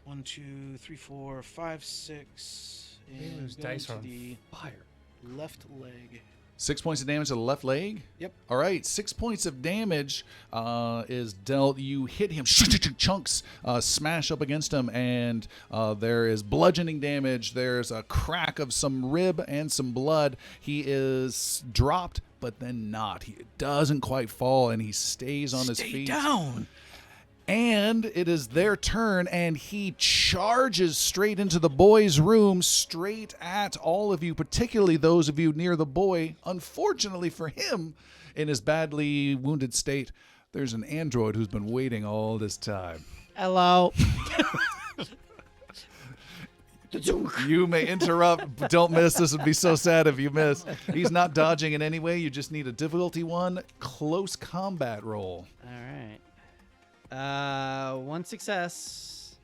1, 2, 3, 4, 5, 6. And Valu's going dice to are on the fire. left leg. 6 points of damage to the left leg. Yep. All right, 6 points of damage is dealt. You hit him, chunks smash up against him, and there is bludgeoning damage. There's a crack of some rib and some blood. He is dropped, but then not. He doesn't quite fall, and he stays on his feet. Down. And it is their turn, and he charges straight into the boy's room, straight at all of you, particularly those of you near the boy. Unfortunately for him, in his badly wounded state, There's an android who's been waiting all this time. Hello. You may interrupt, but don't miss. This would be so sad if you miss. He's not dodging in any way. You just need a difficulty 1 close combat roll. All right. 1 success.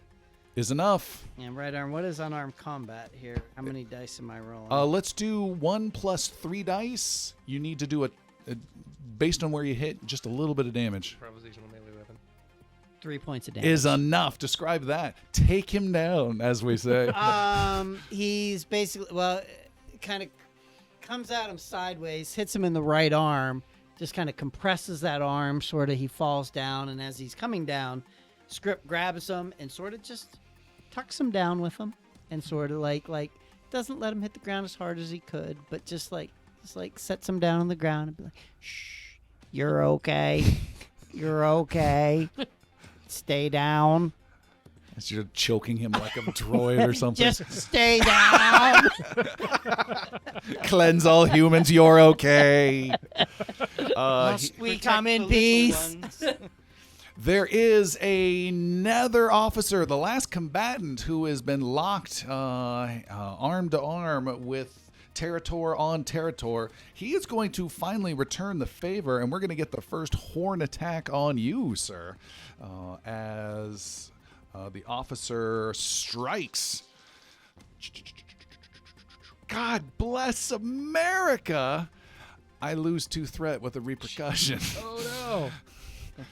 Is enough. And right arm. What is unarmed combat here? How many dice am I rolling? Let's do 1 plus 3 dice. You need to do a based on where you hit, just a little bit of damage. Improvisational melee weapon. 3 points of damage. Is enough. Describe that. Take him down, as we say. He's basically, kind of comes at him sideways, hits him in the right arm, just kind of compresses that arm, sort of he falls down, and as he's coming down, Script grabs him and sort of just tucks him down with him, and sort of like doesn't let him hit the ground as hard as he could, but just sets him down on the ground and be like, shh, you're okay. You're okay. Stay down. As you're choking him like a droid or something. Just stay down. Cleanse all humans. You're okay. Must we come in the little peace? ones. There is another officer, the last combatant, who has been locked arm to arm with Territor on Territor. He is going to finally return the favor, and we're going to get the first horn attack on you, sir, as the officer strikes. God bless America. I lose 2 threat with a repercussion. Oh no!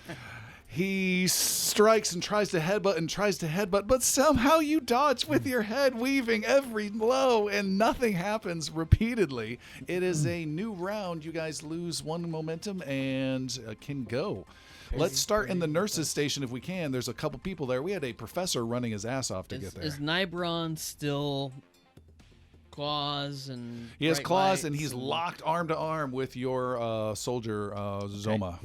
He strikes and tries to headbutt, but somehow you dodge with your head weaving every blow, and nothing happens repeatedly. It is a new round. You guys lose 1 momentum and can go. Let's start in the nurses' station if we can. There's a couple people there. We had a professor running his ass off to get there. Is Nibron still claws and He has bright claws, and lights he's locked arm to arm with your soldier, Zoma.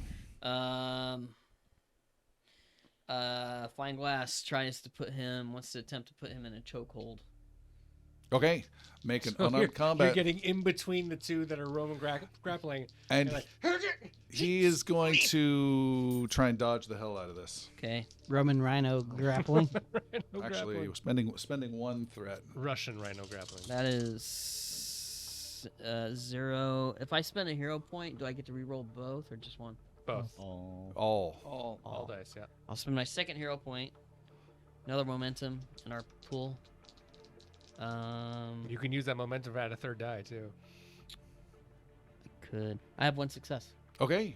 Fein-Glasse wants to attempt to put him in a chokehold. Okay, make an So unarmed combat. You're getting in between the two that are Roman grappling. And You're like, he is going to try and dodge the hell out of this. Okay. Roman rhino grappling. Rhino Actually, grappling. spending 1 threat. Russian rhino grappling. That is 0. If I spend a hero point, do I get to reroll both or just 1? Both. All. All dice, yeah. I'll spend my second hero point. Another momentum in our pool. You can use that momentum to add a 3rd die, too. Could. I have 1 success. Okay.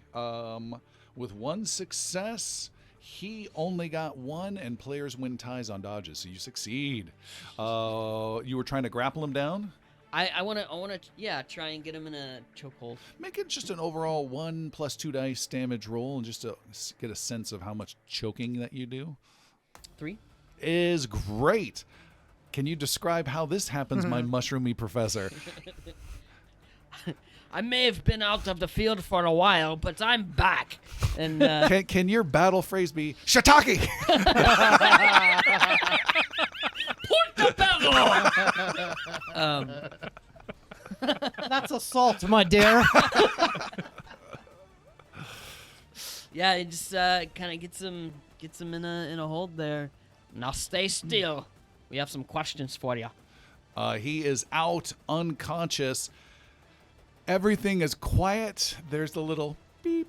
With 1 success, he only got 1, and players win ties on dodges, so you succeed. You were trying to grapple him down? I want to try and get him in a chokehold. Make it just an overall 1 plus 2 dice damage roll, and just to get a sense of how much choking that you do. 3. Is great. Can you describe how this happens, my mushroomy professor? I may have been out of the field for a while, but I'm back. And Can your battle phrase be shiitake? That's assault, my dear. yeah, it just kind of gets him in a hold there. Now stay still. We have some questions for you. He is out, unconscious. Everything is quiet. There's the little beep,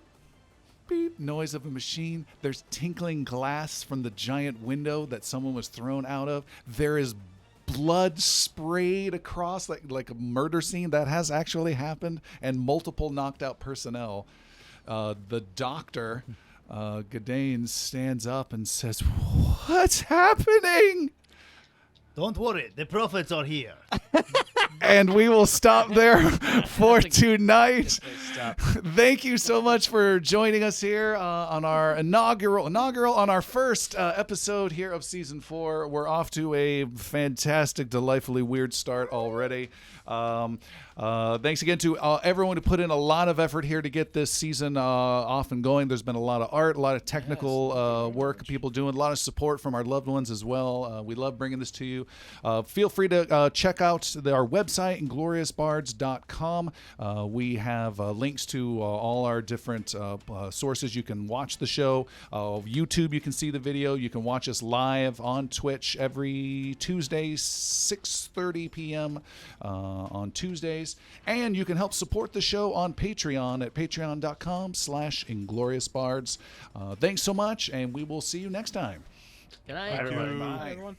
beep noise of a machine. There's tinkling glass from the giant window that someone was thrown out of. There is blood sprayed across like a murder scene that has actually happened, and multiple knocked out personnel. The doctor, Gadanes, stands up and says, "What's happening?" Don't worry, the prophets are here. And we will stop there for tonight. Thank you so much for joining us here on our inaugural on our first episode here of season 4. We're off to a fantastic, delightfully weird start already. Thanks again to everyone who put in a lot of effort here to get this season off and going. There's been a lot of art, a lot of technical work, people doing a lot of support from our loved ones as well. We love bringing this to you. you. Feel free to check out our website, ingloriousbards.com. We have links to all our different sources. You can watch the show. YouTube, you can see the video. You can watch us live on Twitch every Tuesday, 6:30 p.m. On Tuesdays. And you can help support the show on Patreon at patreon.com/ingloriousbards. Thanks so much, and we will see you next time. Good night. Thank you. Bye. Everyone.